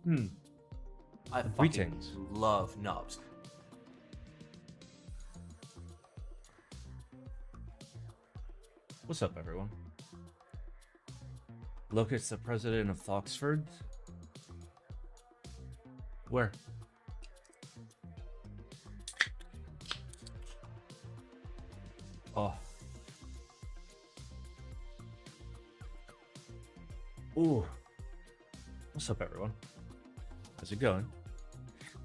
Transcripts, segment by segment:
I fucking Greetings. love nubs. What's up, everyone? Look, it's the president of Oxford. Where? Oh. Ooh. What's up, everyone? How's it going?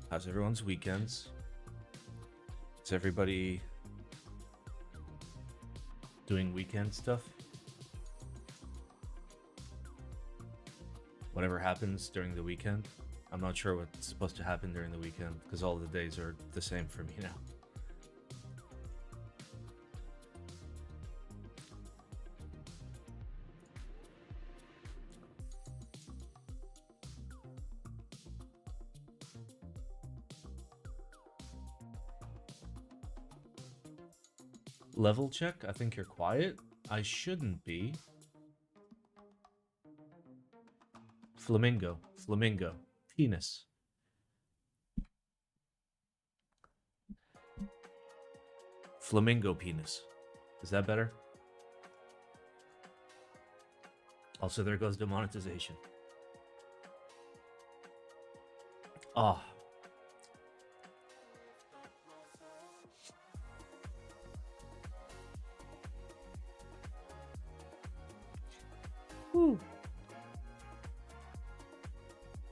How's everyone's weekends? Is everybody doing weekend stuff? Whatever happens during the weekend? I'm not sure what's supposed to happen during the weekend because all the days are the same for me now. Level check? I think you're quiet. I shouldn't be. Flamingo. Flamingo. Penis. Flamingo penis. Is that better? Also, there goes demonetization. Ah. Whew.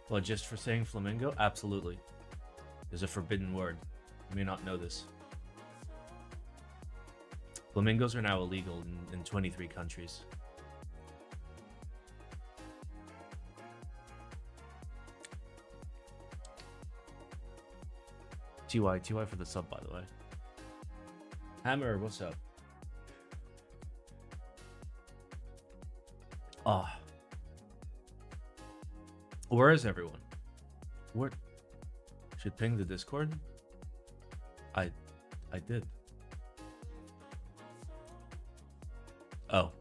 Well, just for saying flamingo? Absolutely. There's a forbidden word. You may not know this. Flamingos are now illegal in 23 countries. TY for the sub, by the way. Hammer, what's up? Ah. Where is everyone? Where? Should ping the Discord? I did. Oh.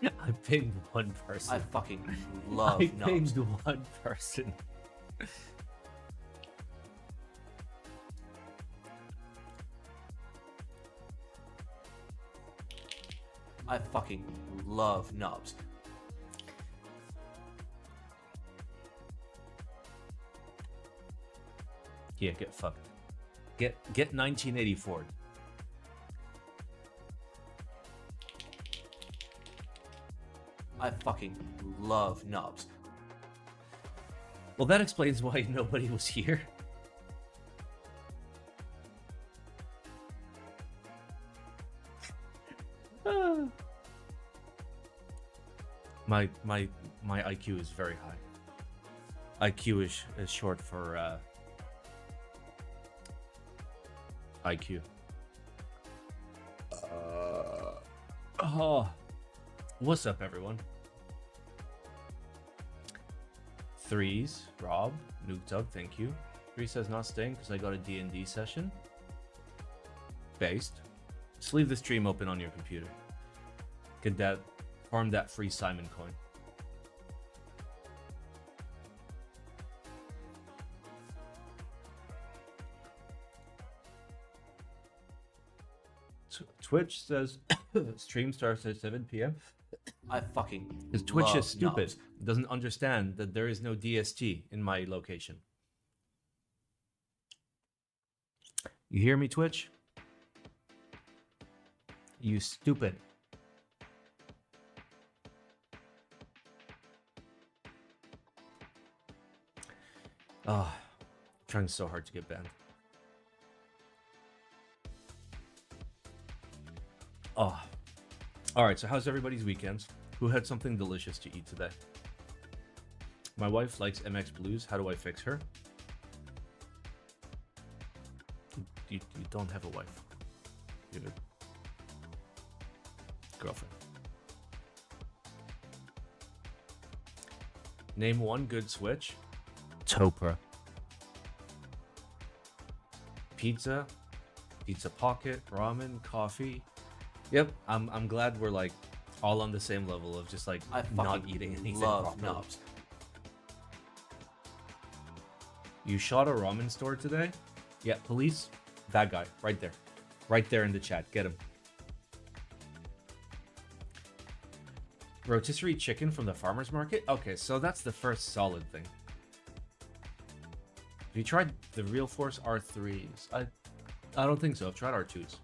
I pinged one person. I fucking love I nubs. pinged one person. I fucking love nubs. Yeah, get fucked. Get 1984. I fucking love nubs. Well, that explains why nobody was here. My IQ is very high. IQ is short for IQ. Oh, what's up, everyone? Threes, Rob, Nuketub, thank you. Three says not staying because I got a D&D session. Based. Just leave the stream open on your computer. Get that, farm that free Simon coin. Twitch says stream starts at 7 p.m. I fucking Because Twitch love is stupid. nubs. It doesn't understand that there is no DST in my location. You hear me, Twitch? You stupid. Oh, I'm trying so hard to get banned. Oh. Alright, so how's everybody's weekends? Who had something delicious to eat today? My wife likes MX Blues. How do I fix her? you don't have a wife. You have a girlfriend. Name one good Switch. Topra. Pizza. Pizza Pocket. Ramen. Coffee. Yep. I'm glad we're like all on the same level of just like I not fucking eating anything love properly. nubs. You shot a ramen store today? Yeah, police. That guy, right there. Right there in the chat. Get him. Rotisserie chicken from the farmer's market? Okay, so that's the first solid thing. Have you tried the Real Force R3s? I don't think so. I've tried R2s.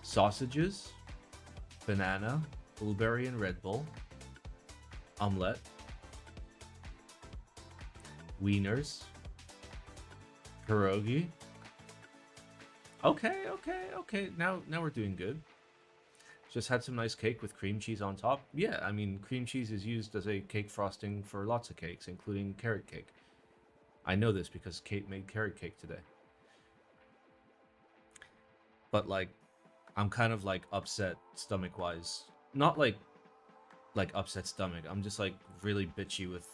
Sausages. Banana. Blueberry and Red Bull. Omelette. Wieners. Pierogi. Okay. Now we're doing good. Just had some nice cake with cream cheese on top. Yeah, I mean, cream cheese is used as a cake frosting for lots of cakes, including carrot cake. I know this because Kate made carrot cake today. But like, I'm kind of like upset stomach-wise. Not like upset stomach. I'm just like really bitchy with.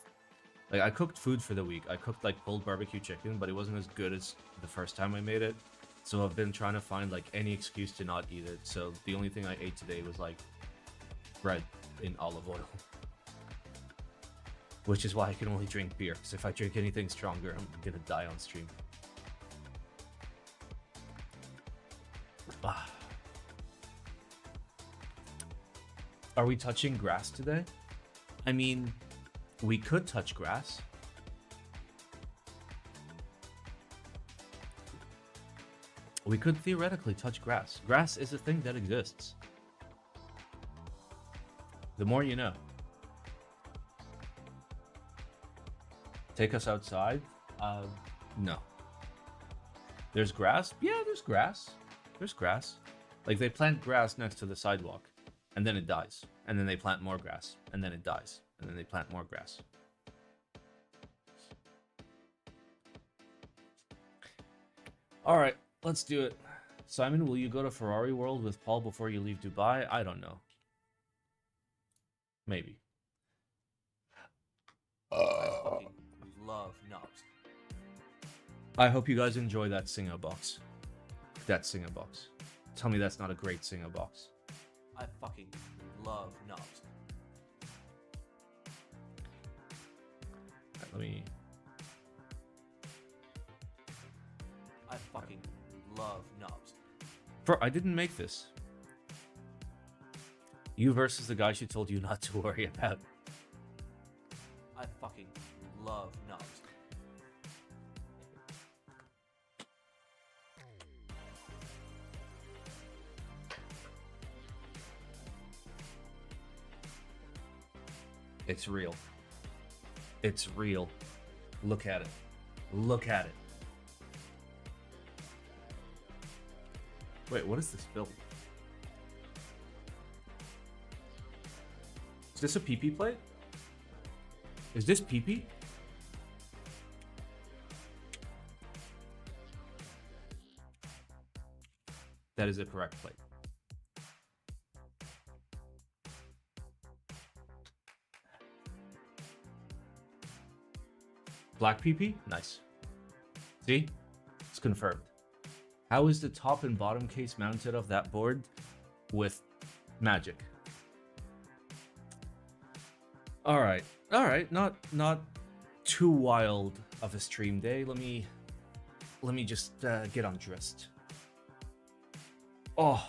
Like, I cooked food for the week. I cooked like pulled barbecue chicken, but it wasn't as good as the first time I made it. So I've been trying to find like any excuse to not eat it. So the only thing I ate today was like bread in olive oil. Which is why I can only drink beer, because if I drink anything stronger, I'm gonna die on stream. Ah. Are we touching grass today? I mean, we could touch grass. We could theoretically touch grass. Grass is a thing that exists. The more you know. Take us outside? No. There's grass? Yeah, there's grass. There's grass. Like, they plant grass next to the sidewalk, and then it dies. And then they plant more grass, and then it dies. And then they plant more grass. All right, let's do it. Simon, will you go to Ferrari World with Paul before you leave Dubai? I don't know. Maybe. I fucking love nubs. I hope you guys enjoy that Singer box. That Singer box. Tell me that's not a great Singer box. I fucking love nubs. Right, let me... I fucking love nubs. Bro, I didn't make this. You versus the guy she told you not to worry about. I fucking love nubs. It's real. It's real. Look at it. Look at it. Wait, what is this build? Is this a PP plate? Is this PP? That is a correct plate. Black PP? Nice. See? It's confirmed. How is the top and bottom case mounted of that board with magic? All right. Not too wild of a stream day. Let me just get undressed. Oh.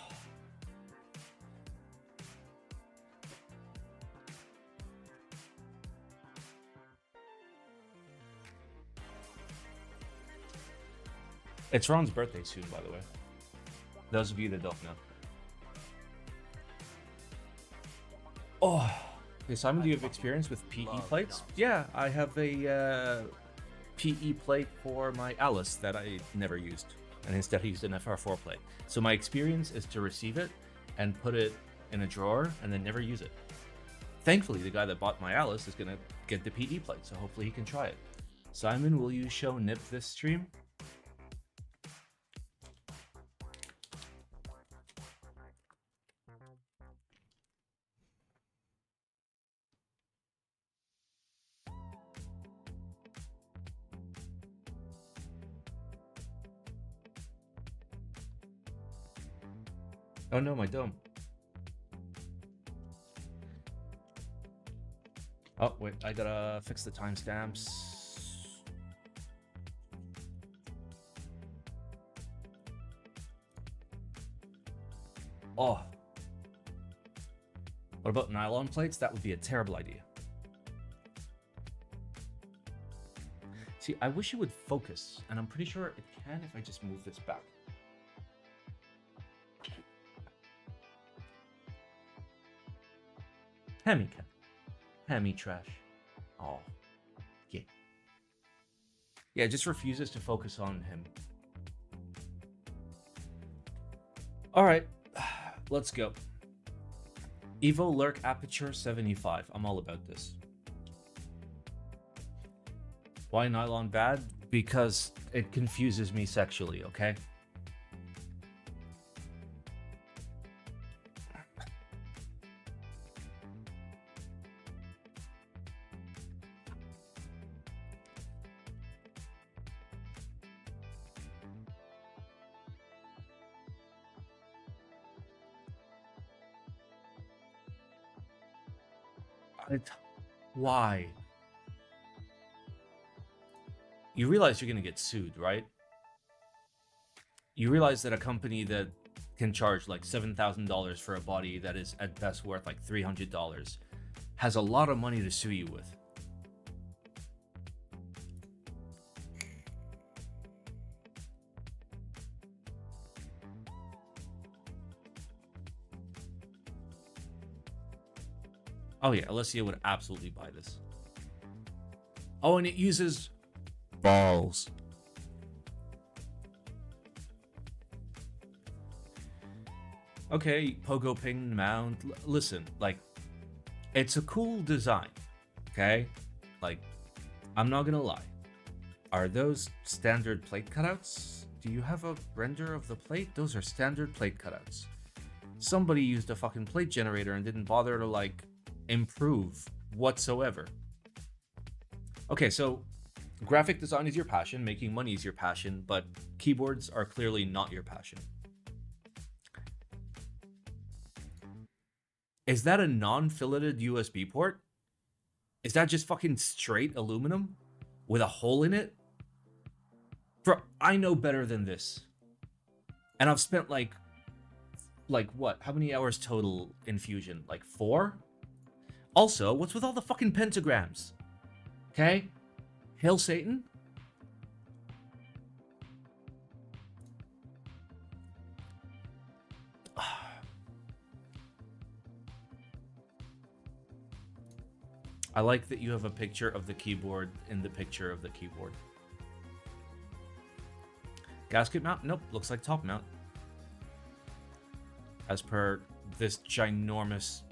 It's Ron's birthday soon, by the way. Those of you that don't know. Oh. Okay, Simon, do you have experience with PE plates? Yeah, I have a PE plate for my Alice that I never used. And instead I used an FR4 plate. So my experience is to receive it and put it in a drawer and then never use it. Thankfully, the guy that bought my Alice is going to get the PE plate, so hopefully he can try it. Simon, will you show Nip this stream? Oh no, my dome. Oh wait, I gotta fix the timestamps. Oh. What about nylon plates? That would be a terrible idea. See, I wish it would focus, and I'm pretty sure it can if I just move this back. Hemi can. Hemi trash. Oh. Yeah. Yeah, it just refuses to focus on him. Alright. Let's go. Evolurk Aperture 75. I'm all about this. Why nylon bad? Because it confuses me sexually, okay? Why? You realize you're going to get sued, right? You realize that a company that can charge like $7,000 for a body that is at best worth like $300 has a lot of money to sue you with. Oh yeah, Alessia would absolutely buy this. Oh, and it uses balls. Okay, pogo ping mount. Listen, like, it's a cool design, okay? Like, I'm not gonna lie. Are those standard plate cutouts? Do you have a render of the plate? Those are standard plate cutouts. Somebody used a fucking plate generator and didn't bother to, like, improve whatsoever. Okay, so graphic design is your passion, making money is your passion, but keyboards are clearly not your passion. Is that a non-filleted USB port? Is that just fucking straight aluminum with a hole in it? Bro, I know better than this. And I've spent like what? How many hours total in Fusion? Like 4? Also, what's with all the fucking pentagrams? Okay? Hail Satan? I like that you have a picture of the keyboard in the picture of the keyboard. Gasket mount? Nope, looks like top mount. As per this ginormous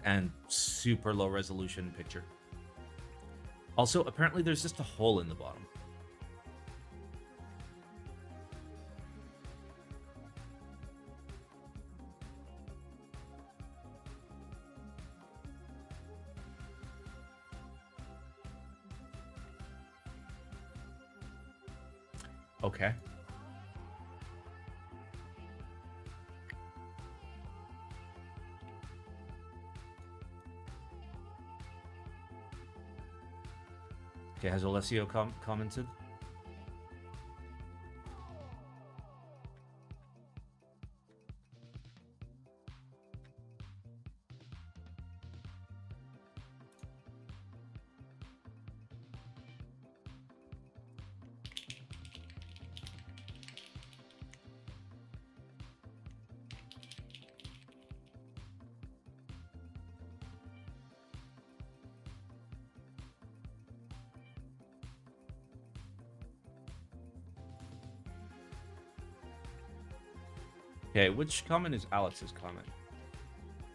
and super low resolution picture. Also, apparently there's just a hole in the bottom. Okay. Okay, has Alessio commented? Okay, which comment is Alex's comment?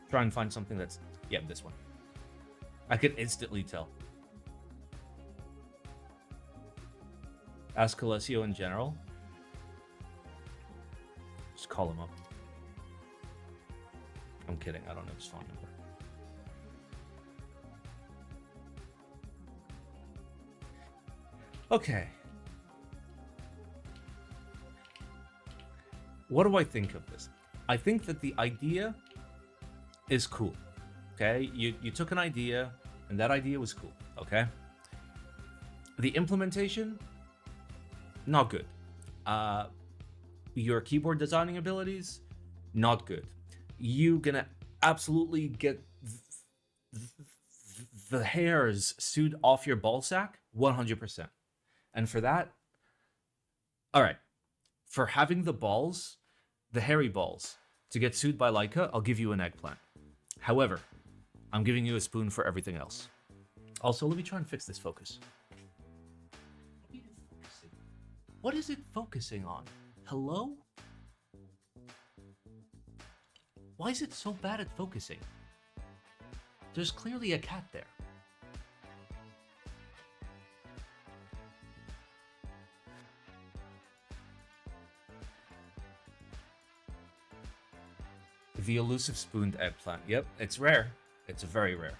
Try and find something that's... Yeah, this one. I could instantly tell. Ask Alessio in general. Just call him up. I'm kidding, I don't know his phone number. Okay. what do I think of this? I think that the idea is cool. Okay, you took an idea, and that idea was cool. Okay, the implementation, not good. Your keyboard designing abilities, not good. You gonna absolutely get the hairs sewed off your ball sack, 100%. And for that, all right, for having the balls, the hairy balls, to get sued by Leica, I'll give you an eggplant. However, I'm giving you a spoon for everything else. Also, let me try and fix this focus. What is it focusing on? Hello? Why is it so bad at focusing? There's clearly a cat there. The elusive spooned eggplant. Yep, it's rare. It's very rare.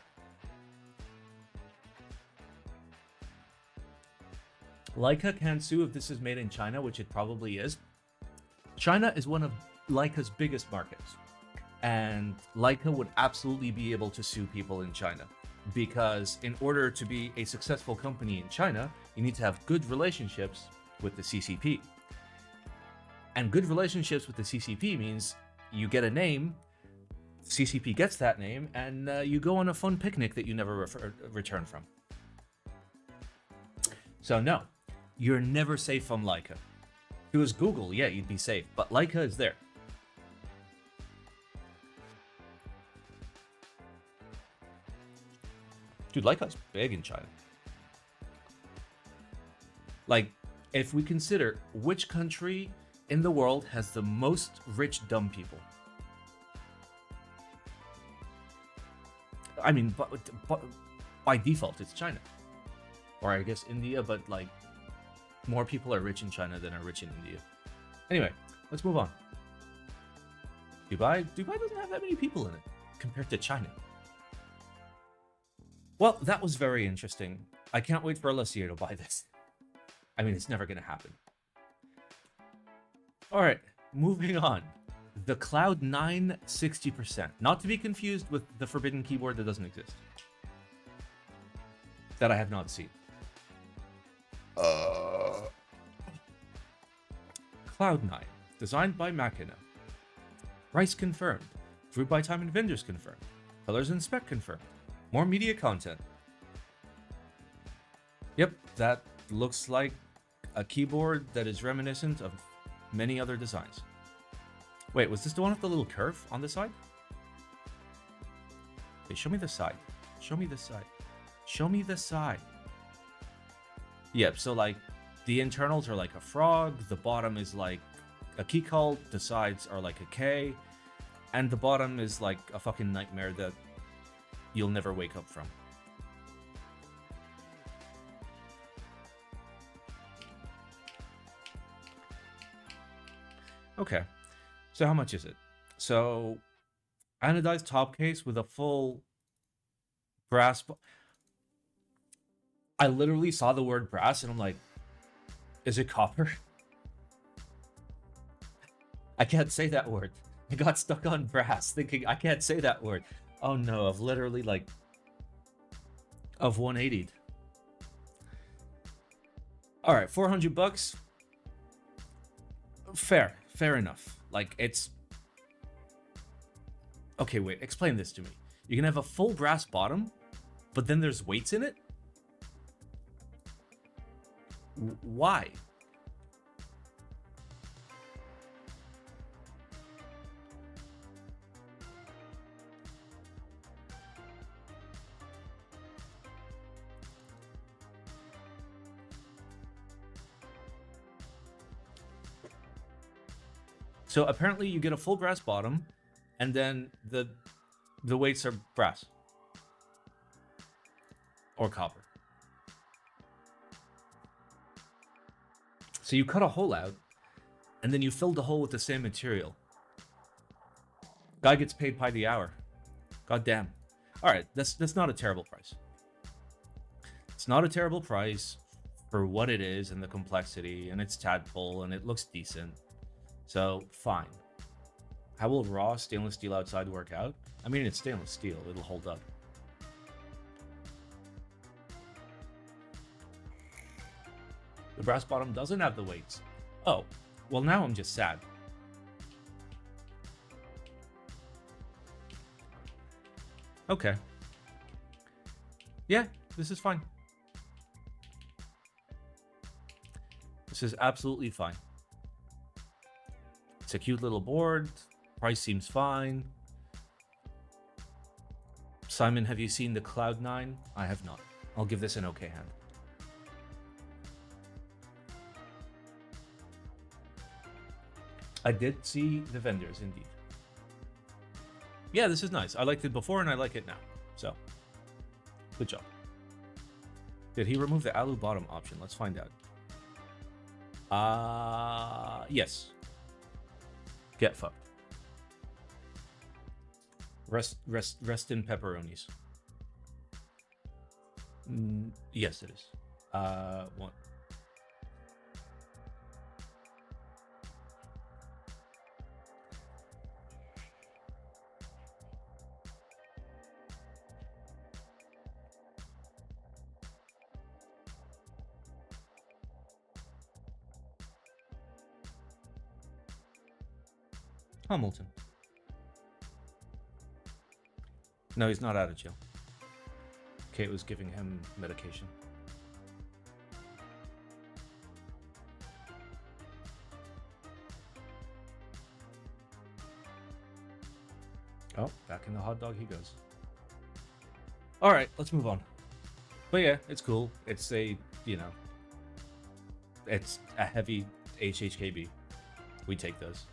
Leica can sue if this is made in China, which it probably is. China is one of Leica's biggest markets. And Leica would absolutely be able to sue people in China. Because in order to be a successful company in China, you need to have good relationships with the CCP. And good relationships with the CCP means you get a name, CCP gets that name, and you go on a fun picnic that you never return from. So no, you're never safe from Leica. If it was Google, yeah, you'd be safe, but Leica is there. Dude, Leica's big in China. Like, if we consider which country in the world has the most rich dumb people. I mean, but by default, it's China. Or I guess India, but like, more people are rich in China than are rich in India. Anyway, let's move on. Dubai doesn't have that many people in it compared to China. Well, that was very interesting. I can't wait for Alessio to buy this. I mean, it's never going to happen. All right, moving on. The CLoudnine 60%. Not to be confused with the forbidden keyboard that doesn't exist. That I have not seen. CLoudnine, designed by Machina. Price confirmed. Group by time and vendors confirmed. Colors and spec confirmed. More media content. Yep, that looks like a keyboard that is reminiscent of many other designs. Wait, was this the one with the little curve on the side? Okay, show me the side. Show me the side. Show me the side. Yep, so like the internals are like a frog, the bottom is like a key cult, the sides are like a K, and the bottom is like a fucking nightmare that you'll never wake up from. Okay, so how much is it? So, anodized top case with a full brass. I literally saw the word brass and I'm like, is it copper? I can't say that word. I got stuck on brass thinking I can't say that word. Oh no, I've literally like, I've 180'd. All right, $400. Fair enough. Like, it's... Okay, wait, explain this to me. You can have a full brass bottom, but then there's weights in it? Why? So apparently you get a full brass bottom, and then the weights are brass. Or copper. So you cut a hole out, and then you fill the hole with the same material. Guy gets paid by the hour. God damn. Alright, that's not a terrible price. It's not a terrible price for what it is and the complexity, and it's tadpole, and it looks decent. So, fine. How will raw stainless steel outside work out? I mean, it's stainless steel. It'll hold up. The brass bottom doesn't have the weights. Oh, well, now I'm just sad. Okay. Yeah, this is fine. This is absolutely fine. It's a cute little board. Price seems fine. Simon, have you seen the CLoudnine? I have not. I'll give this an okay hand. I did see the vendors, indeed. Yeah, this is nice. I liked it before and I like it now. So, good job. Did he remove the alu bottom option? Let's find out. Yes. Get fucked. Rest in pepperonis. Yes, it is. One. Hamilton. No, he's not out of jail. Kate was giving him medication. Oh, back in the hot dog he goes. All right, let's move on. But yeah, it's cool. It's a, you know, it's a heavy HHKB. We take those.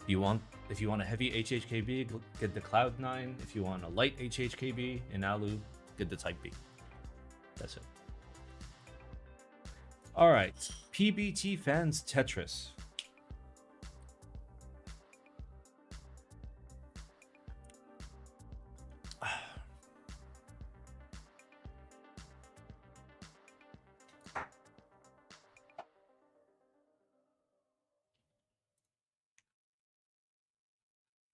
If you want a heavy HHKB, get the CLoudnine. If you want a light HHKB in alu, get the Type B. That's it. All right, PBTfans Tetris.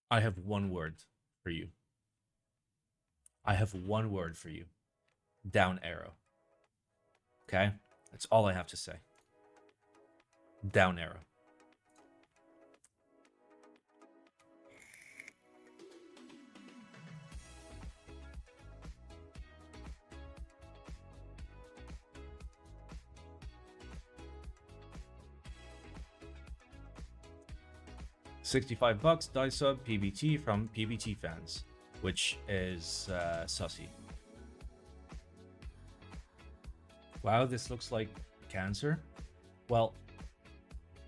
I have one word for you. I have one word for you. Down arrow. Okay? That's all I have to say. Down arrow. $65 die sub PBT from PBTfans, which is sussy. Wow, this looks like cancer. Well,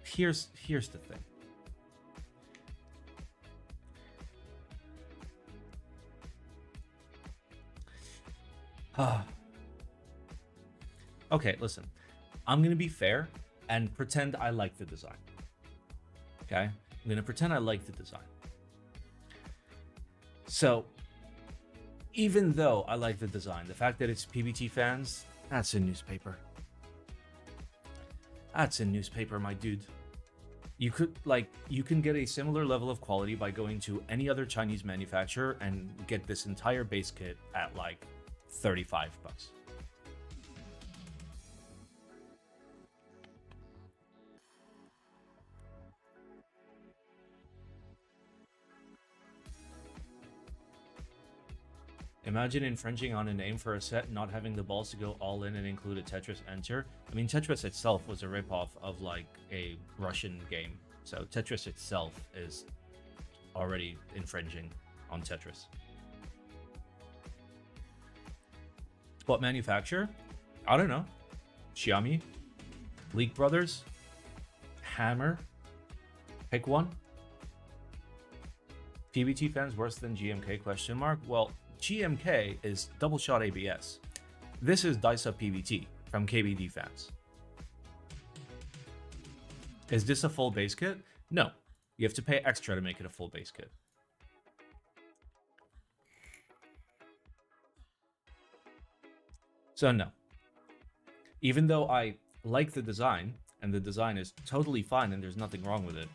here's the thing. Okay, listen. I'm gonna be fair and pretend I like the design. Okay? I'm gonna pretend I like the design. So, even though I like the design, the fact that it's PBTfans, that's a newspaper. That's a newspaper, my dude. You can get a similar level of quality by going to any other Chinese manufacturer and get this entire base kit at like $35. Imagine infringing on a name for a set, not having the balls to go all in and include a Tetris enter. I mean, Tetris itself was a ripoff of like a Russian game. So Tetris itself is already infringing on Tetris. What manufacturer? I don't know. Xiaomi? League Brothers? Hammer? Pick one. PBTfans worse than GMK question mark? Well, GMK is double shot ABS. This is die sub PBT from KBTfans. Is this a full base kit? No. You have to pay extra to make it a full base kit. So no. Even though I like the design, and the design is totally fine and there's nothing wrong with it,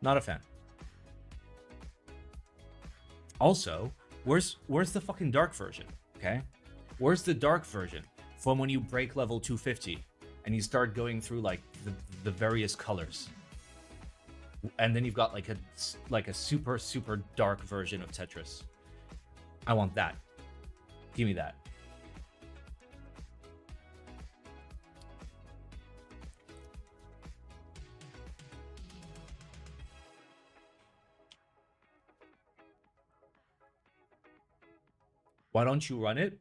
Not a fan. Also, where's the fucking dark version? Okay, where's the dark version from when you break level 250 and you start going through like the various colors, and then you've got like a super dark version of Tetris. I want that. Give me that. Why don't you run it?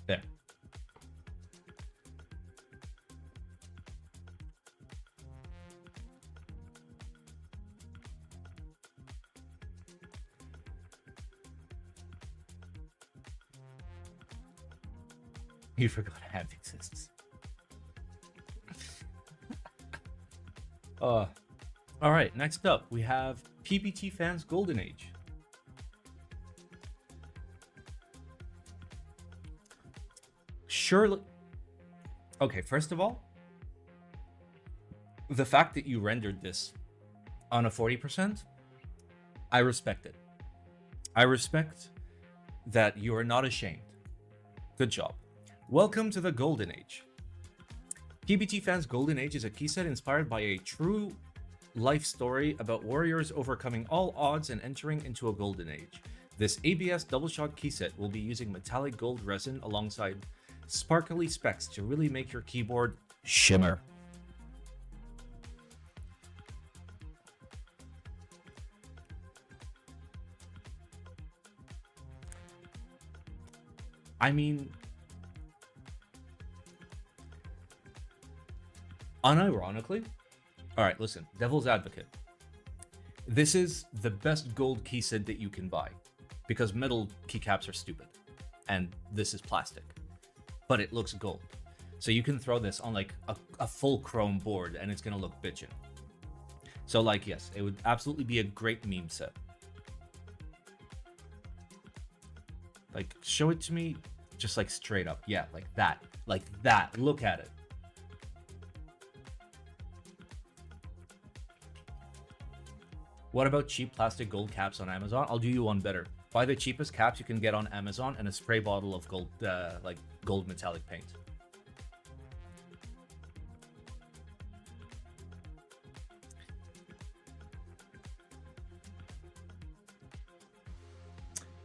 There. You forgot Have exists. All right, next up we have PBTfans Golden Age. Surely. Okay, first of all, the fact that you rendered this on a 40%, I respect it. I respect that you are not ashamed. Good job. Welcome to the Golden Age. PBTfans Golden Age is a keyset inspired by a true life story about warriors overcoming all odds and entering into a golden age. This ABS double shot keyset will be using metallic gold resin alongside sparkly specs to really make your keyboard shimmer. I mean, unironically, all right, listen, devil's advocate. This is the best gold keyset that you can buy because metal keycaps are stupid and this is plastic, but it looks gold. So you can throw this on like a full chrome board and it's gonna look bitchin'. So like, yes, it would absolutely be a great meme set. Like, show it to me just like straight up. Yeah, like that. Like that. Look at it. What about cheap plastic gold caps on Amazon? I'll do you one better. Buy the cheapest caps you can get on Amazon and a spray bottle of gold, like gold metallic paint.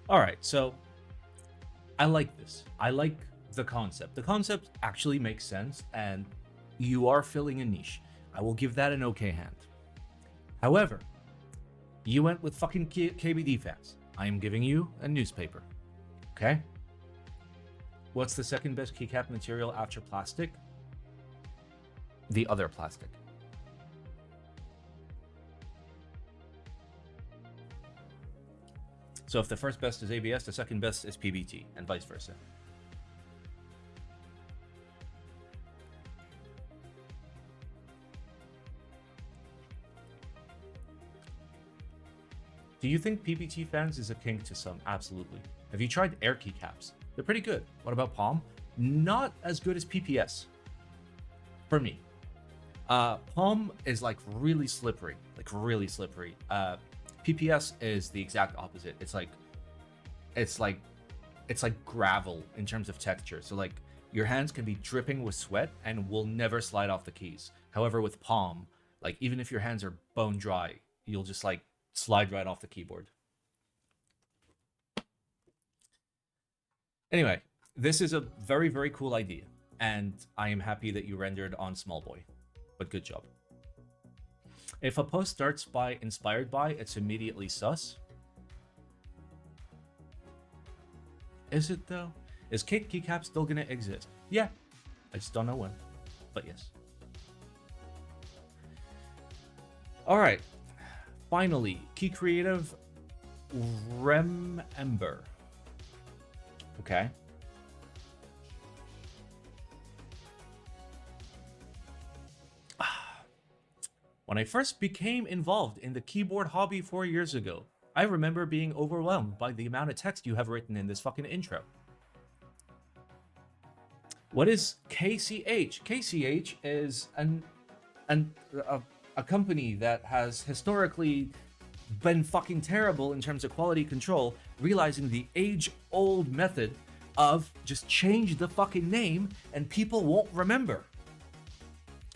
All right, so I like this. I like the concept. The concept actually makes sense, and you are filling a niche. I will give that an okay hand. However, you went with fucking KBD fans. I am giving you a newspaper. Okay? What's the second best keycap material after plastic? The other plastic. So if the first best is ABS, the second best is PBT, and vice versa. Do you think PBT fans is a kink to some? Absolutely. Have you tried air keycaps? They're pretty good. What about Palm? Not as good as PPS. For me. Palm is like really slippery. PPS is the exact opposite. It's like gravel in terms of texture. So like your hands can be dripping with sweat and will never slide off the keys. However, with Palm, like even if your hands are bone dry, you'll just like slide right off the keyboard. Anyway, this is a very, very cool idea, and I am happy that you rendered on small boy, but good job. If a post starts by inspired by, it's immediately sus. Is it though? Is Kate Keycap still gonna exist? Yeah. I just don't know when. But yes. Alright. Finally, Keyreative REMember. Okay. When I first became involved in the keyboard hobby 4 years ago, I remember being overwhelmed by the amount of text you have written in this fucking intro. What is KCH? KCH is a company that has historically been fucking terrible in terms of quality control, realizing the age-old method of just change the fucking name and people won't remember.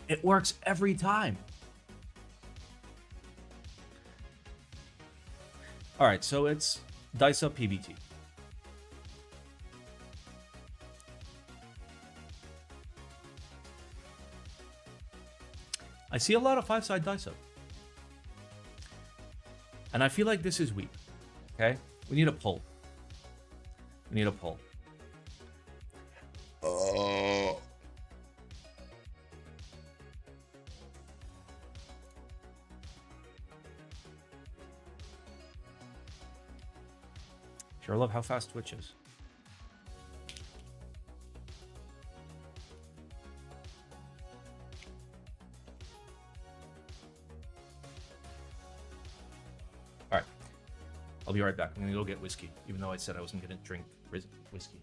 It works every time. All right, so it's Dice Up PBT. I see a lot of 5-side Dice Up. And I feel like this is weak. Okay? We need a pull. We need a pull. Sure love how fast Twitch is. All right. I'll be right back. I'm going to go get whiskey, even though I said I wasn't going to drink whiskey.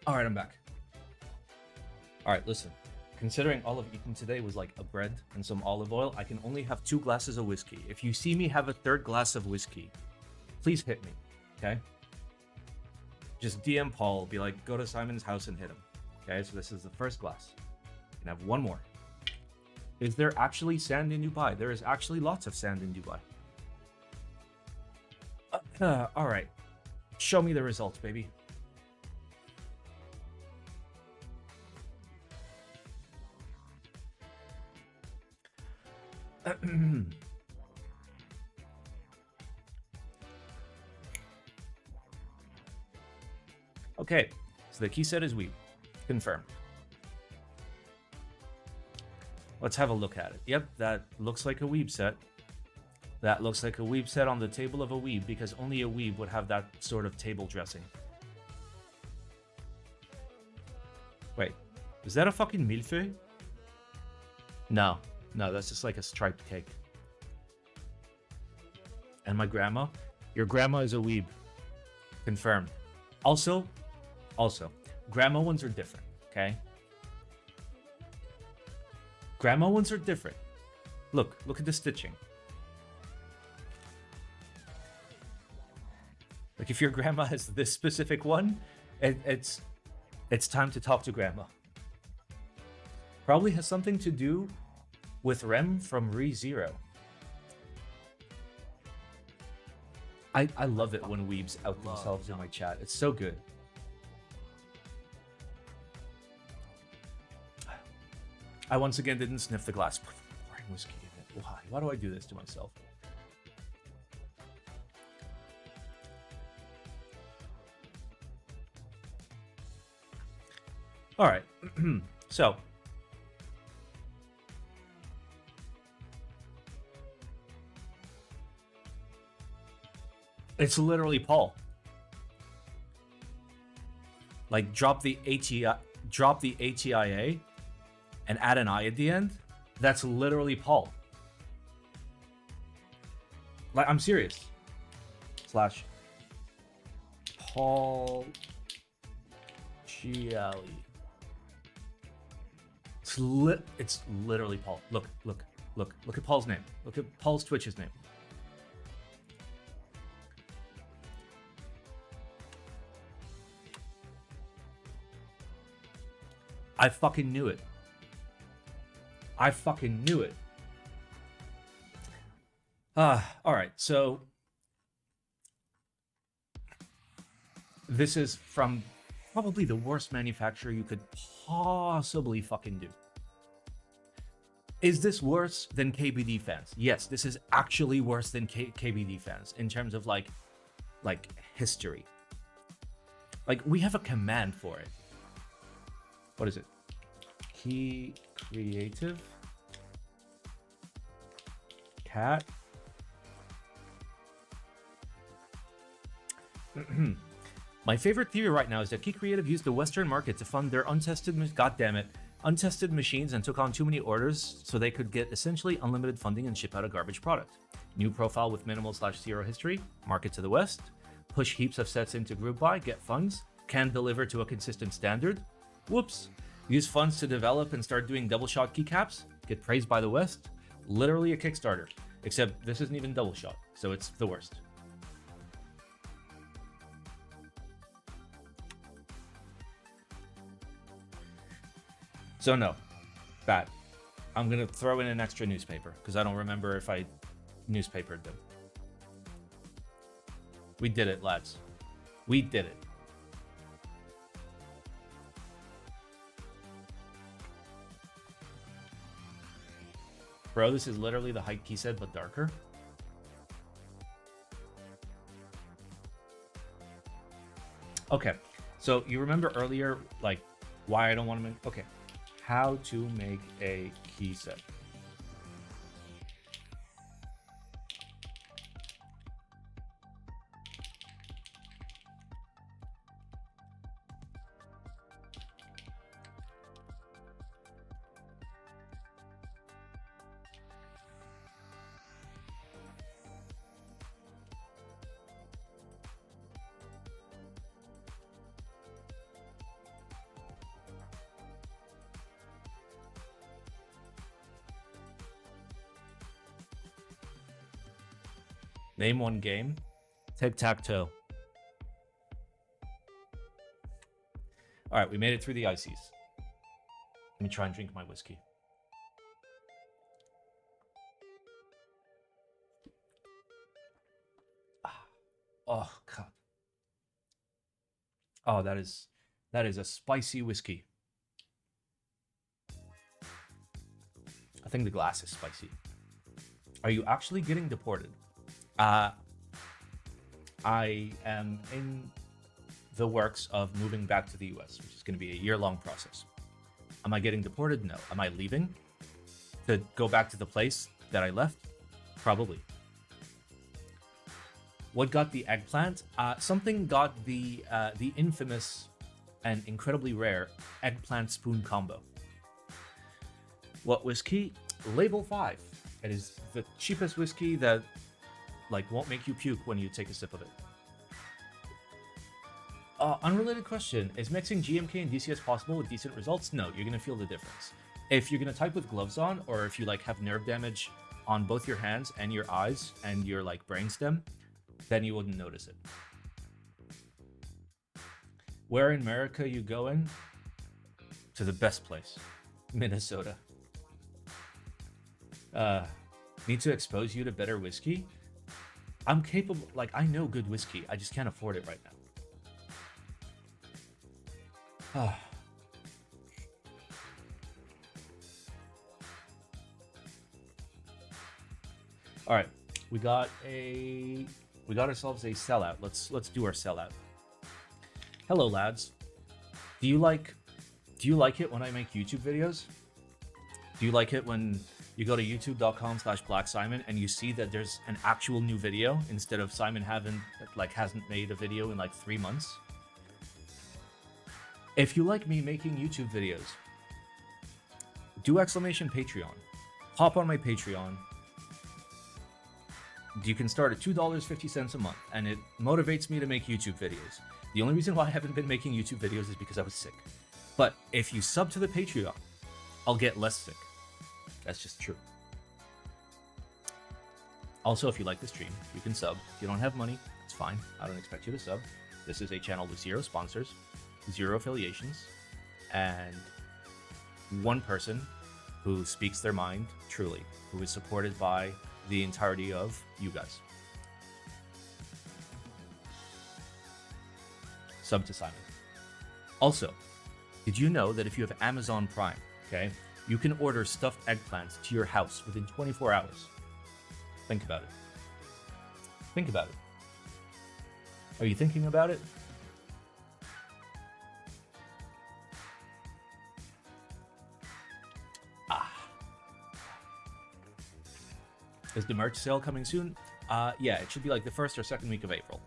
All right, I'm back. All right, listen. Considering all I've eaten today was like a bread and some olive oil, I can only have 2 glasses of whiskey. If you see me have a 3rd glass of whiskey, please hit me, okay? Just DM Paul, be like, go to Simon's house and hit him. Okay, so this is the 1st glass. You can have 1 more. Is there actually sand in Dubai? There is actually lots of sand in Dubai. All right. Show me the results, baby. Okay, so the key set is weeb. Confirmed. Let's have a look at it. Yep, that looks like a weeb set. That looks like a weeb set on the table of a weeb, because only a weeb would have that sort of table dressing. Wait, is that a fucking millefeuille? No, that's just like a striped cake. And my grandma? Your grandma is a weeb. Confirmed. Also, grandma ones are different, okay? Grandma ones are different. Look at the stitching. Like if your grandma has this specific one, it's time to talk to grandma. Probably has something to do with Rem from ReZero. I love it when weebs out themselves in my chat. It's so good. I once again didn't sniff the glass. Pouring whiskey in it. Why? Why do I do this to myself? All right. So it's literally Paul. Like drop the ATIA and add an I at the end. That's literally Paul. Like, I'm serious. Slash Paul Chiali. It's literally Paul. Look at Paul's name. Look at Paul's Twitch's name. I fucking knew it. I fucking knew it. All right, so this is from probably the worst manufacturer you could possibly fucking do. Is this worse than KBTfans? Yes, this is actually worse than KBTfans in terms of like history. Like, we have a command for it. What is it? Keyreative cat. My favorite theory right now is that Keyreative used the Western market to fund their untested machines and took on too many orders so they could get essentially unlimited funding and ship out a garbage product. New profile with minimal/zero history, market to the West, push heaps of sets into group buy, get funds, can deliver to a consistent standard. Whoops. Use funds to develop and start doing double shot keycaps, get praised by the West. Literally a Kickstarter, except this isn't even double shot, so it's the worst. So no, bad. I'm gonna throw in an extra newspaper because I don't remember if I newspapered them. We did it, lads. We did it. Bro, this is literally the height key set, but darker. Okay, so you remember earlier, like, why I don't want to make... Okay, how to make a key set. Name one game. Tic-tac-toe. All right, we made it through the ices. Let me try and drink my whiskey. Oh, God. Oh, that is a spicy whiskey. I think the glass is spicy. Are you actually getting deported? I am in the works of moving back to the US, which is going to be a year-long process. Am I getting deported? No. Am I leaving to go back to the place that I left? Probably. What got the eggplant? Something got the infamous and incredibly rare eggplant spoon combo. What whiskey? Label 5. It is the cheapest whiskey that won't make you puke when you take a sip of it. Unrelated question. Is mixing GMK and DCS possible with decent results? No, you're going to feel the difference. If you're going to type with gloves on, or if you have nerve damage on both your hands and your eyes and your brainstem, then you wouldn't notice it. Where in America you going? To the best place. Minnesota. Need to expose you to better whiskey? I'm capable, I know good whiskey. I just can't afford it right now. All right, we got ourselves a sellout. Let's do our sellout. Hello, lads. Do you like Do you like it when I make YouTube videos? Do you like it when you go to youtube.com/BlackSimon and you see that there's an actual new video instead of Simon hasn't made a video in like 3 months? If you like me making YouTube videos, do !Patreon. Hop on my Patreon. You can start at $2.50 a month, and it motivates me to make YouTube videos. The only reason why I haven't been making YouTube videos is because I was sick. But if you sub to the Patreon, I'll get less sick. That's just true. Also, if you like the stream, you can sub. If you don't have money, it's fine. I don't expect you to sub. This is a channel with 0 sponsors, 0 affiliations, and 1 person who speaks their mind truly, who is supported by the entirety of you guys. Sub to Simon. Also, did you know that if you have Amazon Prime, okay, you can order stuffed eggplants to your house within 24 hours? Think about it. Think about it. Are you thinking about it? Is the merch sale coming soon? Yeah, it should be like the 1st or 2nd week of April.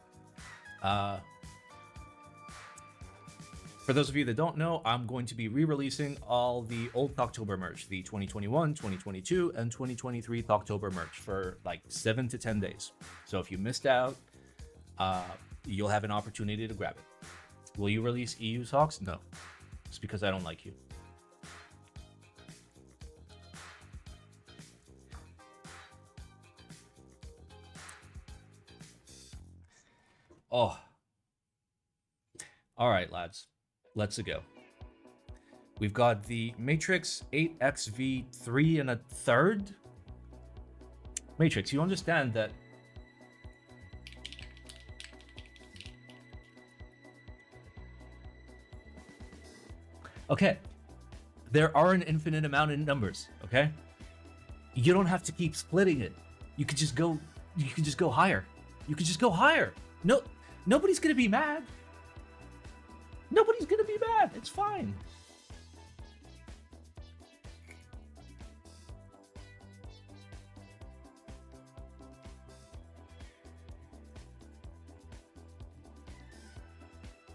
For those of you that don't know, I'm going to be re-releasing all the old October merch, the 2021, 2022, and 2023 October merch for like 7 to 10 days. So if you missed out, you'll have an opportunity to grab it. Will you release EU socks? No. It's because I don't like you. Oh. All right, lads. Let's go. We've got the Matrix 8XV3 and a third. Matrix, you understand that okay, there are an infinite amount of numbers, okay? You don't have to keep splitting it. You could just go higher. You could just go higher. No, nobody's gonna be mad. Nobody's gonna be mad. It's fine.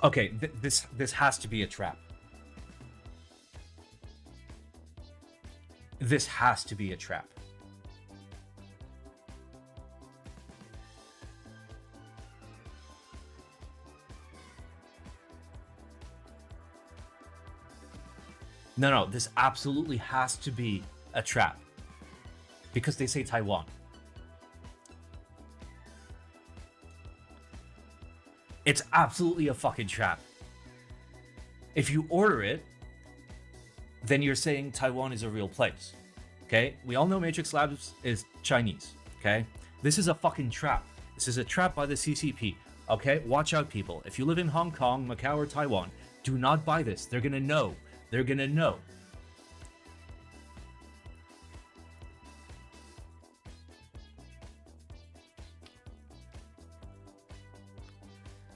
Okay, this has to be a trap. This has to be a trap. No, this absolutely has to be a trap. Because they say Taiwan. It's absolutely a fucking trap. If you order it, then you're saying Taiwan is a real place. Okay? We all know Matrix Labs is Chinese. Okay? This is a fucking trap. This is a trap by the CCP. Okay? Watch out, people. If you live in Hong Kong, Macau, or Taiwan, do not buy this. They're gonna know. They're gonna know.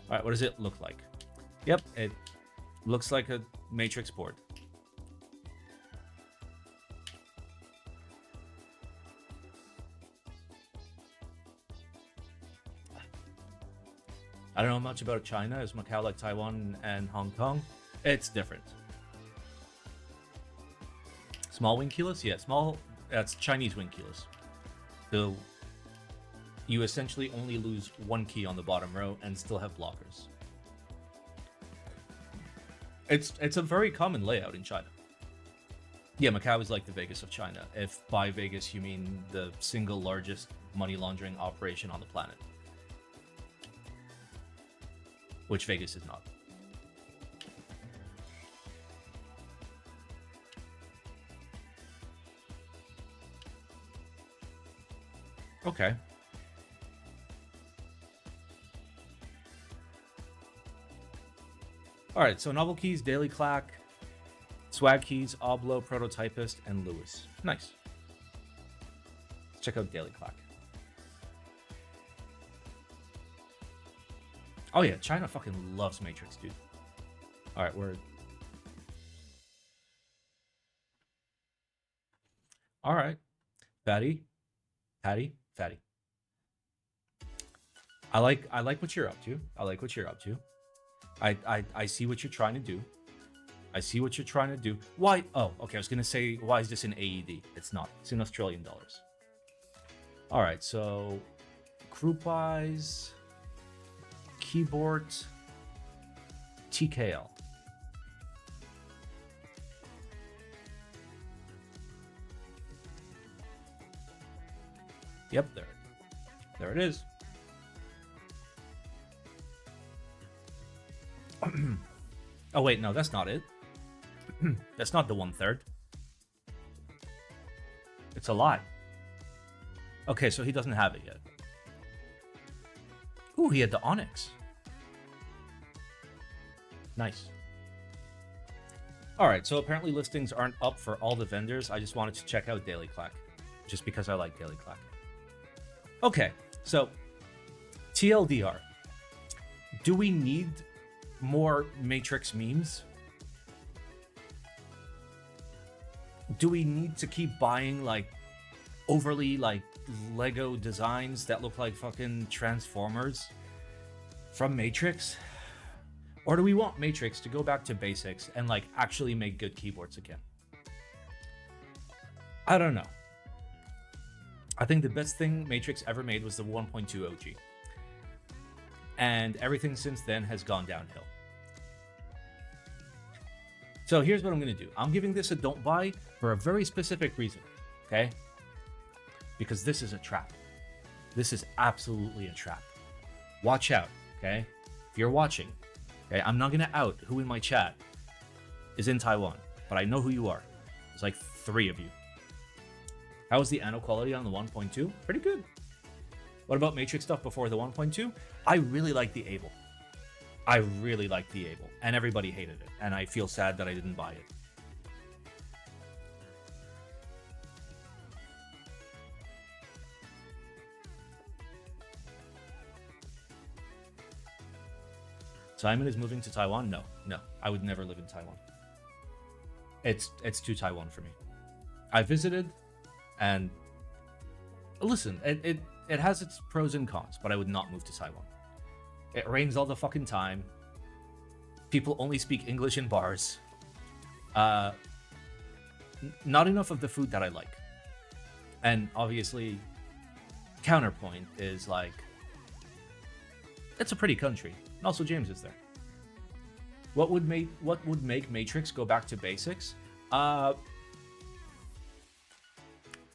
All right, what does it look like? Yep, it looks like a matrix board. I don't know much about China. Is Macau like Taiwan and Hong Kong? It's different. Small wing keyless? Yeah, small. That's Chinese wing keyless. So you essentially only lose 1 key on the bottom row and still have blockers. It's a very common layout in China. Yeah, Macau is like the Vegas of China. If by Vegas you mean the single largest money laundering operation on the planet. Which Vegas is not. Okay. All right, so Novel Keys, Daily Clack, Swag Keys, Oblo, Prototypist, and Lewis. Nice. Let's check out Daily Clack. Oh yeah, China fucking loves Matrix, dude. All right, we're All right. Patty. Patty. Fatty. I like what you're up to. I like what you're up to. I see what you're trying to do. I see what you're trying to do. Why? Oh, okay. I was gonna say, why is this in AED? It's not. It's in Australian dollars. All right. So, group eyes, keyboard, TKL. Yep, there it is. Oh wait, no, that's not it. That's not the 1/3. It's a lie. Okay, so he doesn't have it yet. Ooh, he had the Onyx. Nice. All right, so apparently listings aren't up for all the vendors. I just wanted to check out Daily Clack, just because I like Daily Clack. Okay, so TLDR. Do we need more Matrix memes? Do we need to keep buying like overly like Lego designs that look like fucking Transformers from Matrix? Or do we want Matrix to go back to basics and like actually make good keyboards again? I don't know. I think the best thing Matrix ever made was the 1.2 OG. And everything since then has gone downhill. So here's what I'm going to do. I'm giving this a don't buy for a very specific reason, okay? Because this is a trap. This is absolutely a trap. Watch out, okay? If you're watching, okay, I'm not going to out who in my chat is in Taiwan, but I know who you are. There's like 3 of you. How was the anno quality on the 1.2? Pretty good. What about Matrix stuff before the 1.2? I really like the Able. I really liked the Able, and everybody hated it, and I feel sad that I didn't buy it. Simon is moving to Taiwan? No, I would never live in Taiwan. It's too Taiwan for me. I visited, and listen, it has its pros and cons, but I would not move to Taiwan. It rains all the fucking time. People only speak English in bars. Not enough of the food that I like. And obviously, counterpoint is like, it's a pretty country. And also James is there. What would make Matrix go back to basics?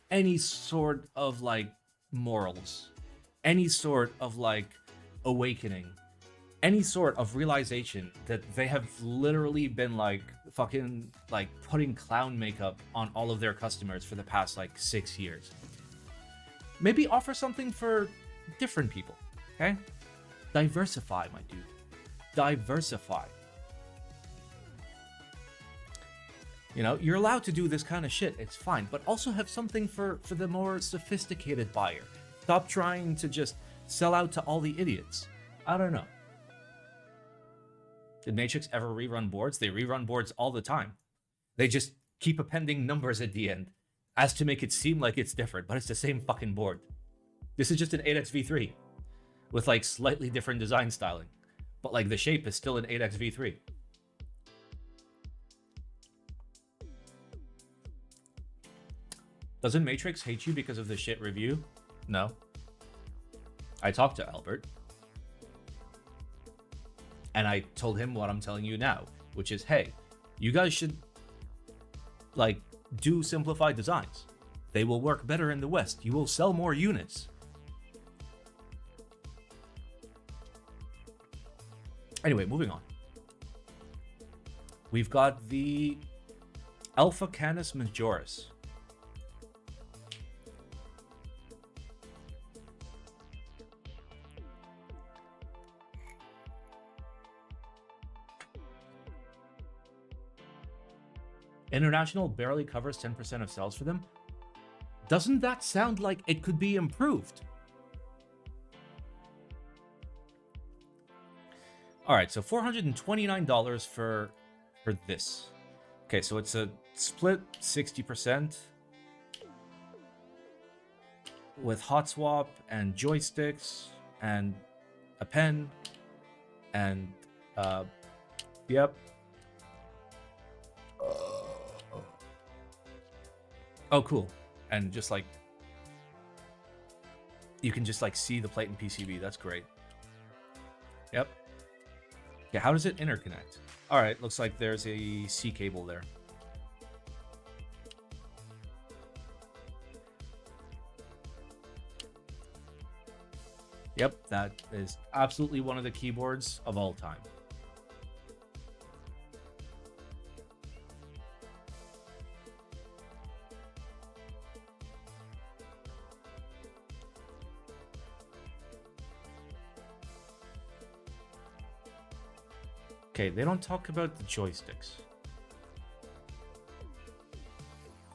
Any sort of like morals. Any sort of like awakening, any sort of realization that they have literally been like fucking like putting clown makeup on all of their customers for the past like 6 years. Maybe offer something for different people, okay? Diversify, my dude. Diversify. You know, you're allowed to do this kind of shit, it's fine, but also have something for the more sophisticated buyer. Stop trying to just sell out to all the idiots. I don't know. Did Matrix ever rerun boards? They rerun boards all the time. They just keep appending numbers at the end as to make it seem like it's different, but it's the same fucking board. This is just an 8xv3 with like slightly different design styling, but like the shape is still an 8xv3. Doesn't Matrix hate you because of the shit review? No. I talked to Albert, and I told him what I'm telling you now, which is, hey, you guys should like do simplified designs. They will work better in the West. You will sell more units. Anyway, moving on. We've got the α-CANIS MAJORIS. International barely covers 10% of sales for them. Doesn't that sound like it could be improved? All right, so $429 for this. Okay, so it's a split 60%. with hot swap and joysticks and a pen and yep. Oh, cool. And just like you can just like see the plate and PCB. That's great. Yep. Yeah, how does it interconnect? All right, looks like there's a C cable there. Yep, that is absolutely one of the keyboards of all time. Okay, they don't talk about the joysticks.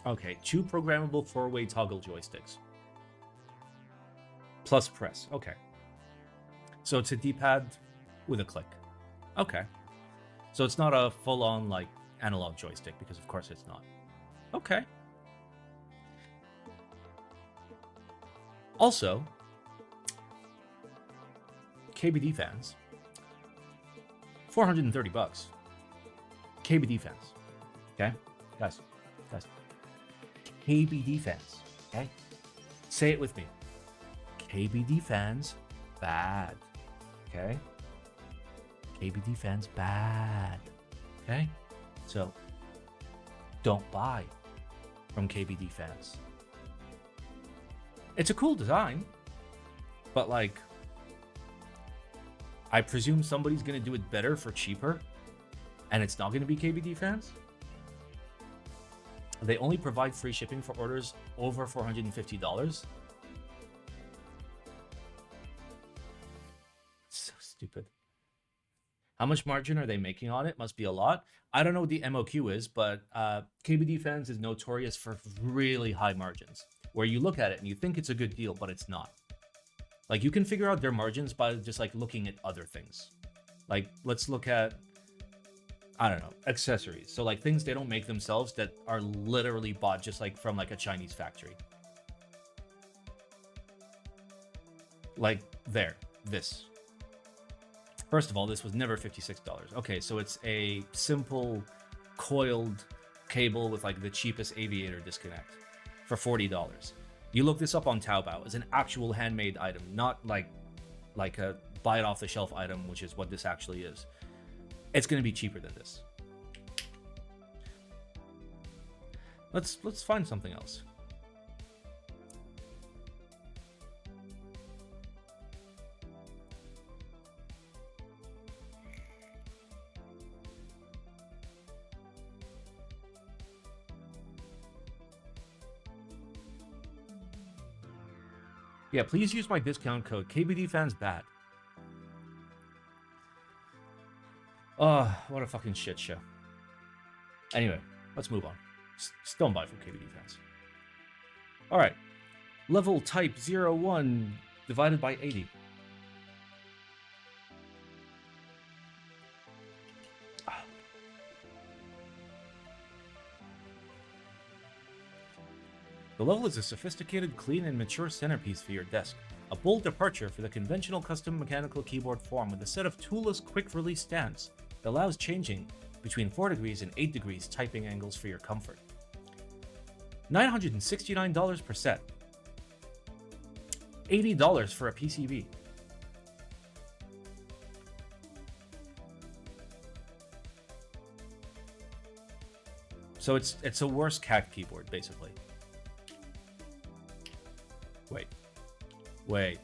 Okay, 2 programmable 4-way toggle joysticks. Plus press, okay. So it's a D-pad with a click. Okay. So it's not a full-on, like, analog joystick, because of course it's not. Okay. Also, KBD fans, 430 bucks. KBD fans. Okay? Guys. KBD fans. Okay? Say it with me. KBD fans bad. Okay? KBD fans bad. Okay? So, don't buy from KBD fans. It's a cool design, but like, I presume somebody's going to do it better for cheaper, and it's not going to be KBD fans. They only provide free shipping for orders over $450. So stupid. How much margin are they making on it? Must be a lot. I don't know what the MOQ is, but KBD fans is notorious for really high margins, where you look at it and you think it's a good deal, but it's not. Like, you can figure out their margins by just like looking at other things. Like, let's look at, I don't know, accessories. So like things they don't make themselves that are literally bought just like from like a Chinese factory. Like this. First of all, this was never $56. Okay, so it's a simple coiled cable with like the cheapest aviator disconnect for $40. You look this up on Taobao. It's an actual handmade item, not like a buy it off the shelf item, which is what this actually is. It's going to be cheaper than this. Let's find something else. Yeah, please use my discount code KBDFansBad. Oh, what a fucking shit show. Anyway, let's move on. Still don't buy from KBD fans. Alright. Level Type-01 divided by 80. The level is a sophisticated, clean, and mature centerpiece for your desk. A bold departure for the conventional custom mechanical keyboard form with a set of toolless quick-release stands that allows changing between 4 degrees and 8 degrees typing angles for your comfort. $969 per set. $80 for a PCB. So it's a worse CAD keyboard, basically. Wait.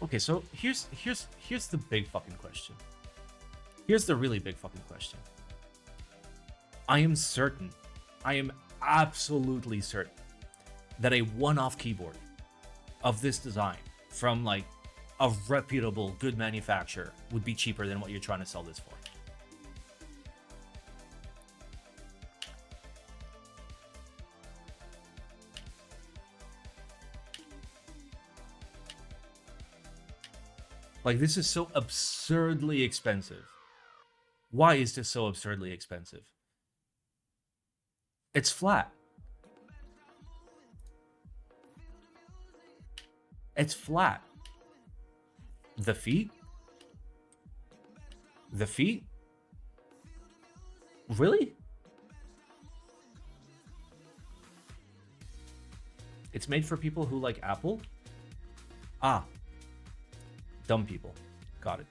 Okay, so here's the big fucking question. Here's the really big fucking question. I am absolutely certain that a one-off keyboard of this design from like a reputable good manufacturer would be cheaper than what you're trying to sell this for. Like, this is so absurdly expensive. Why is this so absurdly expensive? It's flat. It's flat. The feet? The feet? Really? It's made for people who like Apple? Ah. Dumb people. Got it.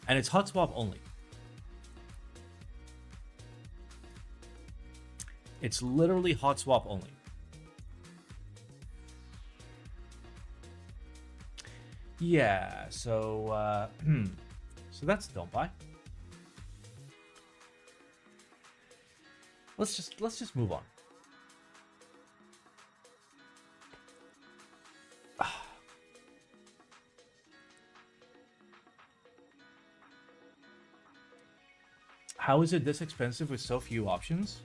And it's hot swap only. It's literally hot swap only. Yeah, so so that's don't buy. Let's just move on. How is it this expensive with so few options?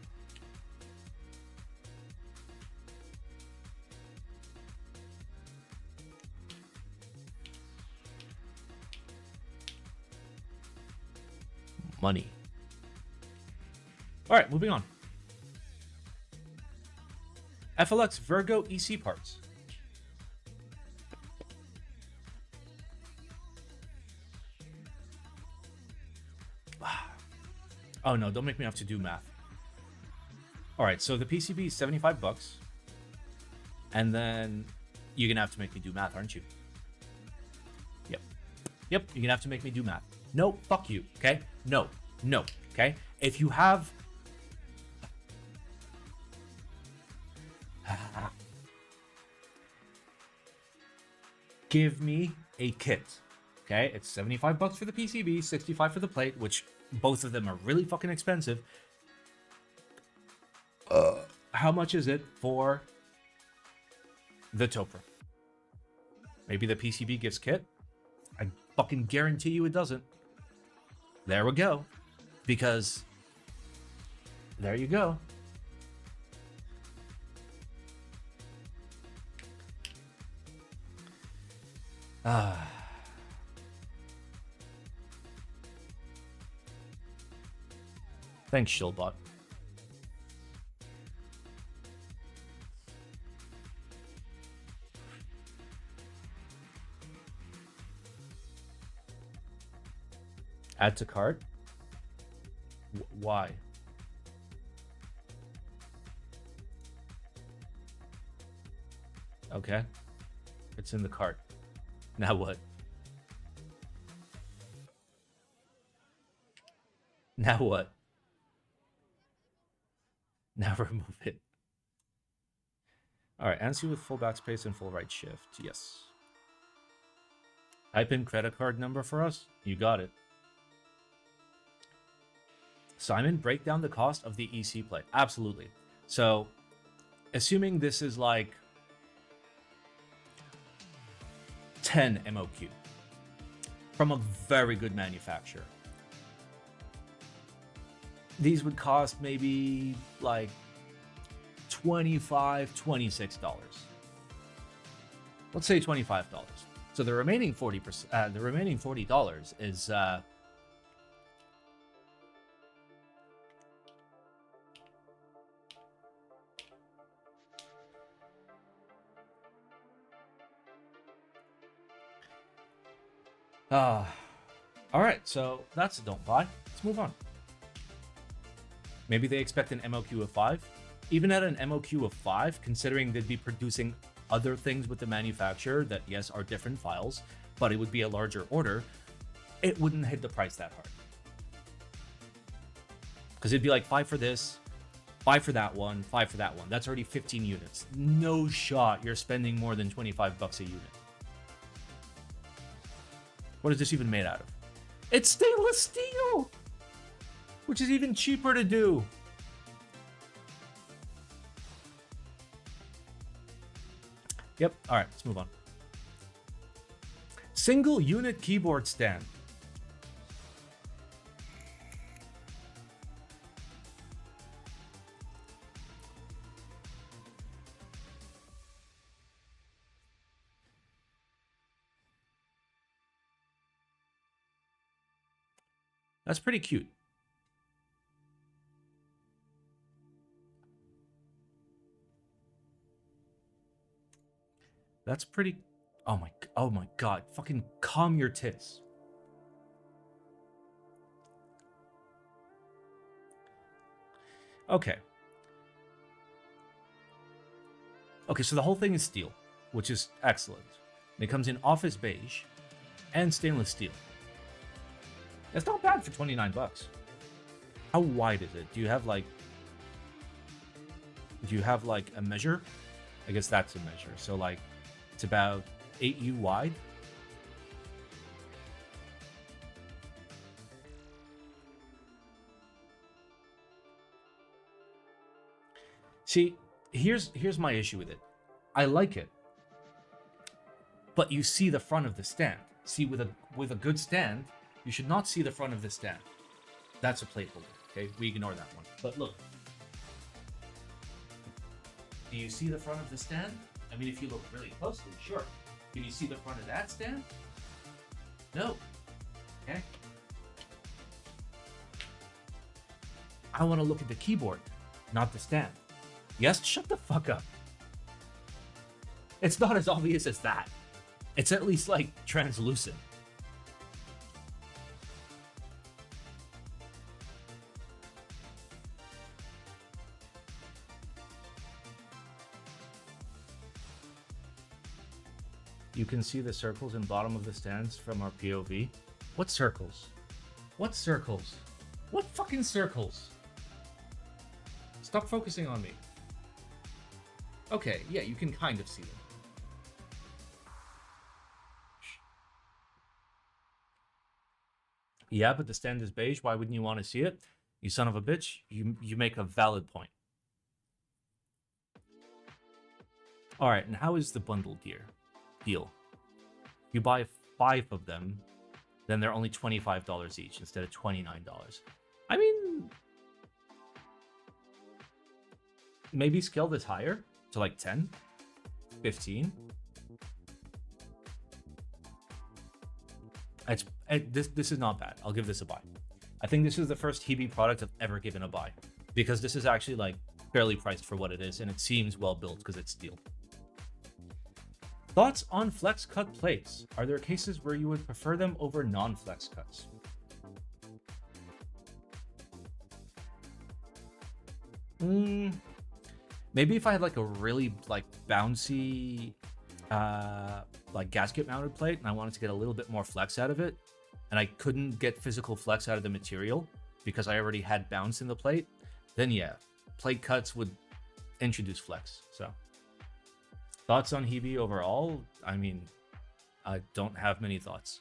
Money. All right, moving on. FLX Virgo EC parts. Oh no, don't make me have to do math. All right, so the PCB is $75, and then you're gonna have to make me do math, aren't you? Yep, you're gonna have to make me do math. No, fuck you, okay? No, okay? If you have... Give me a kit, okay? It's $75 for the PCB, $65 for the plate, which both of them are really fucking expensive. How much is it for the Topra? Maybe the PCB gives kit? I fucking guarantee you it doesn't. There we go. Because there you go. Thanks, Shillbot. Add to cart? Why? Okay. It's in the cart. Now what? Now what? Now remove it. All right, answer with full backspace and full right shift. Yes. Type in credit card number for us. You got it. Simon, break down the cost of the EC plate. Absolutely. So, assuming this is like 10 MOQ from a very good manufacturer. These would cost maybe like $25, $26. Let's say $25. So the remaining $40 is all right, so that's a don't buy. Let's move on. Maybe they expect an MOQ of 5. Even at an MOQ of 5, considering they'd be producing other things with the manufacturer that, yes, are different files, but it would be a larger order, it wouldn't hit the price that hard. Because it'd be like 5 for this, 5 for that one, 5 for that one. That's already 15 units. No shot you're spending more than $25 a unit. What is this even made out of? It's stainless steel! Which is even cheaper to do. Yep, alright, let's move on. Single unit keyboard stand. That's pretty cute. That's pretty... oh my god. Fucking calm your tits. Okay. Okay, so the whole thing is steel, which is excellent. And it comes in office beige and stainless steel. That's not bad for 29 bucks. How wide is it? Do you have like a measure? I guess that's a measure. So like it's about 8U wide. See, here's my issue with it. I like it, but you see the front of the stand. See, with a good stand, you should not see the front of the stand. That's a plate holder. Okay, we ignore that one. But look, do you see the front of the stand? I mean, if you look really closely, sure. Can you see the front of that stand? No. Okay. I want to look at the keyboard, not the stand. Yes, shut the fuck up. It's not as obvious as that. It's at least like translucent. You can see the circles in bottom of the stands from our POV. What circles? What circles? What fucking circles? Stop focusing on me. Okay, yeah, you can kind of see them. Yeah, but the stand is beige. Why wouldn't you want to see it? You son of a bitch. You make a valid point. All right, and how is the bundle deal? You buy 5 of them, then they're only $25 each instead of $29. I mean, maybe scale this higher to like 10, 15. This is not bad. I'll give this a buy. I think this is the first Hebe product I've ever given a buy, because this is actually like fairly priced for what it is, and it seems well built because it's steel. Thoughts on flex cut plates? Are there cases where you would prefer them over non-flex cuts? Maybe if I had like a really like bouncy like gasket mounted plate and I wanted to get a little bit more flex out of it, and I couldn't get physical flex out of the material because I already had bounce in the plate, then yeah, plate cuts would introduce flex. So thoughts on Hebe overall? I mean, I don't have many thoughts.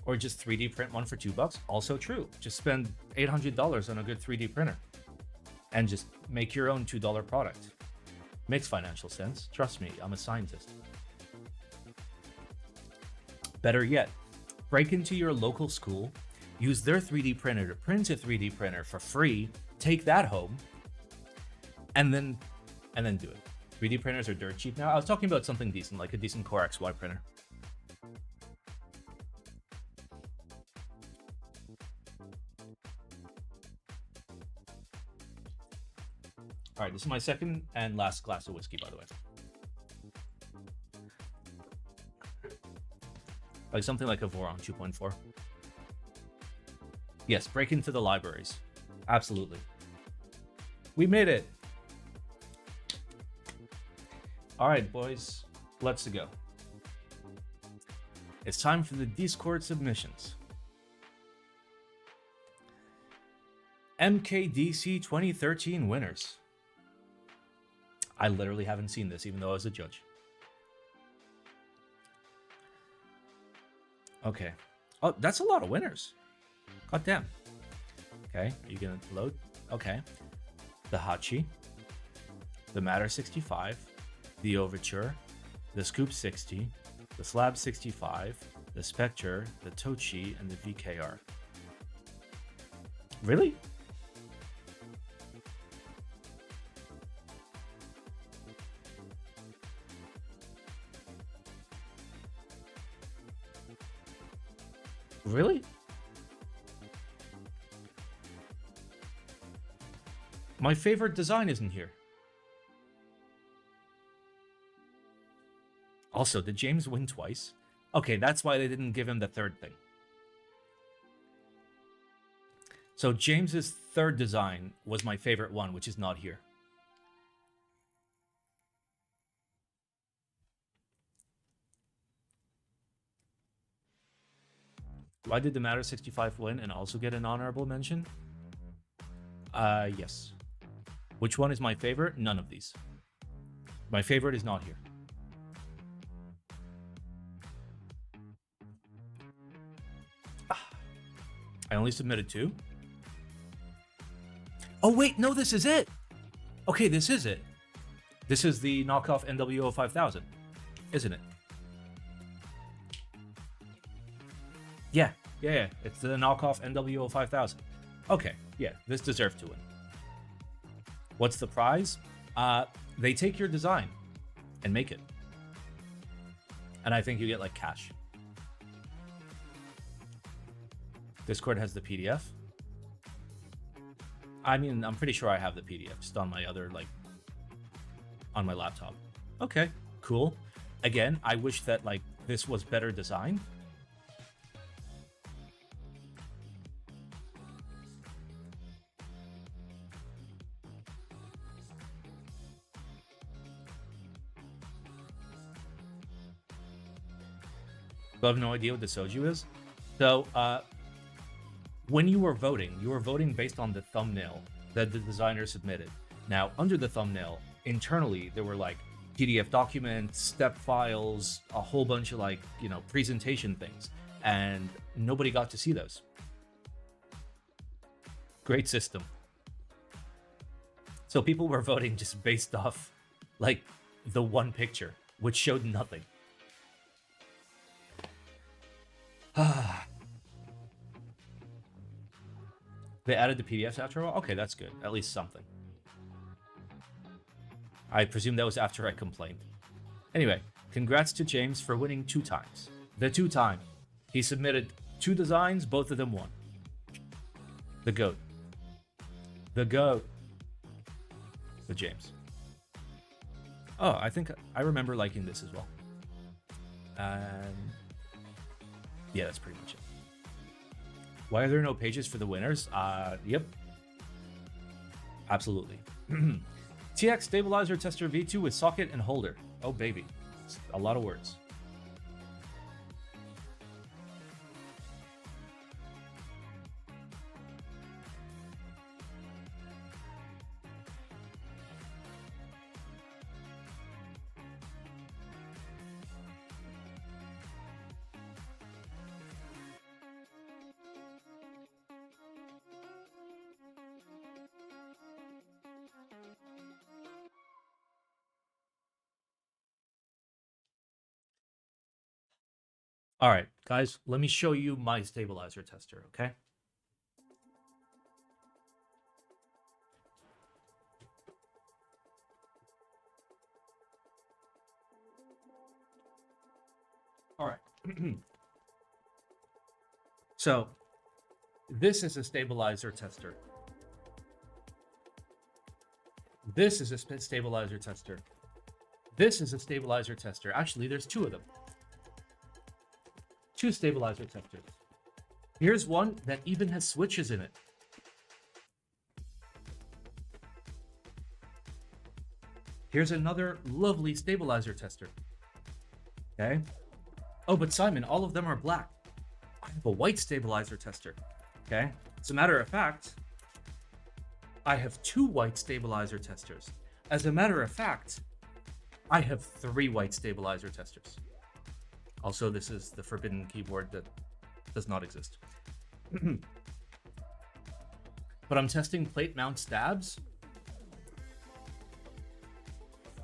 Or just 3D print one for $2. Also true. Just spend $800 on a good 3D printer and just make your own $2 product. Makes financial sense. Trust me, I'm a scientist. Better yet, break into your local school, use their 3D printer to print a 3D printer for free, take that home, and then do it. 3D printers are dirt cheap now. I was talking about something decent, like a decent Core XY printer. All right, this is my second and last glass of whiskey, by the way. Like something like a Voron 2.4. Yes, break into the libraries. Absolutely. We made it. All right, boys, let's go. It's time for the Discord submissions. MKDC 2013 winners. I literally haven't seen this, even though I was a judge. Okay. Oh, that's a lot of winners. God damn. Okay, are you gonna load? Okay. The Hachi, the Matter 65, the Overture, the Scoop 60, the Slab 65, the Spectre, the Tochi, and the VKR. Really? Really? My favorite design isn't here. Also, did James win twice? Okay, that's why they didn't give him the third thing. So James's third design was my favorite one, which is not here. Why did the Matter 65 win and also get an honorable mention? Yes. Which one is my favorite? None of these. My favorite is not here. I only submitted 2. Oh wait, no, this is it. Okay, this is it. This is the knockoff NWO 5000, isn't it? Yeah. It's the knockoff NWO 5000. Okay, yeah, this deserved to win. What's the prize? They take your design and make it. And I think you get like cash. Discord has the PDF. I mean, I'm pretty sure I have the PDF just on my other, like, on my laptop. Okay, cool. Again, I wish that, like, this was better designed. I have no idea what the soju is. So, when you were voting based on the thumbnail that the designer submitted. Now, under the thumbnail, internally, there were like PDF documents, step files, a whole bunch of like, you know, presentation things, and nobody got to see those. Great system. So people were voting just based off like the one picture, which showed nothing. They added the PDFs after a while? Okay, that's good. At least something. I presume that was after I complained. Anyway, congrats to James for winning 2 times. The 2 time. He submitted 2 designs, both of them won. The GOAT. The GOAT. The James. Oh, I think I remember liking this as well. Yeah, that's pretty much it. Why are there no pages for the winners? Yep. Absolutely. TX Stabilizer Tester V2 with socket and holder. Oh, baby. It's a lot of words. All right, guys, let me show you my stabilizer tester, okay? All right. So, this is a stabilizer tester. This is a stabilizer tester. This is a stabilizer tester. Actually, there's 2 of them. 2 stabilizer testers. Here's one that even has switches in it. Here's another lovely stabilizer tester. Okay. Oh, but Simon, all of them are black. I have a white stabilizer tester. Okay. As a matter of fact, I have 2 white stabilizer testers. As a matter of fact, I have 3 white stabilizer testers. Also, this is the forbidden keyboard that does not exist. But I'm testing plate mount stabs.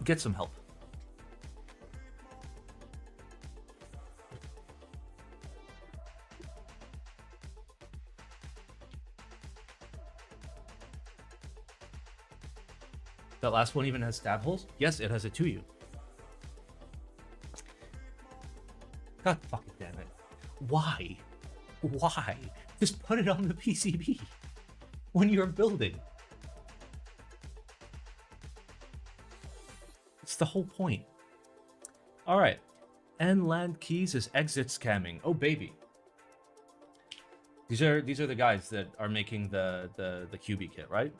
Get some help. That last one even has stab holes? Yes, it has a 2U. God fucking damn it. Why? Why? Just put it on the PCB when you're building. It's the whole point. All right. NLAndKeys is exit scamming. Oh baby. These are the guys that are making the QB kit, right?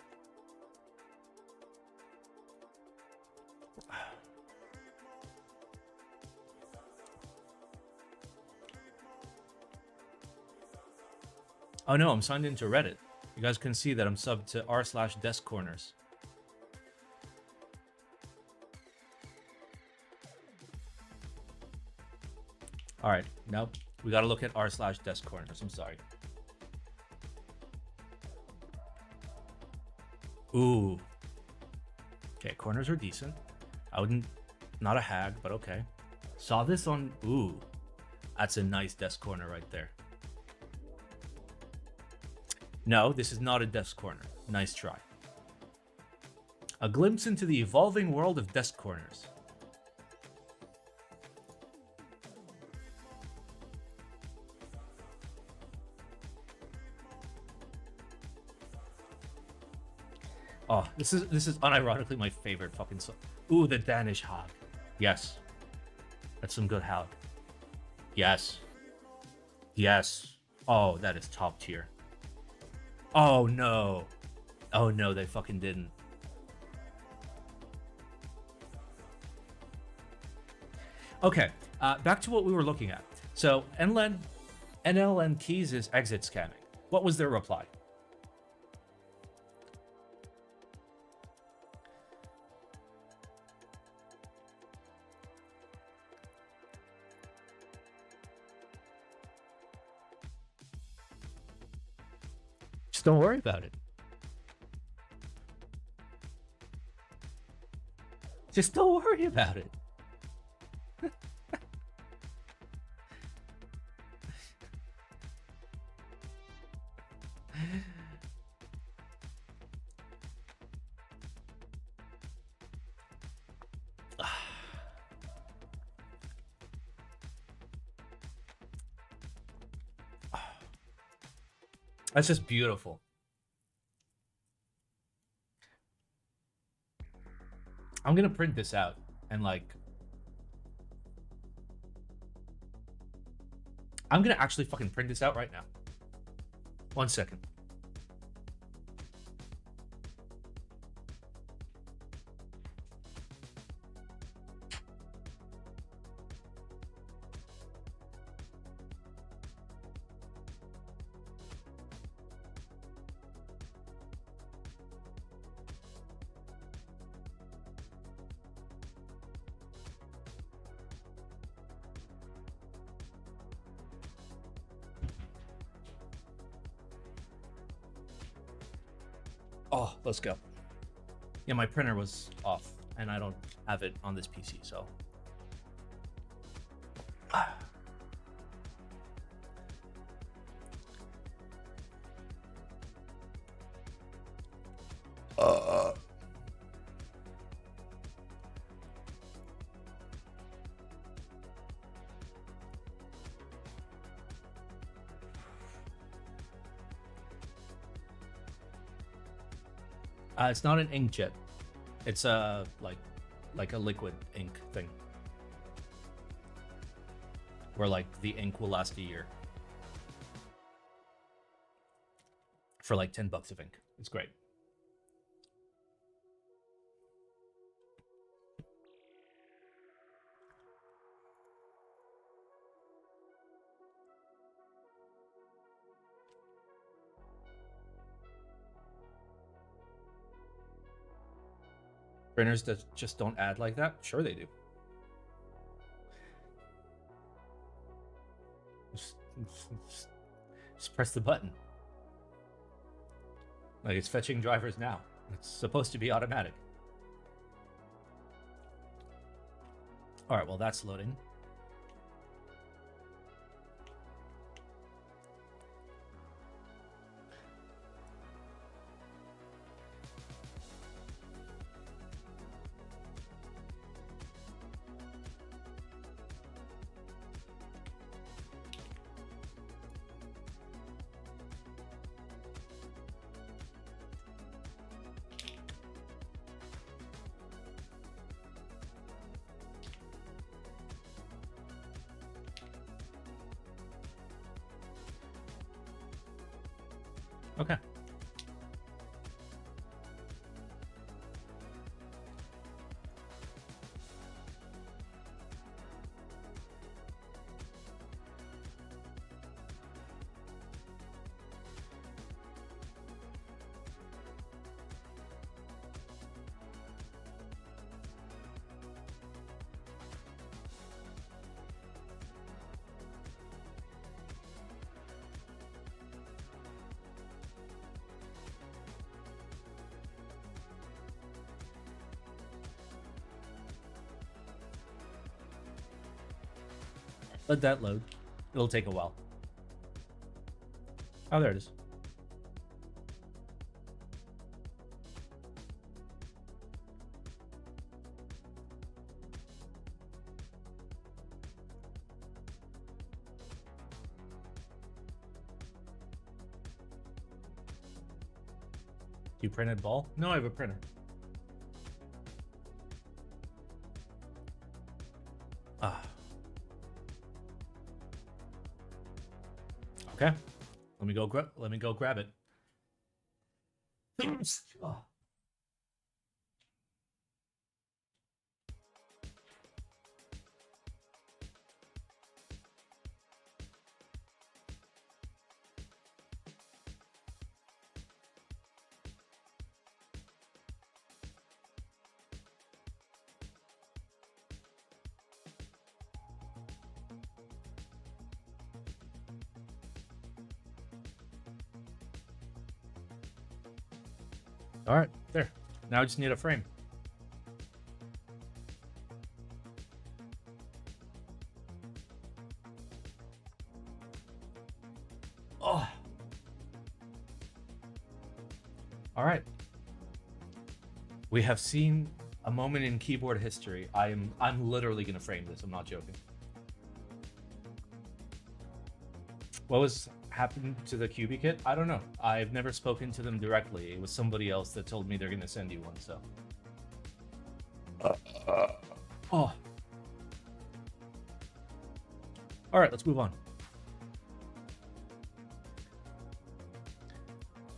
Oh no, I'm signed into Reddit. You guys can see that I'm subbed to r/desk corners. All right, nope. We got to look at r/desk corners. I'm sorry. Ooh. Okay, corners are decent. I wouldn't, not a hag, but okay. Saw this on, ooh. That's a nice desk corner right there. No, this is not a desk corner. Nice try. A glimpse into the evolving world of desk corners. Oh, this is unironically my favorite fucking song. Ooh, the Danish hog. Yes. That's some good hog. Yes. Yes. Oh, that is top tier. Oh no. Oh no, they fucking didn't. Okay, back to what we were looking at. So NLAndKeys is exit scamming. What was their reply? Just don't worry about it. Just don't worry about it. That's just beautiful. I'm gonna print this out and like, I'm gonna actually fucking print this out right now. 1 second. Oh, let's go. Yeah, my printer was off, and I don't have it on this PC, so. It's not an inkjet. It's a like a liquid ink thing, where like the ink will last a year for like $10 of ink. It's great. Printers that just don't add like that? Sure they do. Just press the button. Like it's fetching drivers now. It's supposed to be automatic. All right, well that's loading. Okay. Let that load. It'll take a while. Oh, there it is. You printed ball? No, I have a printer. Ah. Okay. Let me go grab it. Oh. All right, there. Now I just need a frame. Oh. All right. We have seen a moment in keyboard history. I'm literally gonna frame this. I'm not joking. What was happened to the QB kit? I don't know. I've never spoken to them directly. It was somebody else that told me they're gonna send you one. So. Oh. All right, let's move on.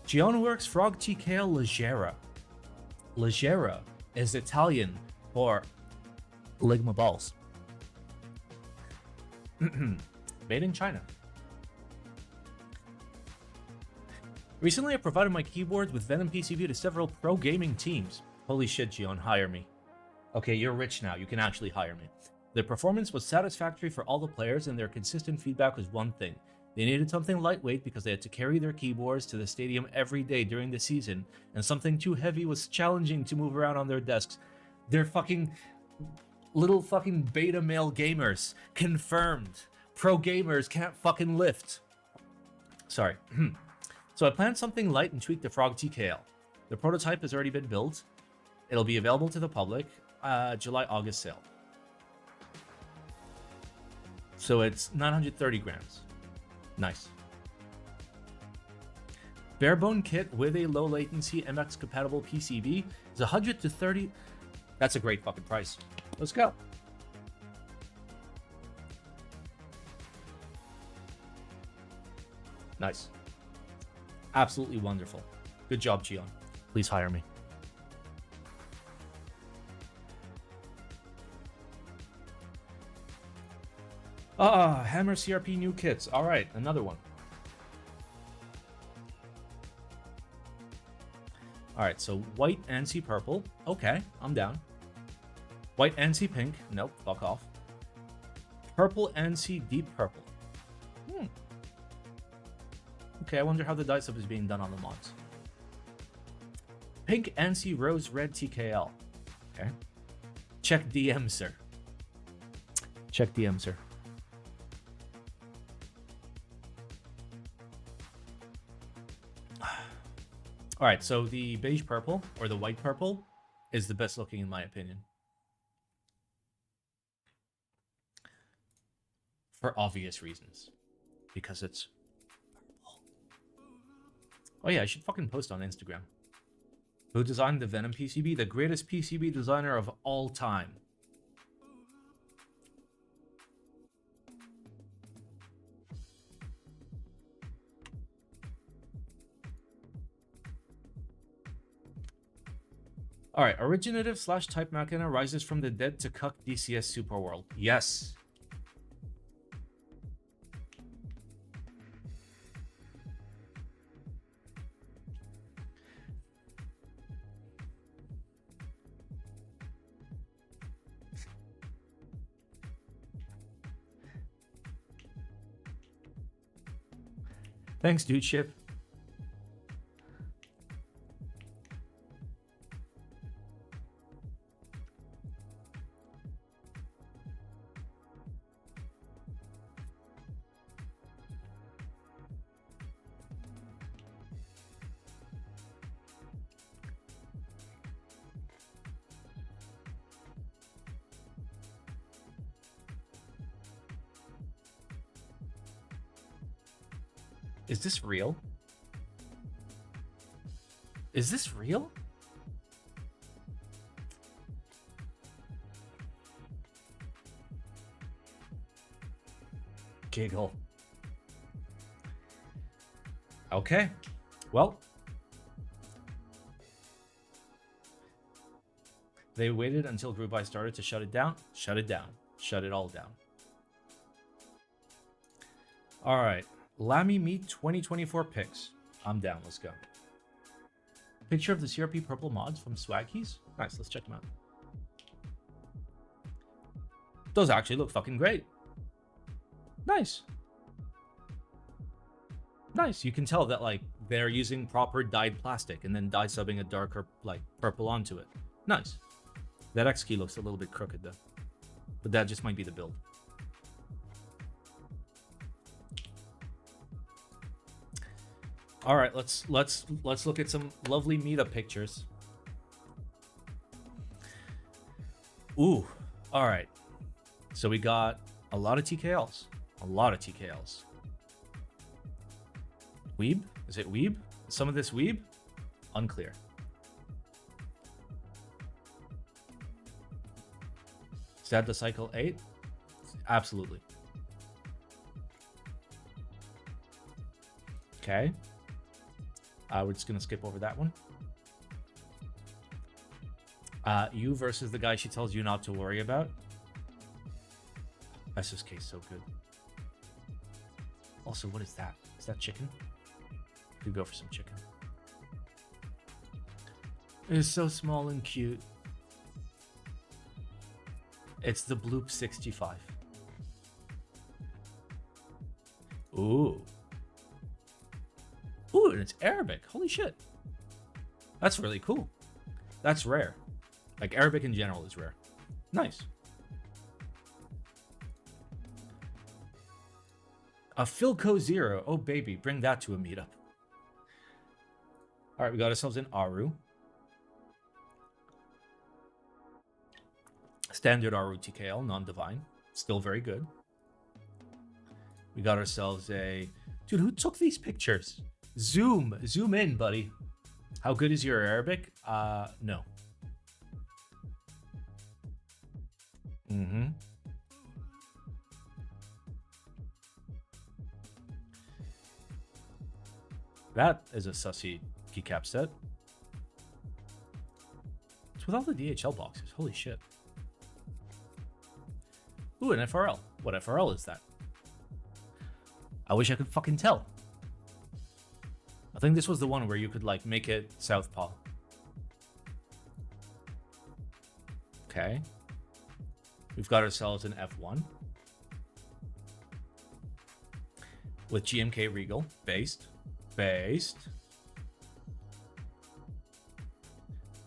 GEONWORKS Frog TKL Leggera. Leggera is Italian for Ligma balls. Made in China. Recently, I provided my keyboards with Venom PCB to several pro gaming teams. Holy shit, Gion, hire me. Okay, you're rich now. You can actually hire me. The performance was satisfactory for all the players, and their consistent feedback was one thing. They needed something lightweight because they had to carry their keyboards to the stadium every day during the season, and something too heavy was challenging to move around on their desks. They're fucking little fucking beta male gamers. Confirmed. Pro gamers can't fucking lift. Sorry. So I planned something light and tweaked the Frog TKL. The prototype has already been built. It'll be available to the public, July-August sale. So it's 930 grams. Nice. Barebone kit with a low latency MX compatible PCB is 100 to 30. That's a great fucking price. Let's go. Nice. Absolutely wonderful. Good job, Gion. Please hire me. Hammer CRP new kits. All right, another one. All right, so white ANSI purple. Okay, I'm down. White ANSI pink. Nope, fuck off. Purple ANSI deep purple. Okay, I wonder how the dice up is being done on the mods. Pink ANSI rose red TKL. Okay. Check DM, sir. Check DM, sir. All right, so the beige purple or the white purple is the best looking in my opinion. For obvious reasons. Because it's purple. Oh yeah, I should fucking post on Instagram. Who designed the Venom PCB? The greatest PCB designer of all time. All right, Originative / TypeMachina rises from the dead to cuck DCS Superweld. Yes. Thanks, dude ship. Is this real? Is this real? Giggle. Okay. Well. They waited until group buy started to shut it down. Shut it down. Shut it all down. All right. Lamymeet 2024 pics. I'm down. Let's go. Picture of the CRP purple mods from Swagkeys. Nice. Let's check them out. Those actually look fucking great. Nice. Nice. You can tell that like they're using proper dyed plastic and then dye subbing a darker like purple onto it. Nice. That X key looks a little bit crooked though, but that just might be the build. All right, let's look at some lovely meetup pictures. Ooh, all right. So we got a lot of TKLs. A lot of TKLs. Weeb? Is it Weeb? Is some of this Weeb? Unclear. Is that the cycle 8? Absolutely. Okay. We're just going to skip over that one. You versus the guy she tells you not to worry about. SSK so good. Also, what is that? Is that chicken? Could go for some chicken. It's so small and cute. It's the Bloop 65. Ooh. Ooh, and it's Arabic. Holy shit. That's really cool. That's rare. Like, Arabic in general is rare. Nice. A Philco 0. Oh, baby. Bring that to a meetup. All right, we got ourselves an Aru. Standard Aru TKL, non-divine. Still very good. We got ourselves a... Dude, who took these pictures? Zoom in, buddy. How good is your Arabic? No. That is a sussy keycap set. It's with all the DHL boxes. Holy shit. Ooh, an FRL. What FRL is that? I wish I could fucking tell. I think this was the one where you could, like, make it southpaw. Okay. We've got ourselves an F1. With GMK Regal. Based.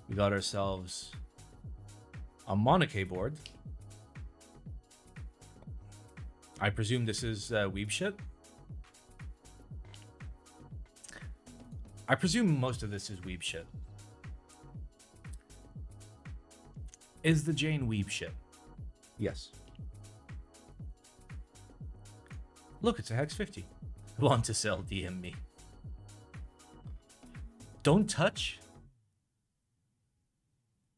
We got ourselves a Monokay board. I presume this is weeb shit. I presume most of this is weeb shit. Is the Jane weeb shit? Yes. Look, it's a Hex 50. Want to sell, DM me. Don't touch?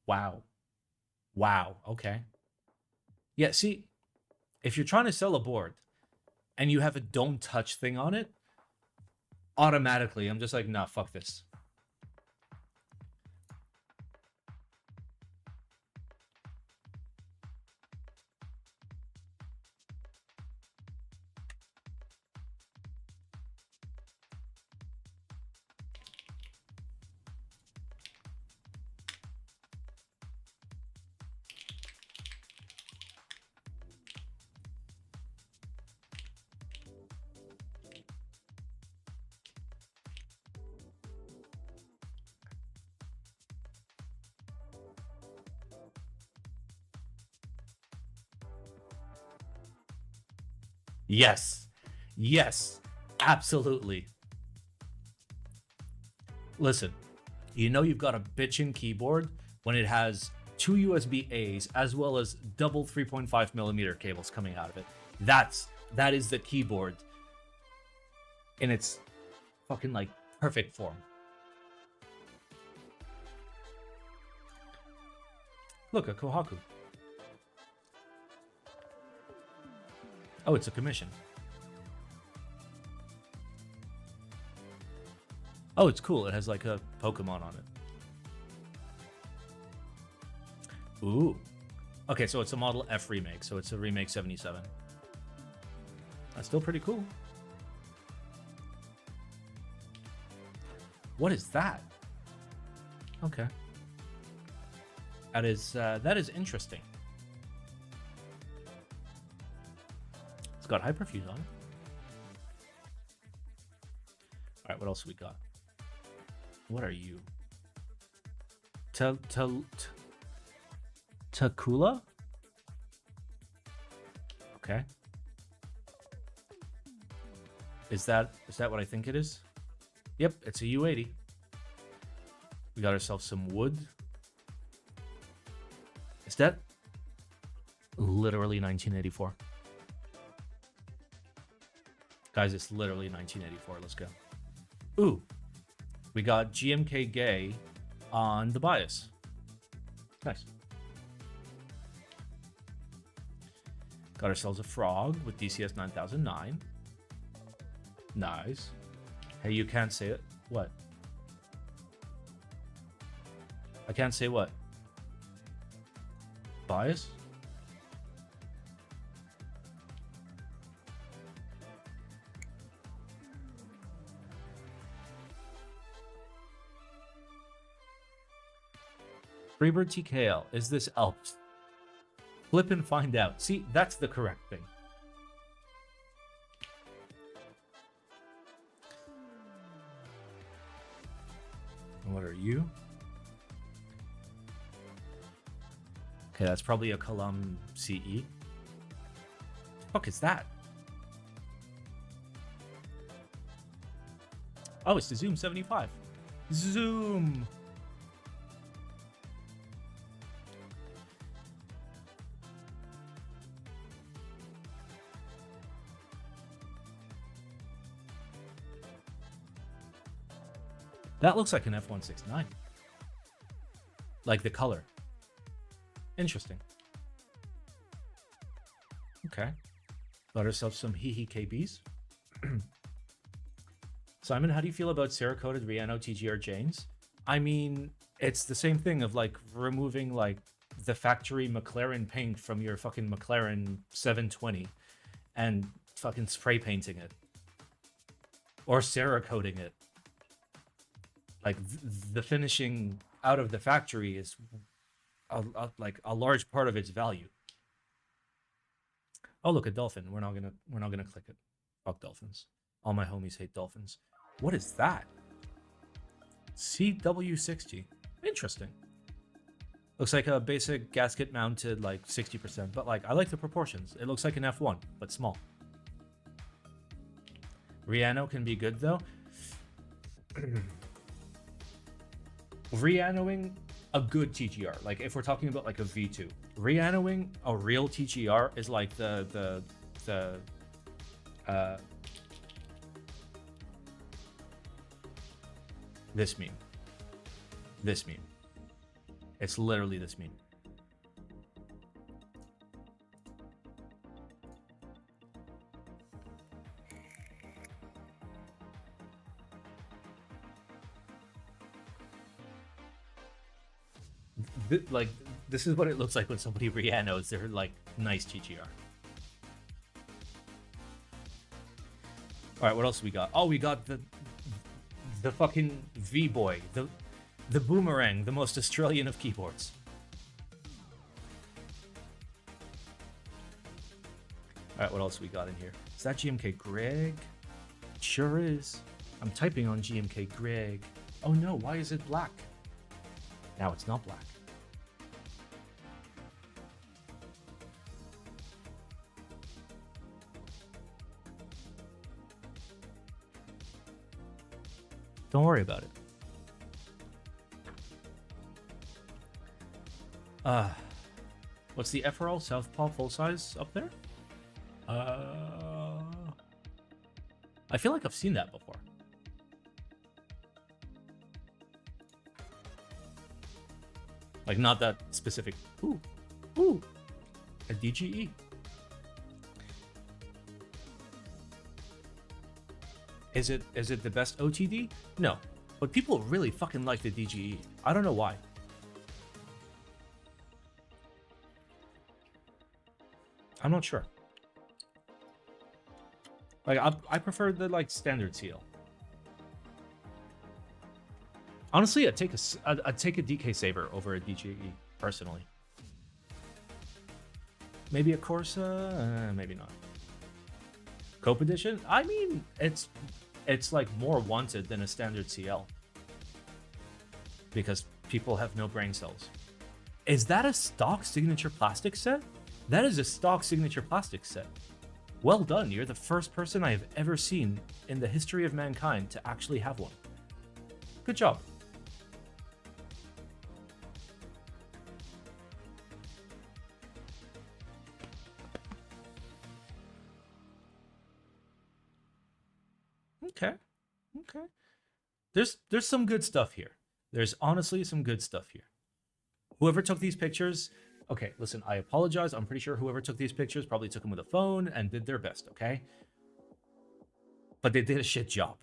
Wow. Wow, okay. Yeah, see, if you're trying to sell a board and you have a don't touch thing on it, automatically I'm just like, nah, fuck this. Yes. Yes. Absolutely. Listen, you know you've got a bitchin' keyboard when it has two USB A's as well as double 3.5mm cables coming out of it. That is the keyboard in its fucking like perfect form. Look, a Kohaku. Oh, it's a commission. Oh, it's cool. It has like a Pokemon on it. Ooh. Okay, so it's a Model F remake. So it's a remake 77. That's still pretty cool. What is that? Okay. That is interesting. It's got Hyperfuse on it. All right, what else we got? What are you? Takula? Okay. Is that what I think it is? Yep, it's a U80. We got ourselves some wood. Is that literally 1984? Guys, it's literally 1984. Let's go. Ooh. We got GMK Gay on the bias. Nice. Got ourselves a frog with DCS 9009. Nice. Hey, you can't say it. What? I can't say what? Bias? Freebird TKL, is this Alps? Flip and find out. See, that's the correct thing. And what are you? Okay, that's probably a Column CE. The fuck is that? Oh, it's the Zoom 75. Zoom! That looks like an F169. Like the color. Interesting. Okay. Got ourselves some Hehe KBs. Simon, how do you feel about Cerakoted Riano TGR chains? I mean, it's the same thing of like removing like the factory McLaren paint from your fucking McLaren 720 and fucking spray painting it. Or Cerakoting it. Like the finishing out of the factory is like a large part of its value. Oh, look, a dolphin. We're not gonna click it. Fuck dolphins. All my homies hate dolphins. What is that? CW60. Interesting. Looks like a basic gasket mounted like 60%, but like I like the proportions. It looks like an F1, but small. Riano can be good though. Rianoing a good TGR, like if we're talking about like a V2, Rianoing a real TGR is like the this meme. This meme. It's literally this meme. Like, this is what it looks like when somebody Rianos their like nice TGR. All right, what else we got? Oh, we got the fucking V-Boy, the Boomerang, the most Australian of keyboards. All right, what else we got in here? Is that GMK Greg? It sure is. I'm typing on GMK Greg. Oh no, why is it black? Now it's not black. Don't worry about it. What's the FRL Southpaw full size up there? I feel like I've seen that before. Like not that specific. Ooh, a DGE. Is it the best OTD? No, but people really fucking like the DGE. I don't know why. I'm not sure. Like I prefer the like standard CL. Honestly, I'd take a DK Saber over a DGE personally. Maybe a Corsa, maybe not. Cope Edition? I mean, it's like more wanted than a standard CL because people have no brain cells. Is that a stock signature plastic set? That is a stock signature plastic set. Well done. You're the first person I have ever seen in the history of mankind to actually have one. Good job. Okay. There's some good stuff here. There's honestly some good stuff here. Whoever took these pictures, okay, listen, I apologize. I'm pretty sure whoever took these pictures probably took them with a phone and did their best, okay? But they did a shit job.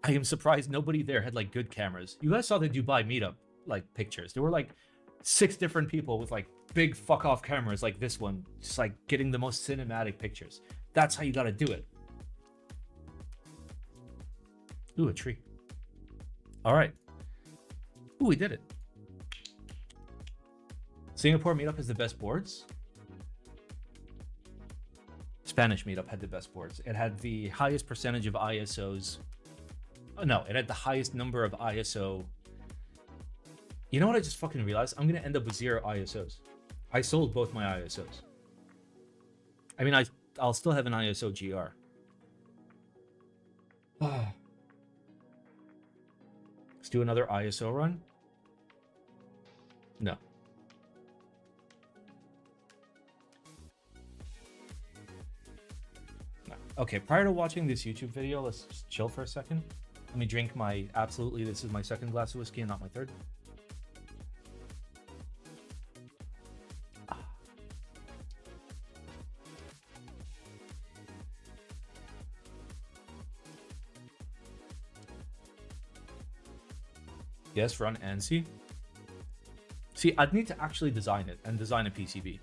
I am surprised nobody there had like good cameras. You guys saw the Dubai meetup like pictures. There were like 6 different people with like big fuck off cameras like this one, just like getting the most cinematic pictures. That's how you gotta do it. Ooh, a tree. All right. Ooh, we did it. Singapore meetup has the best boards. Spanish meetup had the best boards. It had the highest percentage of ISOs. Oh, no, it had the highest number of ISO. You know what I just fucking realized? I'm going to end up with 0 ISOs. I sold both my ISOs. I mean, I'll still have an ISO GR. Let's do another ISO run. No. Okay, prior to watching this YouTube video, let's just chill for a second. Let me drink my, absolutely, this is my second glass of whiskey and not my third. Yes, run ANSI. See, I'd need to actually design it and design a PCB.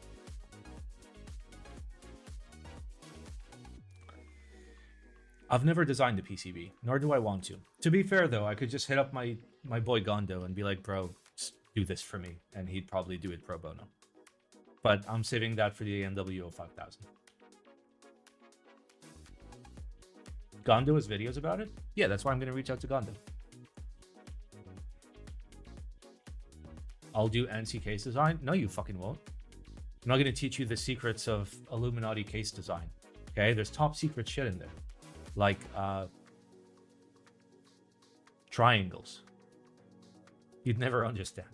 I've never designed a PCB, nor do I want to. To be fair, though, I could just hit up my boy Gondo and be like, bro, just do this for me, and he'd probably do it pro bono. But I'm saving that for the AMWO 5000. Gondo has videos about it? Yeah, that's why I'm going to reach out to Gondo. I'll do ANSI case design? No, you fucking won't. I'm not going to teach you the secrets of Illuminati case design. Okay, there's top secret shit in there. Like triangles. You'd never understand.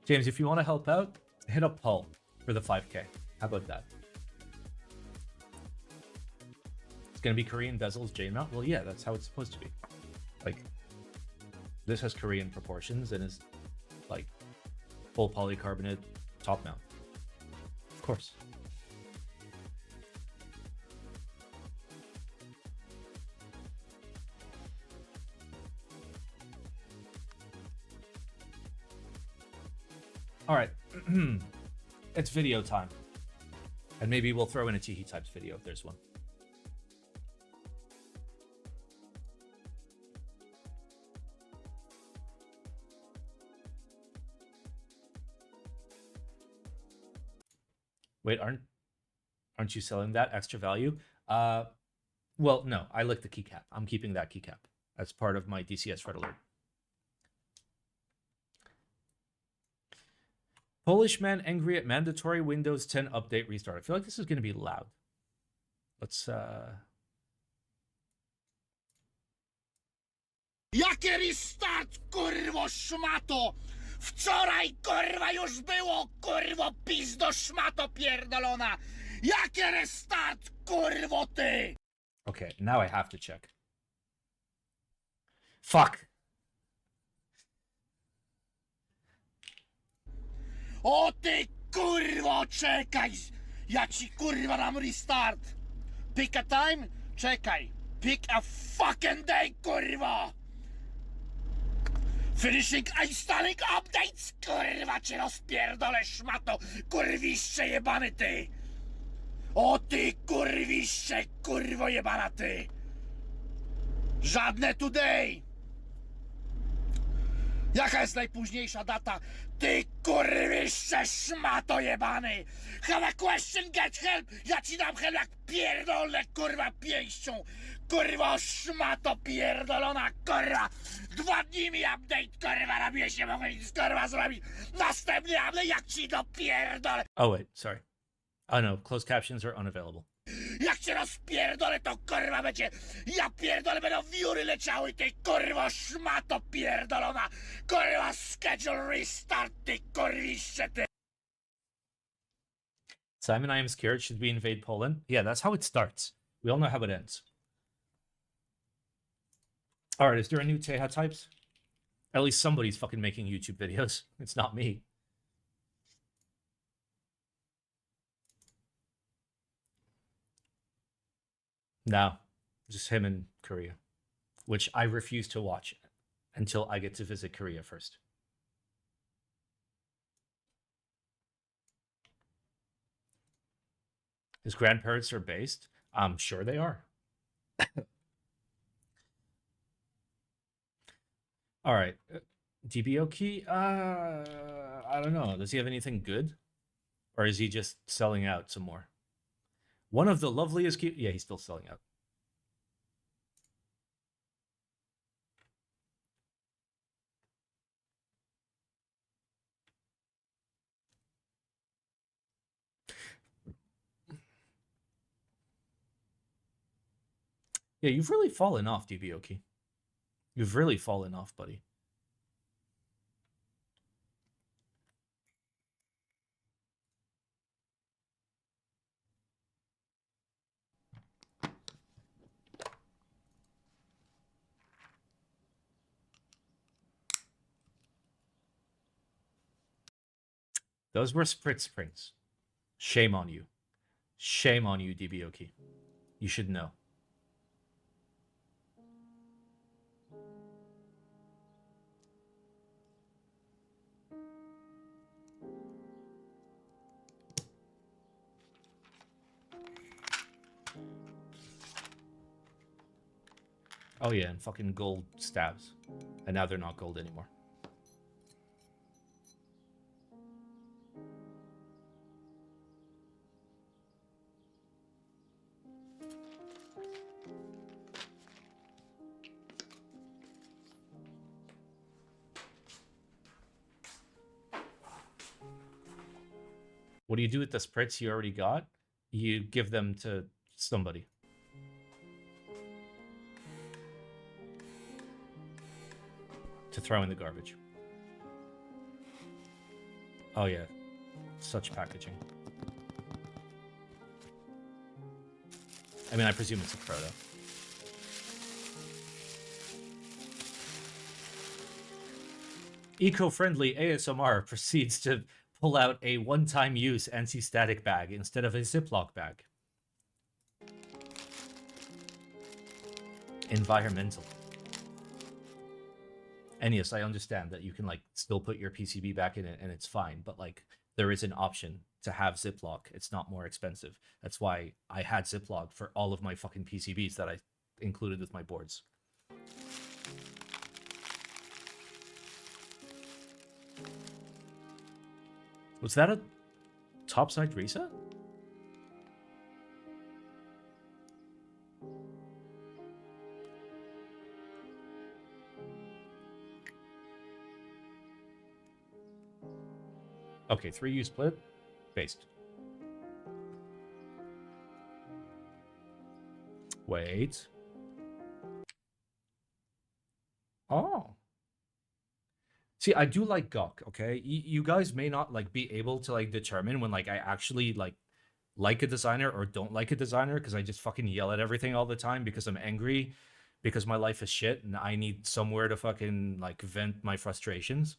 James, if you want to help out, hit up Paul for the 5K. How about that? It's going to be Korean bezels, J mount. Well, yeah, that's how it's supposed to be. Like, this has Korean proportions and is like full polycarbonate top mount. Of course. All right. It's video time. And maybe we'll throw in a Teehee Types video if there's one. Wait, aren't you selling that extra value? Well, no, I like the keycap. I'm keeping that keycap as part of my DCS Red Alert. Polish man angry at mandatory Windows 10 update restart. I feel like this is going to be loud. Let's Jaki restart, kurwo szmato! Wczoraj, kurwa, już było, kurwo, pizdo szmato pierdolona! Jaki restart, kurwo, ty! Okay, now I have to check. Fuck. O ty, kurwo, czekaj! Ja ci, kurwa, dam restart! Pick a time? Czekaj! Pick a fucking day, kurwo! Finishing installing updates, kurwa, cię rozpierdolę, szmato, kurwiszcze jebany ty! O ty, kurwiszcze, kurwo jebana ty! Żadne today! Jaka jest najpóźniejsza data? Ty, kurwiszcze, szmato jebany! Have a question, get help! Ja ci dam help jak pierdolę, kurwa, pięścią! Kurwa, szmato pierdolona, kurwa! 2 dni mi update, kurwa, robię się, mogę nic, kurwa, zrobić! Następny update, jak ci dopierdolę! Oh, wait, sorry. Oh, no, closed captions are unavailable. Jak cię rozpierdolę, to kurwa będzie... Ja pierdolę, będą wióry leciały, ty kurwo szmato pierdolona! Kurwa, schedule restart, ty kurwiszcze, ty! Simon, I am scared. Should we invade Poland? Yeah, that's how it starts. We all know how it ends. All right, is there a new Teha types? At least somebody's fucking making YouTube videos. It's not me. No, just him in Korea, which I refuse to watch until I get to visit Korea first. His grandparents are based? I'm sure they are. All right. DBO key? I don't know. Does he have anything good? Or is he just selling out some more? One of the loveliest key... Yeah, he's still selling out. Yeah, you've really fallen off, DBO key. You've really fallen off, buddy. Those were sprit springs. Shame on you. Shame on you, DBO key. You should know. Oh yeah, and fucking gold stabs. And now they're not gold anymore. What do you do with the sprits you already got? You give them to somebody. To throw in the garbage. Oh yeah, such packaging. I mean, I presume it's a proto. Eco-friendly ASMR proceeds to pull out a one-time use anti-static bag instead of a Ziploc bag. Environmental. And yes, I understand that you can like still put your PCB back in it and it's fine, but like there is an option to have Ziploc. It's not more expensive. That's why I had Ziploc for all of my fucking PCBs that I included with my boards. Was that a topside reset? Okay, 3U split. Based. Wait. Oh. See, I do like Gawk, okay? You guys may not like be able to like determine when like I actually like a designer or don't like a designer because I just fucking yell at everything all the time because I'm angry because my life is shit and I need somewhere to fucking like vent my frustrations.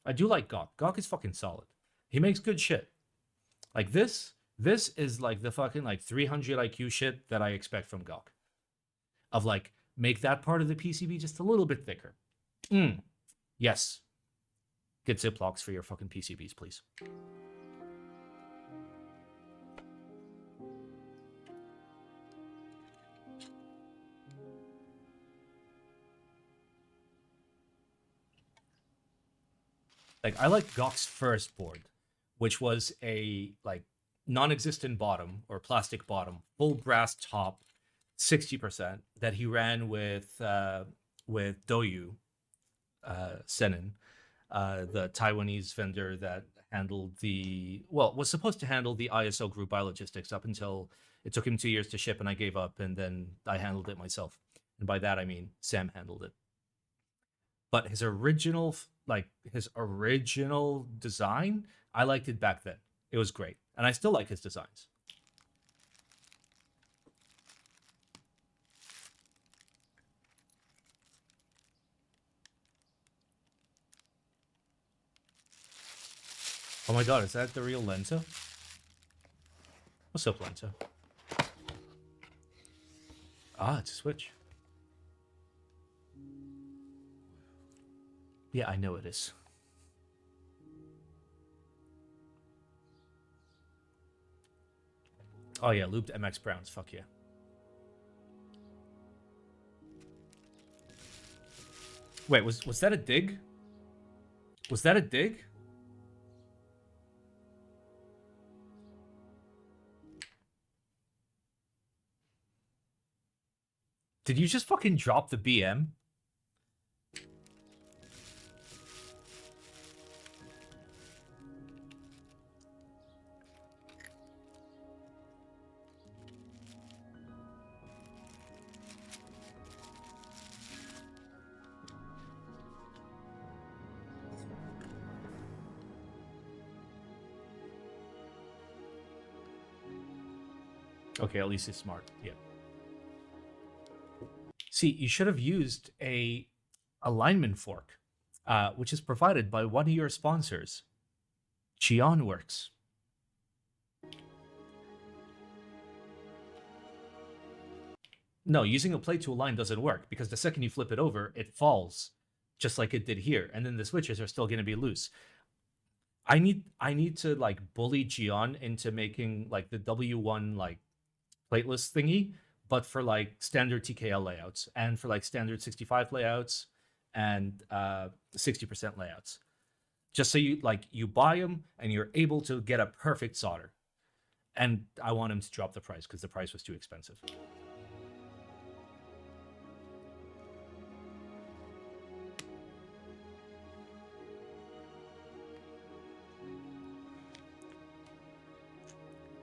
I do like Gawk. Gawk is fucking solid. He makes good shit. Like this is like the fucking like 300 IQ shit that I expect from Gawk. Of like, make that part of the PCB just a little bit thicker. Yes. Get Ziplocs for your fucking PCBs, please. Like, I like Gawk's first board, which was a like non-existent bottom or plastic bottom, full brass top, 60% that he ran with Doyu Senin, the Taiwanese vendor that handled was supposed to handle the ISO group biologistics up until it took him 2 years to ship and I gave up and then I handled it myself. And by that I mean Sam handled it. But his original design, I liked it back then. It was great. And I still like his designs. Oh my god, is that the real Lenta? What's up, Lenta? Ah, it's a Switch. Yeah, I know it is. Oh yeah, looped MX Browns, fuck yeah. Wait, was that a dig? Was that a dig? Did you just fucking drop the BM? Okay, at least he's smart. Yeah. See, you should have used a alignment fork, which is provided by one of your sponsors, GEONWORKS. No, using a plate to align doesn't work because the second you flip it over, it falls, just like it did here, and then the switches are still going to be loose. I need to like bully Geon into making like the W1 like plateless thingy, but for like standard TKL layouts and for like standard 65 layouts and 60% layouts. Just so you buy them and you're able to get a perfect solder. And I want him to drop the price because the price was too expensive.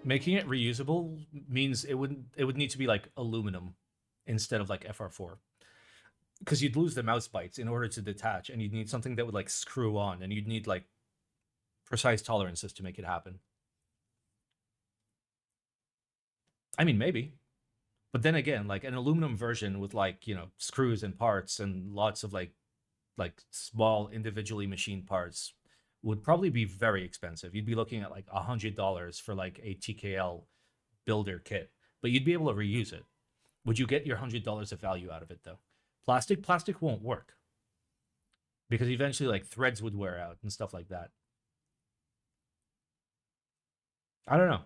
Making it reusable means it would need to be like aluminum instead of like FR4, because you'd lose the mouse bites in order to detach, and you'd need something that would like screw on, and you'd need like precise tolerances to make it happen. I mean, maybe, but then again, like an aluminum version with like, you know, screws and parts and lots of like small individually machined parts would probably be very expensive. You'd be looking at like $100 for like a TKL builder kit, but you'd be able to reuse it. Would you get your $100 of value out of it though? Plastic won't work because eventually like threads would wear out and stuff like that. I don't know.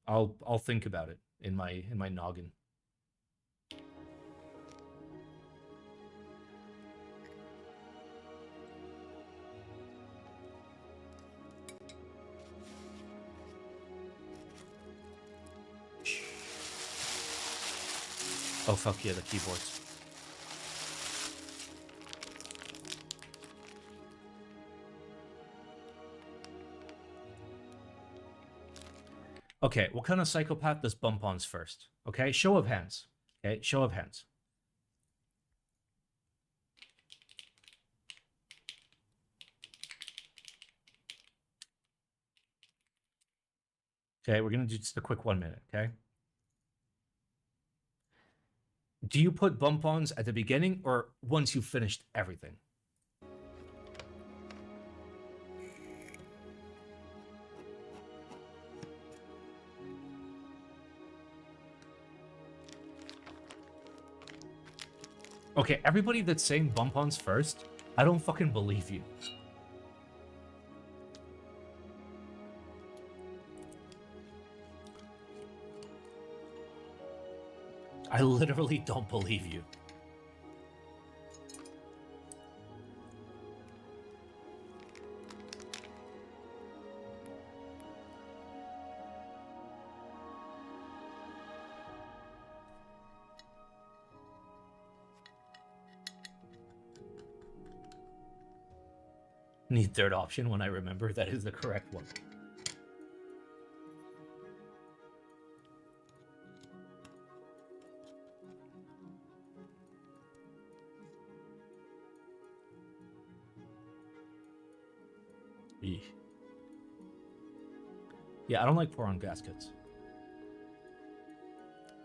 I'll think about it in my noggin. Oh, fuck yeah, the keyboards. Okay, what kind of psychopath does bump-ons first? Okay, show of hands. Okay, show of hands. Okay, we're going to do just a quick 1 minute, okay? Do you put bump-ons at the beginning or once you've finished everything? Okay, everybody that's saying bump-ons first, I don't fucking believe you. I literally don't believe you. Need third option when I remember that is the correct one. Eesh. Yeah, I don't like pour-on gaskets.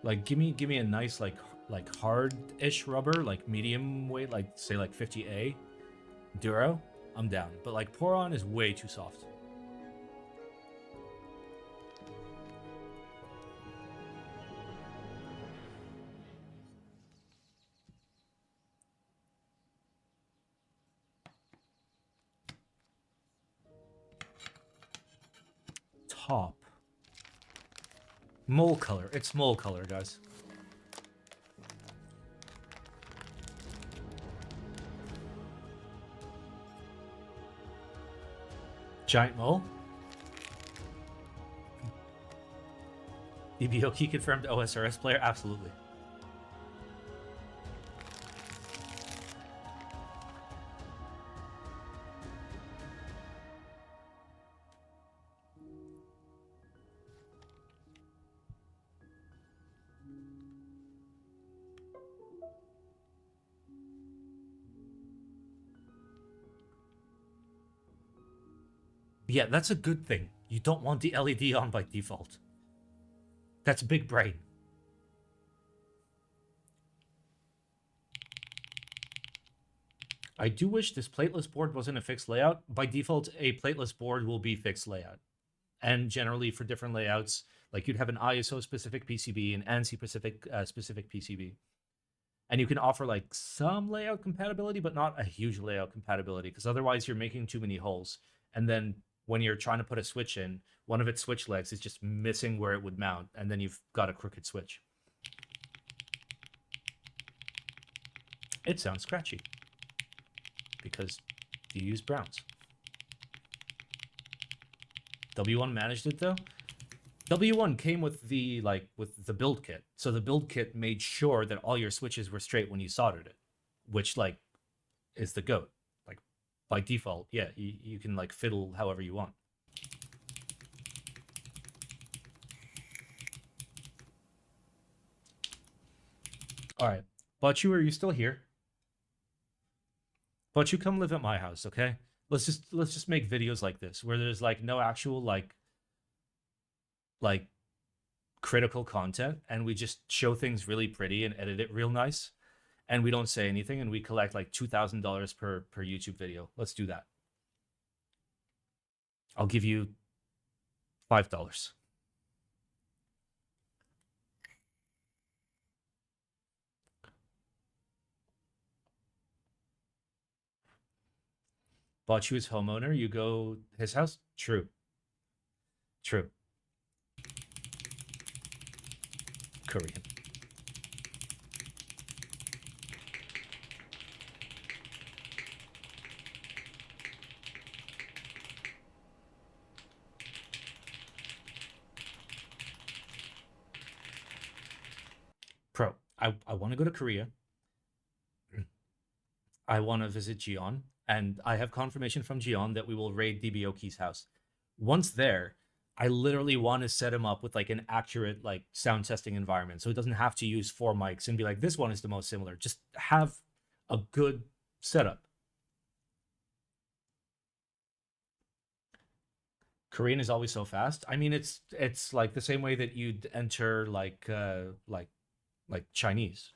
Like, give me a nice like hard-ish rubber, like medium weight, like say like 50A Duro. I'm down, but like pour-on is way too soft. Top. Mole color. It's mole color, guys. Giant mole. DBO key confirmed OSRS player? Absolutely. Yeah, that's a good thing. You don't want the LED on by default. That's big brain. I do wish this plateless board wasn't a fixed layout. By default, a plateless board will be fixed layout. And generally for different layouts, like you'd have an ISO-specific PCB, an ANSI-specific specific PCB. And you can offer like some layout compatibility, but not a huge layout compatibility, because otherwise you're making too many holes. And then when you're trying to put a switch in, one of its switch legs is just missing where it would mount, and then you've got a crooked switch. It sounds scratchy because you use Browns. W1 managed it though. W1 came with the build kit, so the build kit made sure that all your switches were straight when you soldered it, which like is the GOAT. Like by default, yeah, you can like fiddle however you want. All right, Butchu, are you still here? Butchu, come live at my house, okay? Let's just make videos like this where there's like no actual like critical content, and we just show things really pretty and edit it real nice, and we don't say anything, and we collect like $2,000 per YouTube video. Let's do that. I'll give you $5. Bought you his homeowner, you go his house? True. True. Korean. Pro, I want to go to Korea. I want to visit Gion, and I have confirmation from Gion that we will raid DBO Key's house. Once there, I literally want to set him up with like an accurate like sound testing environment, so it doesn't have to use 4 mics and be like, this one is the most similar. Just have a good setup. Korean is always so fast. I mean, it's like the same way that you'd enter like Chinese,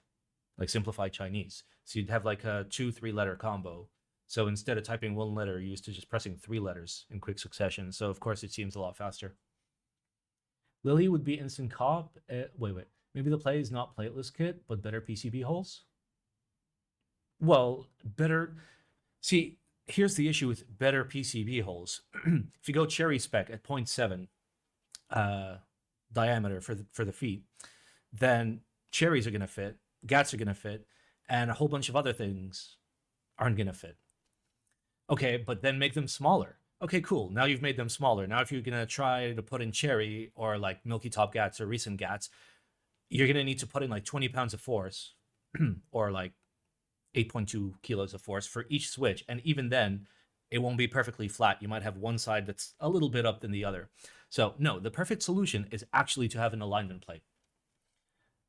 like simplified Chinese. So you'd have like a 2-3 letter combo. So instead of typing 1 letter, you're used to just pressing 3 letters in quick succession. So of course it seems a lot faster. Lily would be instant cop. Wait. Maybe the play is not plateless kit, but better PCB holes. Well, better. See, here's the issue with better PCB holes. If you go cherry spec at 0.7 diameter for the feet, then cherries are going to fit, gats are going to fit, and a whole bunch of other things aren't going to fit. Okay, but then make them smaller. Okay, cool. Now you've made them smaller. Now if you're going to try to put in cherry or like milky top gats or recent gats, you're going to need to put in like 20 pounds of force or like 8.2 kilos of force for each switch. And even then, it won't be perfectly flat. You might have one side that's a little bit up than the other. So no, the perfect solution is actually to have an alignment plate.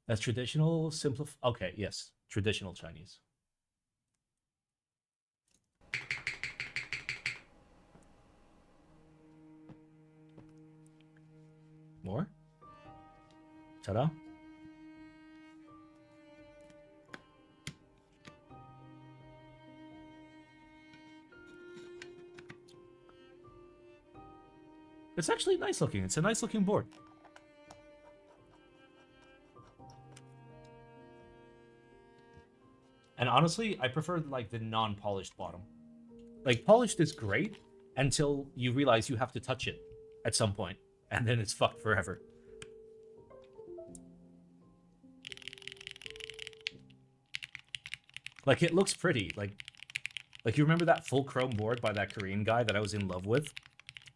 That's traditional, okay, yes, traditional Chinese. More? Ta-da. It's actually nice looking. It's a nice looking board. And honestly, I prefer like the non-polished bottom. Like polished is great until you realize you have to touch it at some point, and then it's fucked forever. Like it looks pretty. Like you remember that full chrome board by that Korean guy that I was in love with?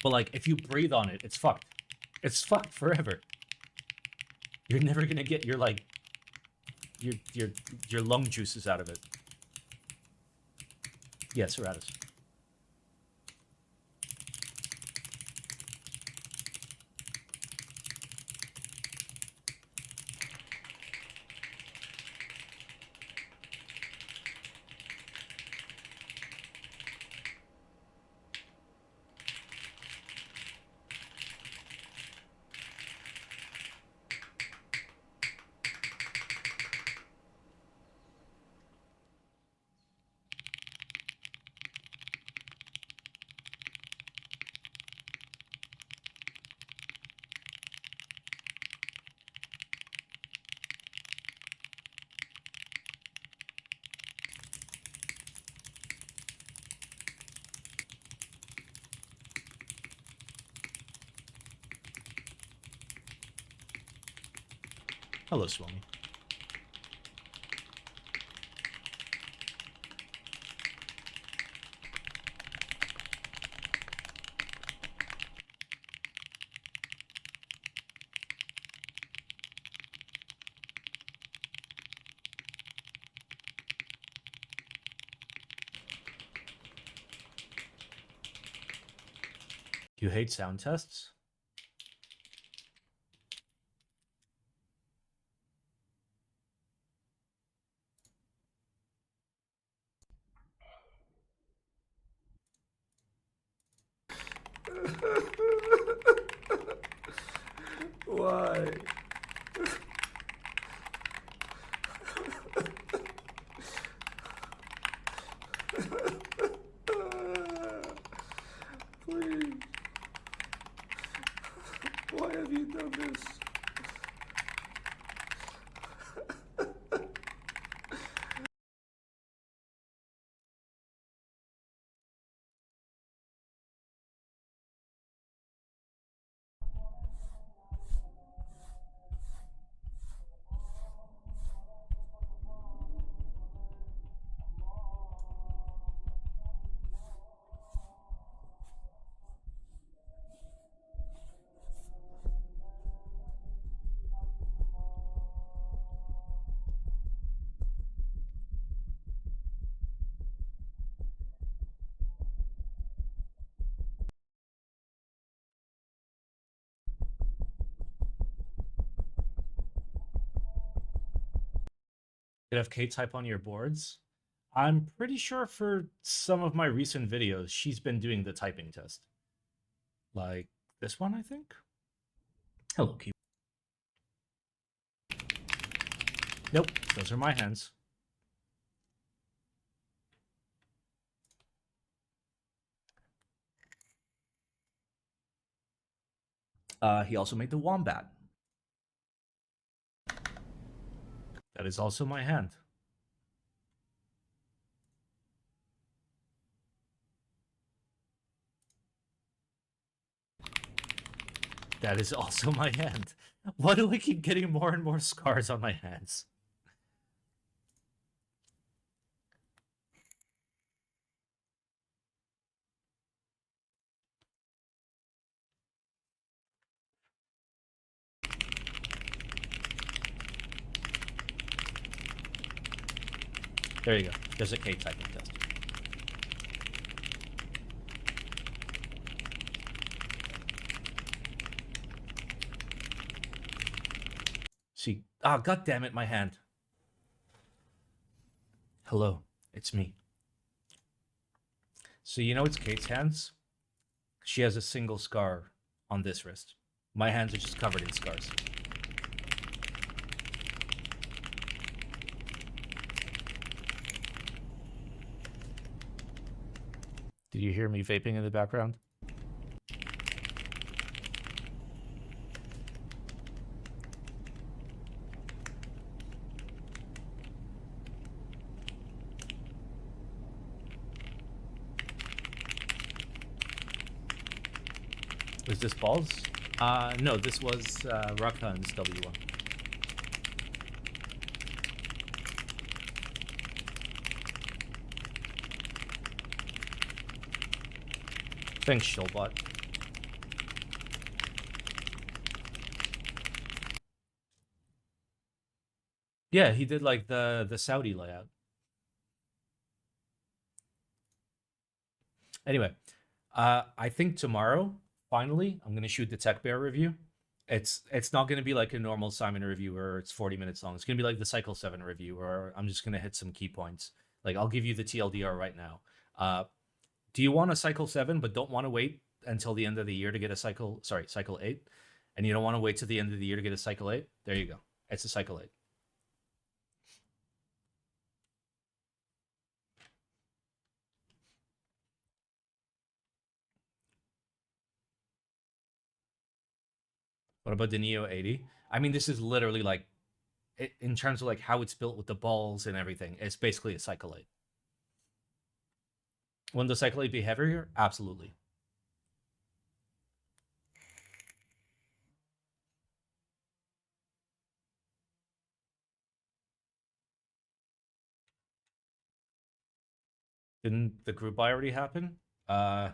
But like if you breathe on it, it's fucked. It's fucked forever. You're never gonna get your like your lung juices out of it. Yes, Ratus. Hello, Swami. You hate sound tests? Why? Please. Why have you done this? Could have K-type on your boards. I'm pretty sure for some of my recent videos, she's been doing the typing test. Like this one, I think. Hello, Key. Nope, those are my hands. He also made the wombat. That is also my hand. That is also my hand. Why do I keep getting more and more scars on my hands? There you go. There's a K-typing test. See, god damn it, my hand. Hello, it's me. So you know it's Kate's hands? She has a single scar on this wrist. My hands are just covered in scars. Did you hear me vaping in the background? Was this balls? No, this was Rakan's W1. Thanks, Shulbot. Yeah, he did like the Saudi layout. Anyway, I think tomorrow, finally, I'm gonna shoot the Tech Bear review. It's not gonna be like a normal Simon review where it's 40 minutes long. It's gonna be like the Cycle 7 review where I'm just gonna hit some key points. Like I'll give you the TLDR right now. Do you want a Cycle 7 but don't want to wait until the end of the year to get a Cycle 8? And you don't want to wait till the end of the year to get a Cycle 8? There you go. It's a Cycle 8. What about the Neo 80? I mean, this is literally like, in terms of like how it's built with the balls and everything, it's basically a Cycle 8. Wouldn't the Cycle 8 be heavier? Absolutely. Didn't the group buy already happen? I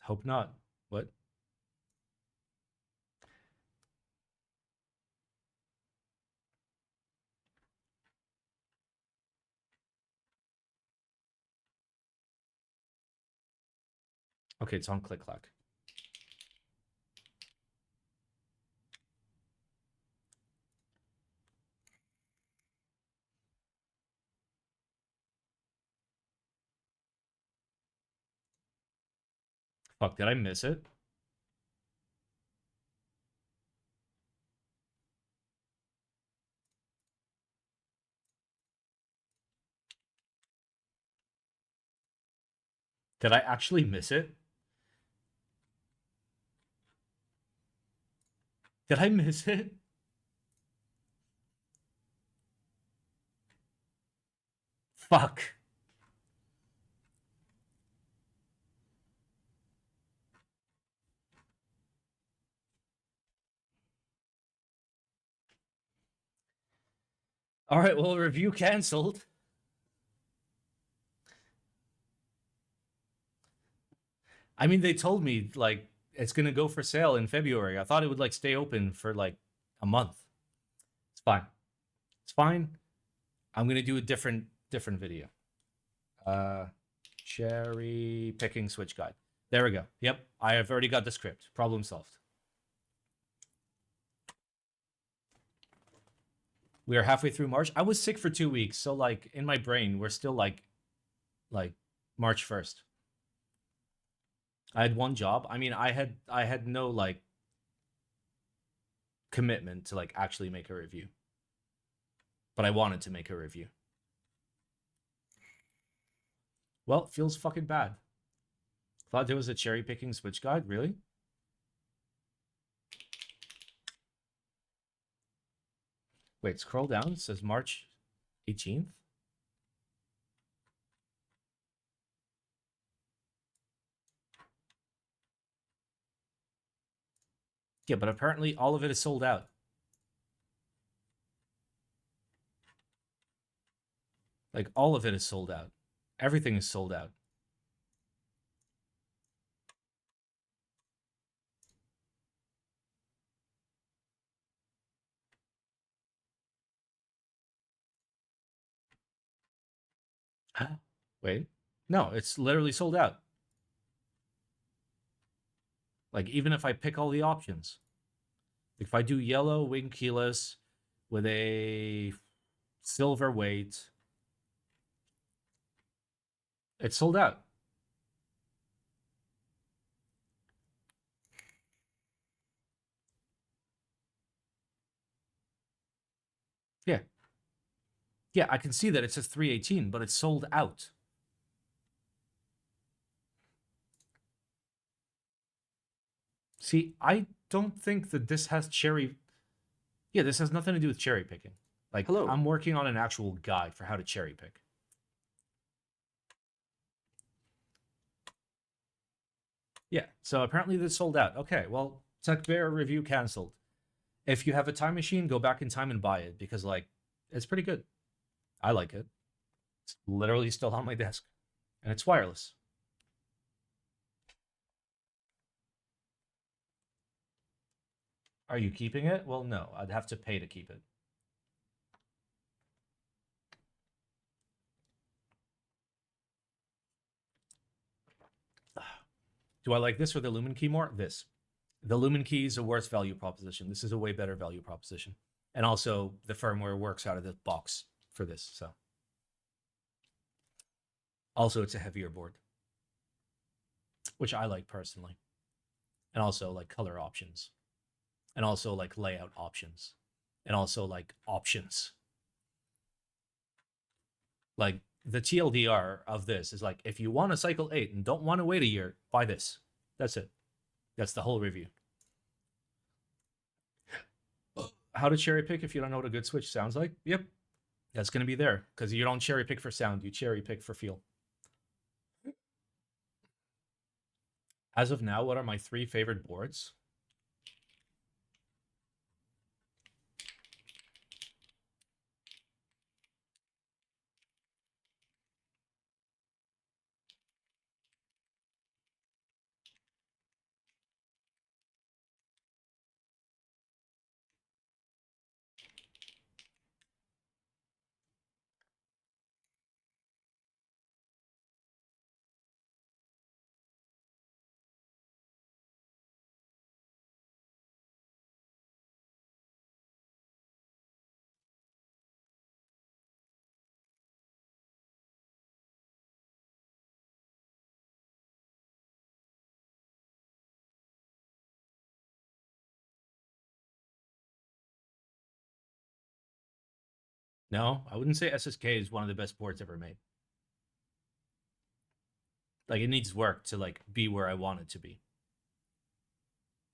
hope not. What? Okay, it's on ClickClack. Fuck, did I miss it? Did I actually miss it? Did I miss it? Fuck. All right, well, review canceled. I mean, they told me like it's gonna go for sale in February. I thought it would like stay open for like a month. It's fine. It's fine. I'm gonna do a different video. Cherry picking switch guide. There we go. Yep, I have already got the script. Problem solved. We are halfway through March. I was sick for 2 weeks, so like in my brain, we're still like March 1st. I had one job. I mean, I had no like commitment to like actually make a review. But I wanted to make a review. Well, it feels fucking bad. Thought there was a cherry picking switch guide, really? Wait, scroll down. It says March 18th. Yeah, but apparently all of it is sold out. Like, all of it is sold out. Everything is sold out. Wait. No, it's literally sold out. Like, even if I pick all the options. If I do yellow wing keyless with a silver weight, it's sold out. Yeah. Yeah, I can see that it says 318, but it's sold out. See, I don't think that this has cherry... Yeah, this has nothing to do with cherry picking. Like, Hello. I'm working on an actual guide for how to cherry pick. Yeah, so apparently this sold out. Okay, well, Tech Bear review canceled. If you have a time machine, go back in time and buy it, because, like, it's pretty good. I like it. It's literally still on my desk. And it's wireless. Are you keeping it? Well, no. I'd have to pay to keep it. Do I like this or the Lumen Key more? This. The Lumen Key is a worse value proposition. This is a way better value proposition. And also, the firmware works out of the box for this, so. Also, it's a heavier board, which I like personally. And also, like, color options. And also, like, layout options. And also, like, options. Like, the TLDR of this is like, if you want a Cycle 8 and don't want to wait a year, buy this. That's it. That's the whole review. How to cherry pick if you don't know what a good switch sounds like? Yep. That's going to be there, because you don't cherry pick for sound. You cherry pick for feel. As of now, what are my 3 favorite boards? No, I wouldn't say SSK is one of the best boards ever made. Like, it needs work to, like, be where I want it to be.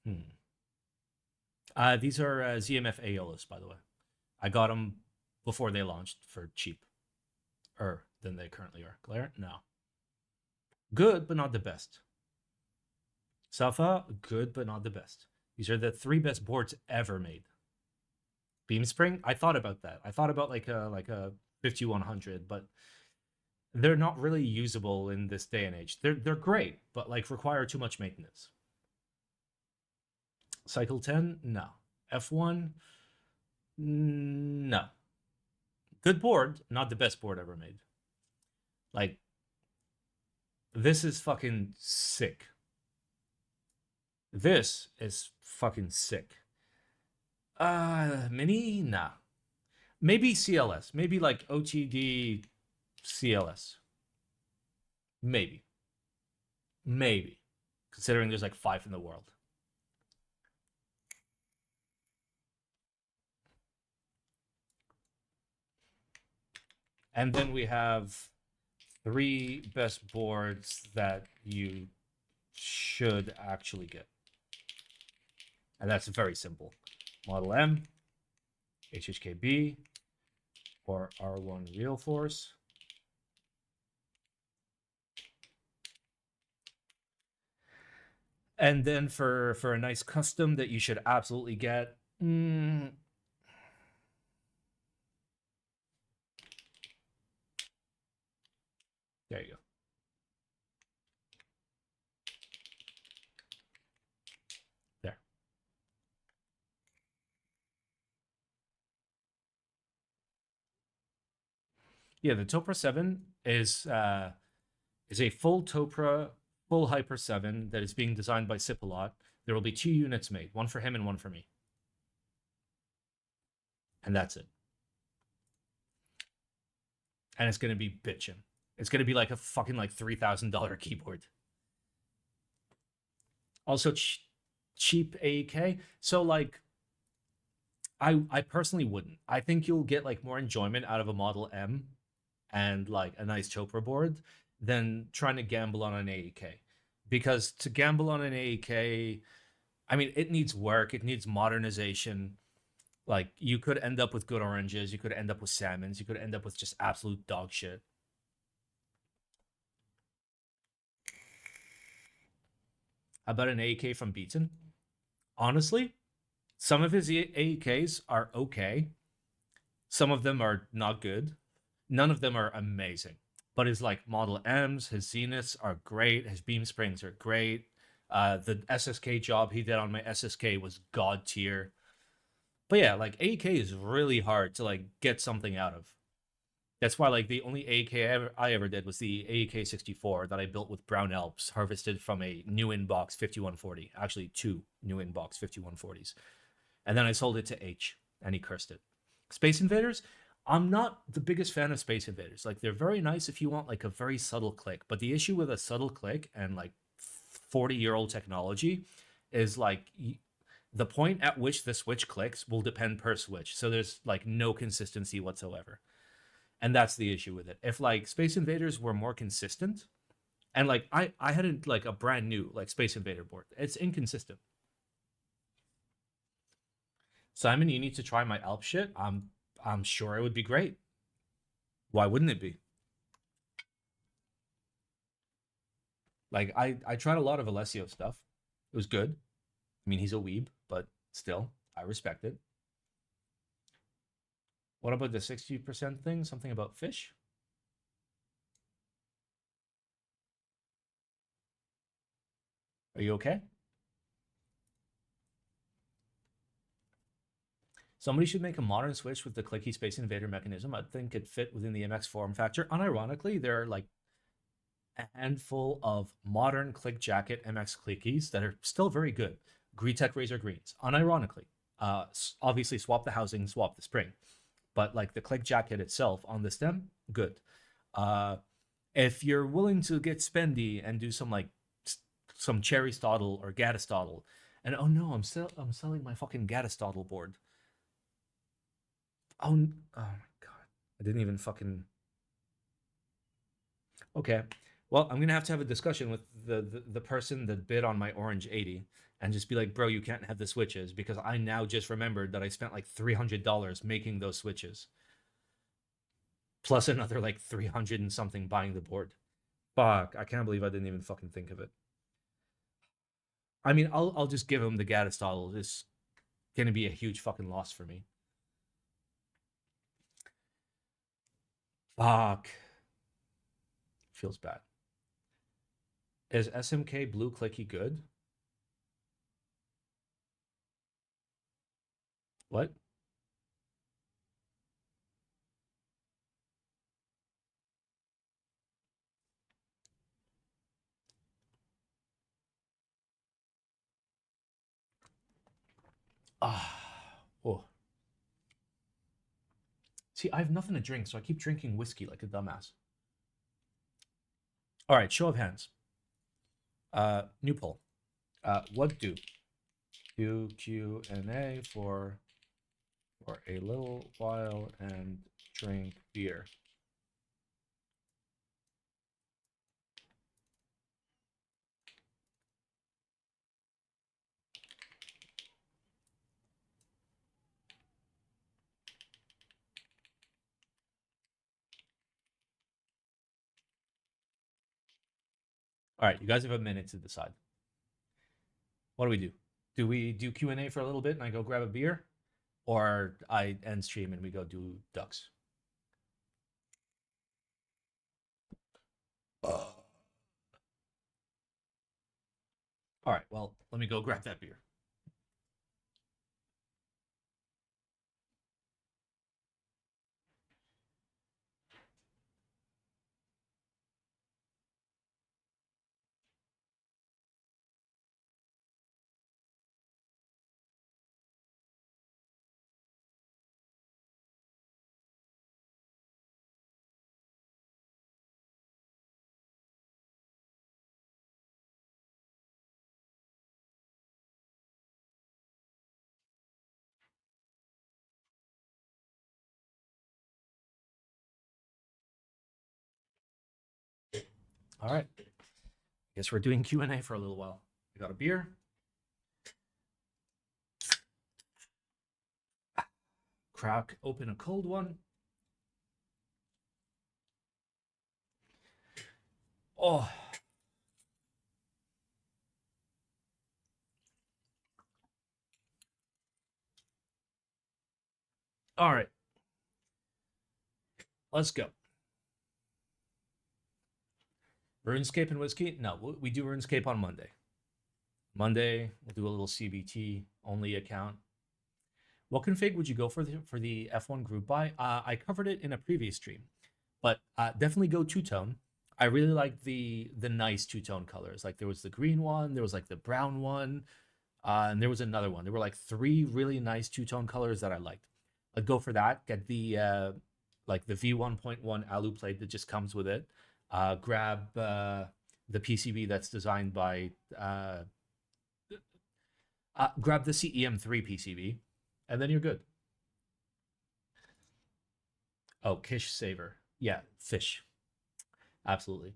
These are ZMF Aeolus, by the way. I got them before they launched for cheap. Than they currently are. Glare? No. Good, but not the best. Safa? Good, but not the best. These are the 3 best boards ever made. Beamspring? I thought about that. I thought about like a 5100, but they're not really usable in this day and age. They're great, but like require too much maintenance. Cycle 10? No. F1? No. Good board, not the best board ever made. Like, this is fucking sick. This is fucking sick. Mini? Nah. Maybe CLS. Maybe like OTD CLS. Maybe. Maybe. Considering there's like 5 in the world. And then we have 3 best boards that you should actually get. And that's very simple. Model M, HHKB, or R1 Real Force. And then for a nice custom that you should absolutely get, there you go. There. Yeah, the Topra 7 is a full Topra, full Hyper 7 that is being designed by Sipalot. There will be 2 units made, one for him and one for me. And that's it. And it's going to be bitchin'. It's going to be like a fucking like $3,000 keyboard. Also cheap AEK. So like, I personally wouldn't. I think you'll get like more enjoyment out of a Model M and like a nice Topra board than trying to gamble on an AEK. Because to gamble on an AEK, I mean, it needs work. It needs modernization. Like, you could end up with good oranges. You could end up with salmons. You could end up with just absolute dog shit. How about an AEK from Beaton? Honestly, some of his AEKs are okay. Some of them are not good. None of them are amazing. But his like Model M's, his Zeniths are great. His Beam Springs are great. The SSK job he did on my SSK was god tier. But yeah, like AEK is really hard to like get something out of. That's why like the only AEK I ever did was the AEK 64 that I built with Brown Alps, harvested from a new inbox 5140. Actually, 2 new inbox 5140s. And then I sold it to H, and he cursed it. Space Invaders, I'm not the biggest fan of Space Invaders. Like, they're very nice if you want like a very subtle click. But the issue with a subtle click and like 40-year-old technology is like the point at which the switch clicks will depend per switch. So there's like no consistency whatsoever. And that's the issue with it. If like Space Invaders were more consistent, and like I had like a brand new like Space Invader board, it's inconsistent. Simon, you need to try my Alp shit. I'm sure it would be great. Why wouldn't it be? Like I tried a lot of Alessio stuff. It was good. I mean, he's a weeb, but still, I respect it. What about the 60% thing? Something about fish? Are you okay? Somebody should make a modern Switch with the clicky Space Invader mechanism. I think it fit within the MX form factor. Unironically, there are like a handful of modern click jacket MX clickies that are still very good. Greetech Razor Greens. Unironically, obviously swap the housing, swap the spring. But like the click jacket itself on the stem, good. If you're willing to get spendy and do some like some Cherry Stoddle or Gattistoddle, and oh no, I'm selling my fucking Gattistoddle board. Oh my god, I didn't even fucking. Okay, well, I'm gonna have to have a discussion with the person that bid on my Orange 80 and just be like, bro, you can't have the switches because I now just remembered that I spent like $300 making those switches, plus another like 300 and something buying the board. Fuck, I can't believe I didn't even fucking think of it. I mean, I'll just give him the Gattistoddle. It's gonna be a huge fucking loss for me. Fuck. Feels bad. Is SMK blue clicky good? What? Ah. Oh. See, I have nothing to drink, so I keep drinking whiskey like a dumbass. All right, show of hands. New poll. What do Q&A for a little while and drink beer? All right, you guys have a minute to decide. What do we do? Do we do Q&A for a little bit and I go grab a beer? Or I end stream and we go do ducks? All right, well, let me go grab that beer. All right. Guess we're doing Q&A for a little while. I got a beer. Crack open a cold one. Oh. All right. Let's go. RuneScape and whiskey? No, we do RuneScape on Monday. Monday, we'll do a little CBT only account. What config would you go for the F1 group buy? I covered it in a previous stream, but definitely go two-tone. I really like the nice two-tone colors. Like there was the green one, there was like the brown one, and there was another one. There were like 3 really nice two-tone colors that I liked. I'd go for that. Get the like the V1.1 alu plate that just comes with it. Grab the PCB that's designed by grab the CEM3 PCB, and then you're good. Oh, Kish Saver. Yeah, fish. Absolutely.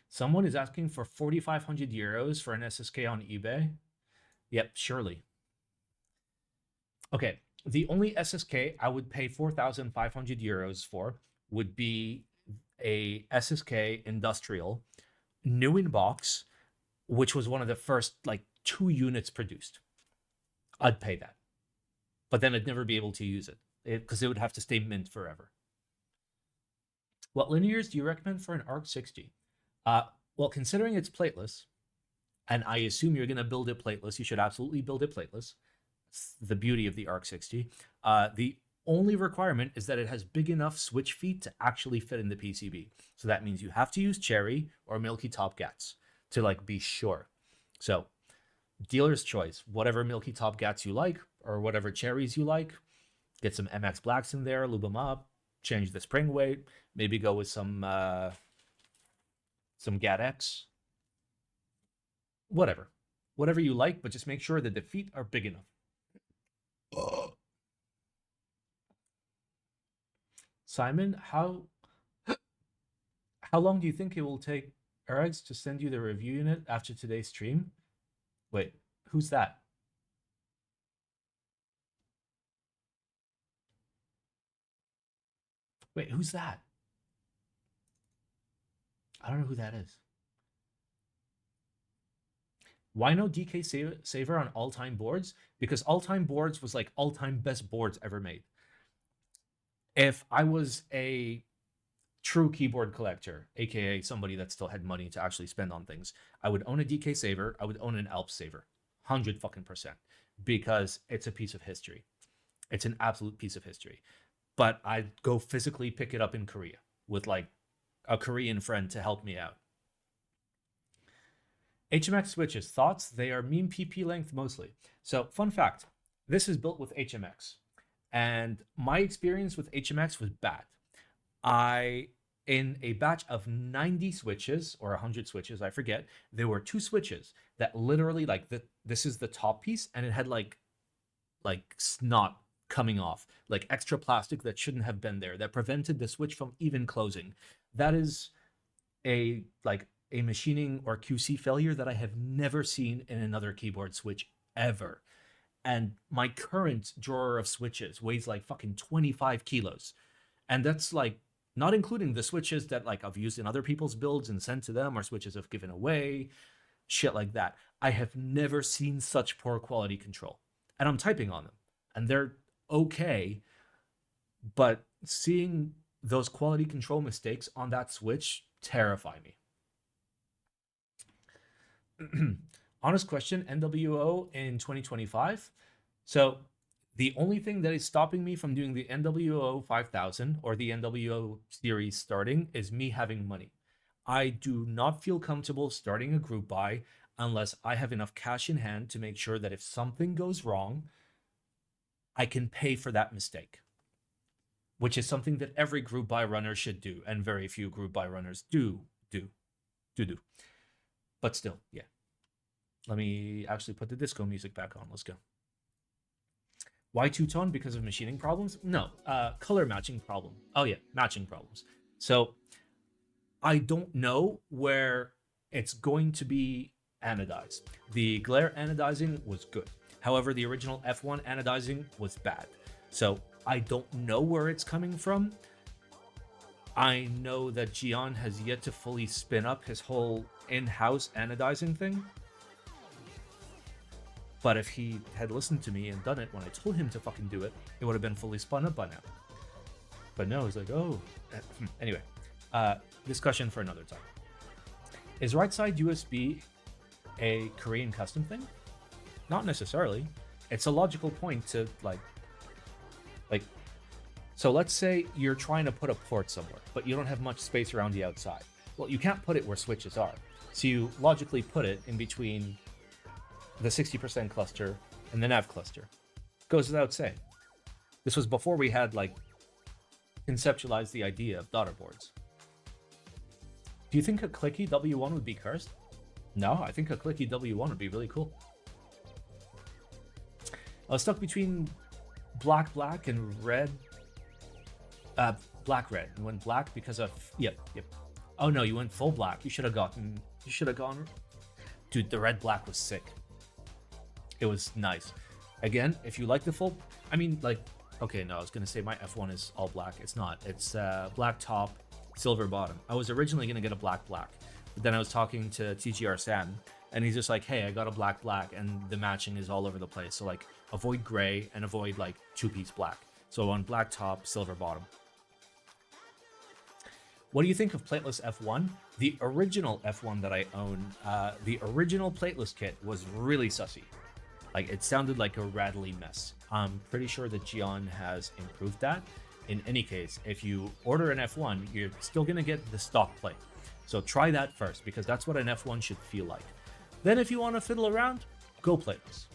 Someone is asking for 4,500 euros for an SSK on eBay. Yep, surely. Okay, the only SSK I would pay 4,500 euros for would be a SSK Industrial, new in box, which was one of the first like 2 units produced. I'd pay that. But then I'd never be able to use it because it would have to stay mint forever. What linears do you recommend for an ARC 60? Well, considering it's plateless, and I assume you're going to build it plateless, you should absolutely build it plateless. It's the beauty of the ARC 60. The only requirement is that it has big enough switch feet to actually fit in the PCB. So that means you have to use cherry or milky top gats to like be sure. So dealer's choice, whatever milky top gats you like or whatever cherries you like, get some MX blacks in there, lube them up, change the spring weight, maybe go with some GAT-X, whatever you like, but just make sure that the feet are big enough. Simon, how long do you think it will take Ergs to send you the review unit after today's stream? Wait, who's that? Wait, who's that? I don't know who that is. Why no DK Saver on all-time boards? Because all-time boards was like all-time best boards ever made. If I was a true keyboard collector, aka somebody that still had money to actually spend on things, I would own a DK Saver, I would own an Alps Saver. 100%. Because it's a piece of history. It's an absolute piece of history. But I'd go physically pick it up in Korea with like a Korean friend to help me out. HMX switches, thoughts? They are meme PP length mostly. So fun fact, this is built with HMX. And my experience with HMX was bad. In a batch of 90 switches or 100 switches, I forget, there were 2 switches that literally this is the top piece and it had like snot coming off, like extra plastic that shouldn't have been there, that prevented the switch from even closing. That is a machining or QC failure that I have never seen in another keyboard switch ever. And my current drawer of switches weighs like fucking 25 kilos. And that's like not including the switches that like I've used in other people's builds and sent to them, or switches I've given away, shit like that. I have never seen such poor quality control. And I'm typing on them and they're okay, but seeing those quality control mistakes on that switch terrify me. Honest question, NWO in 2025. So the only thing that is stopping me from doing the NWO 5000 or the NWO series starting is me having money. I do not feel comfortable starting a group buy unless I have enough cash in hand to make sure that if something goes wrong, I can pay for that mistake, which is something that every group buy runner should do, and very few group buy runners do. But still, yeah. Let me actually put the disco music back on. Let's go. Why two-tone? Because of machining problems? No, color matching problem. Oh yeah, matching problems. So I don't know where it's going to be anodized. The glare anodizing was good. However, the original F1 anodizing was bad. So I don't know where it's coming from. I know that Gian has yet to fully spin up his whole in-house anodizing thing. But if he had listened to me and done it when I told him to fucking do it, it would have been fully spun up by now. But no, he's like, oh. Anyway, discussion for another time. Is right side USB a Korean custom thing? Not necessarily. It's a logical point to like, so let's say you're trying to put a port somewhere, but you don't have much space around the outside. Well, you can't put it where switches are. So you logically put it in between the 60% cluster and the nav cluster. Goes without saying. This was before we had like conceptualized the idea of daughter boards. Do you think a clicky W1 would be cursed? No, I think a clicky W1 would be really cool. I was stuck between black and red. Black-red. You went black because of... Yep. Oh no, you went full black. You should have gone... Dude, the red-black was sick. It was nice. Again, if you like the full... I mean, like... Okay, no, I was going to say my F1 is all black. It's not. It's black top, silver bottom. I was originally going to get a black. But then I was talking to TGR Sam, and he's just like, hey, I got a black, and the matching is all over the place. So, like, avoid gray and avoid, like, two-piece black. So on black top, silver bottom. What do you think of plateless F1? The original F1 that I own, the original plateless kit was really sussy. Like, it sounded like a rattly mess. I'm pretty sure that Gian has improved that. In any case, if you order an F1, you're still going to get the stock plate. So try that first, because that's what an F1 should feel like. Then if you want to fiddle around, go plateless.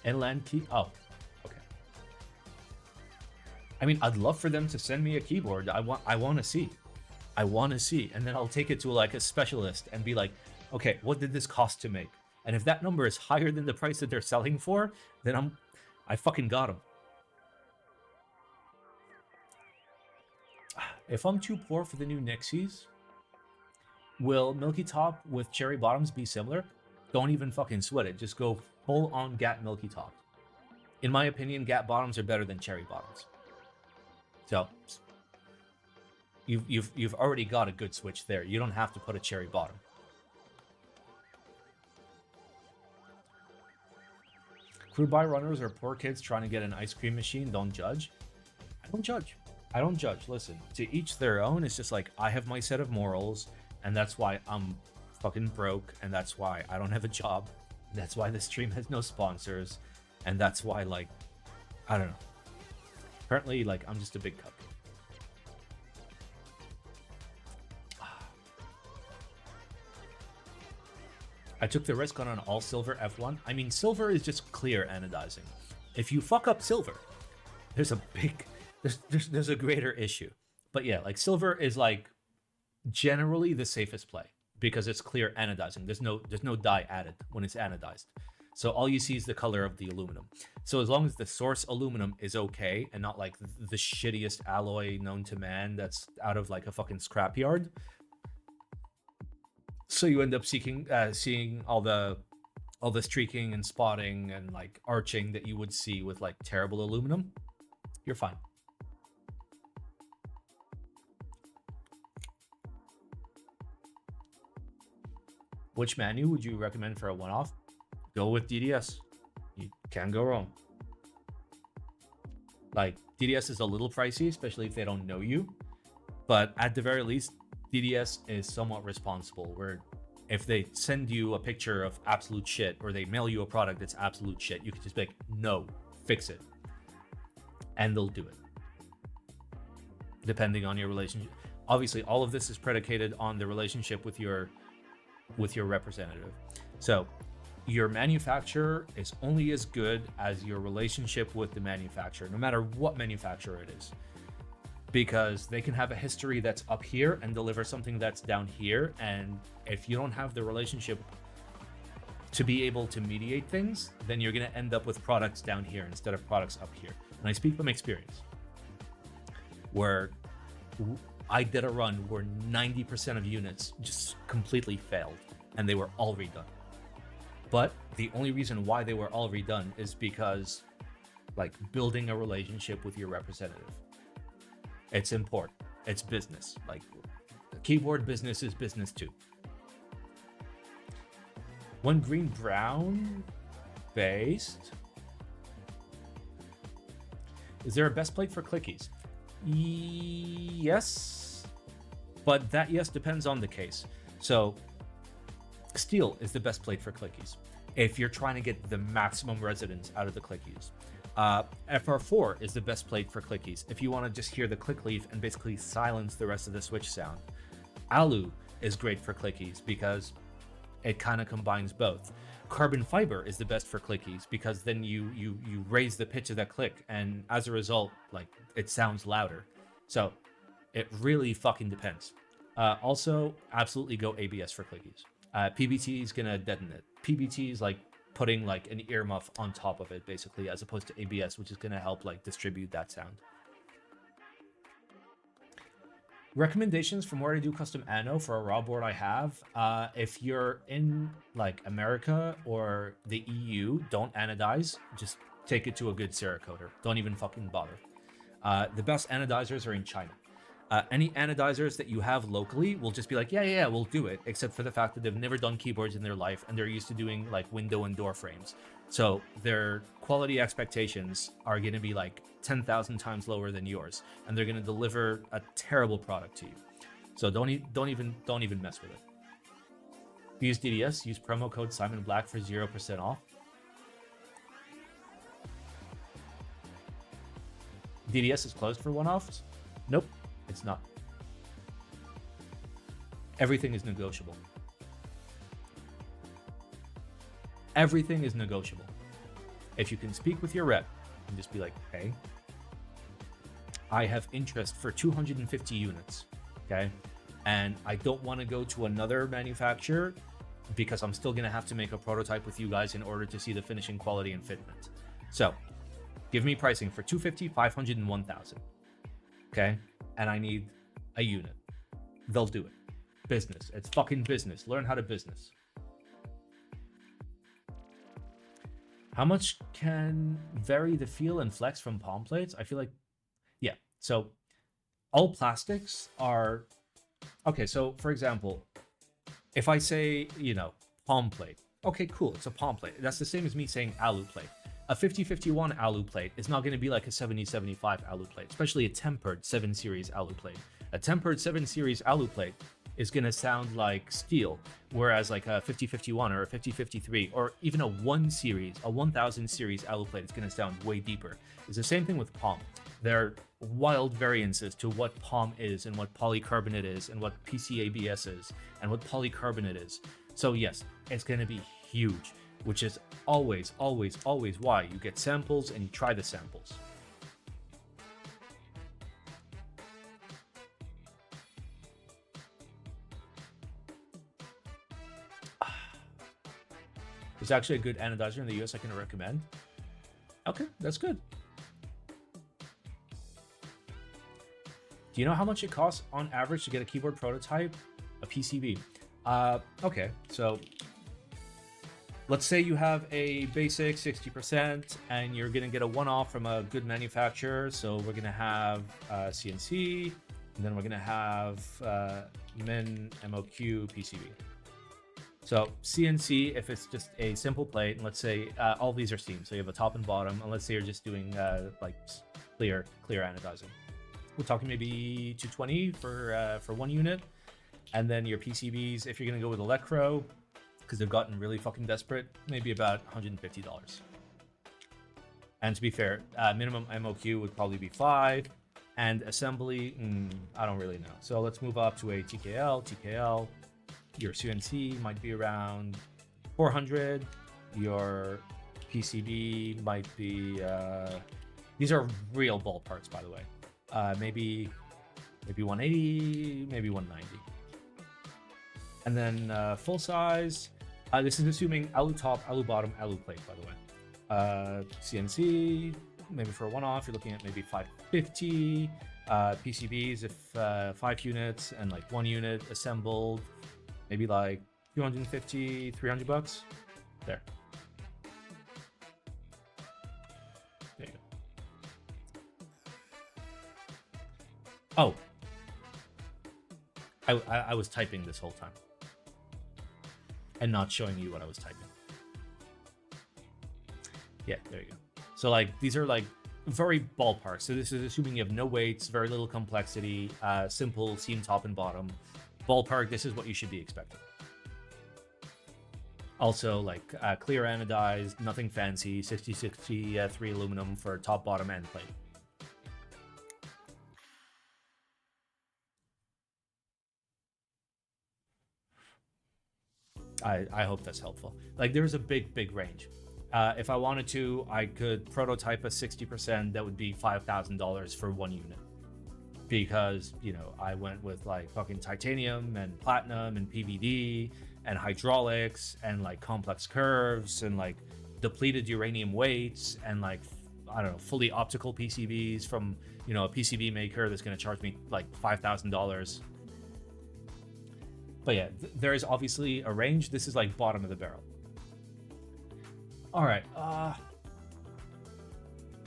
NLAndKeys? Oh, okay. I mean, I'd love for them to send me a keyboard. I want to see. And then I'll take it to like a specialist and be like, okay, what did this cost to make? And if that number is higher than the price that they're selling for, then I fucking got them. If I'm too poor for the new Nixies, will Milky Top with cherry bottoms be similar? Don't even fucking sweat it. Just go full on GAT Milky Top. In my opinion, GAT bottoms are better than cherry bottoms. So you've already got a good switch there. You don't have to put a cherry bottom. Crew buy runners are poor kids trying to get an ice cream machine. Don't judge. I don't judge. Listen, to each their own. It's just like, I have my set of morals, and that's why I'm fucking broke, and that's why I don't have a job. That's why the stream has no sponsors, and that's why, like, I don't know. Apparently, like, I'm just a big cuck. I took the risk on an all silver F1. I mean, silver is just clear anodizing. If you fuck up silver, there's a big, there's a greater issue. But yeah, like silver is like generally the safest play because it's clear anodizing. There's no dye added when it's anodized. So all you see is the color of the aluminum. So as long as the source aluminum is okay and not like the shittiest alloy known to man that's out of like a fucking scrapyard. So you end up seeing all the streaking and spotting and like arching that you would see with like terrible aluminum. You're fine. Which menu would you recommend for a one-off? Go with DDS. You can't go wrong. Like, DDS is a little pricey, especially if they don't know you. But at the very least, DDS is somewhat responsible, where if they send you a picture of absolute shit or they mail you a product that's absolute shit, you can just be like, no, fix it. And they'll do it. Depending on your relationship. Obviously, all of this is predicated on the relationship with your representative. So your manufacturer is only as good as your relationship with the manufacturer, no matter what manufacturer it is, because they can have a history that's up here and deliver something that's down here. And if you don't have the relationship to be able to mediate things, then you're going to end up with products down here instead of products up here. And I speak from experience, where I did a run where 90% of units just completely failed and they were all redone. But the only reason why they were all redone is because, like, building a relationship with your representative. It's important. It's business. Like, keyboard business is business too. One green brown based. Is there a best plate for clickies? Yes, but that yes depends on the case. So steel is the best plate for clickies if you're trying to get the maximum resonance out of the clickies. FR4 is the best plate for clickies if you want to just hear the click leaf and basically silence the rest of the switch sound. Alu is great for clickies because it kind of combines both. Carbon fiber is the best for clickies because then you raise the pitch of that click, and as a result, like, it sounds louder. So it really fucking depends. Also, absolutely go ABS for clickies. PBT is gonna deaden it. PBT is like putting like an earmuff on top of it, basically, as opposed to ABS, which is gonna help like distribute that sound. Recommendations from where to do custom ano for a raw board I have. If you're in like America or the EU, don't anodize. Just take it to a good Cerakoter. Don't even fucking bother. The best anodizers are in China. Any anodizers that you have locally will just be like, yeah, we'll do it, except for the fact that they've never done keyboards in their life and they're used to doing like window and door frames. So their quality expectations are going to be like 10,000 times lower than yours, and they're going to deliver a terrible product to you. So don't even mess with it. Use DDS, use promo code Simon Black for 0% off. DDS is closed for one-offs? Nope, it's not. Everything is negotiable. Everything is negotiable. If you can speak with your rep and just be like, hey, I have interest for 250 units, okay? And I don't want to go to another manufacturer because I'm still going to have to make a prototype with you guys in order to see the finishing quality and fitment. So give me pricing for 250, 500, and 1,000, okay? And I need a unit. They'll do it. Business. It's fucking business. Learn how to business. How much can vary the feel and flex from palm plates? I feel like, yeah. So all plastics are, okay, so for example, if I say, palm plate, okay, cool, it's a palm plate. That's the same as me saying alu plate. A 5051 alu plate is not going to be like a 7075 alu plate, especially a tempered 7 series alu plate. A tempered 7 series alu plate is going to sound like steel, whereas like a 5051 or a 5053 or even a 1 series, a 1000 series alu plate is going to sound way deeper. It's the same thing with palm. There are wild variances to what palm is and what polycarbonate is and what PCABS is and what polycarbonate is. So yes, it's going to be huge, which is always why you get samples and you try the samples. There's actually a good anodizer in the US I can recommend. Okay, that's good. Do you know how much it costs on average to get a keyboard prototype? A PCB. Okay, so let's say you have a basic 60% and you're gonna get a one-off from a good manufacturer. So we're gonna have CNC, and then we're gonna have Min MOQ PCB. So CNC, if it's just a simple plate, and let's say all these are seams, so you have a top and bottom, and let's say you're just doing like clear anodizing. We're talking maybe 220 for one unit, and then your PCBs, if you're gonna go with Electro, because they've gotten really fucking desperate, maybe about $150. And to be fair, minimum MOQ would probably be 5, and assembly, I don't really know. So let's move up to a TKL. Your CNC might be around 400. Your PCB might be, these are real ballparks, by the way. Maybe 180, maybe 190. And then full size, this is assuming alu top, alu bottom, alu plate, by the way. CNC, maybe for a one-off, you're looking at maybe 550. PCBs, if 5 units and like 1 unit assembled, maybe like 250, 300 bucks. There. There you go. Oh. I was typing this whole time. And not showing you what I was typing. Yeah, there you go. So like, these are like very ballpark. So this is assuming you have no weights, very little complexity, simple seam top and bottom. Ballpark, this is what you should be expecting. Also, like clear anodized, nothing fancy, 6060 3 aluminum for top, bottom, and plate. I hope that's helpful. Like, there's a big range. If I wanted to, I could prototype a 60% that would be $5,000 for 1 unit. Because, you know, I went with like fucking titanium and platinum and PVD and hydraulics and like complex curves and like depleted uranium weights and like, I don't know, fully optical PCBs from, you know, a PCB maker that's going to charge me like $5,000. But yeah, there is obviously a range. This is like bottom of the barrel. All right.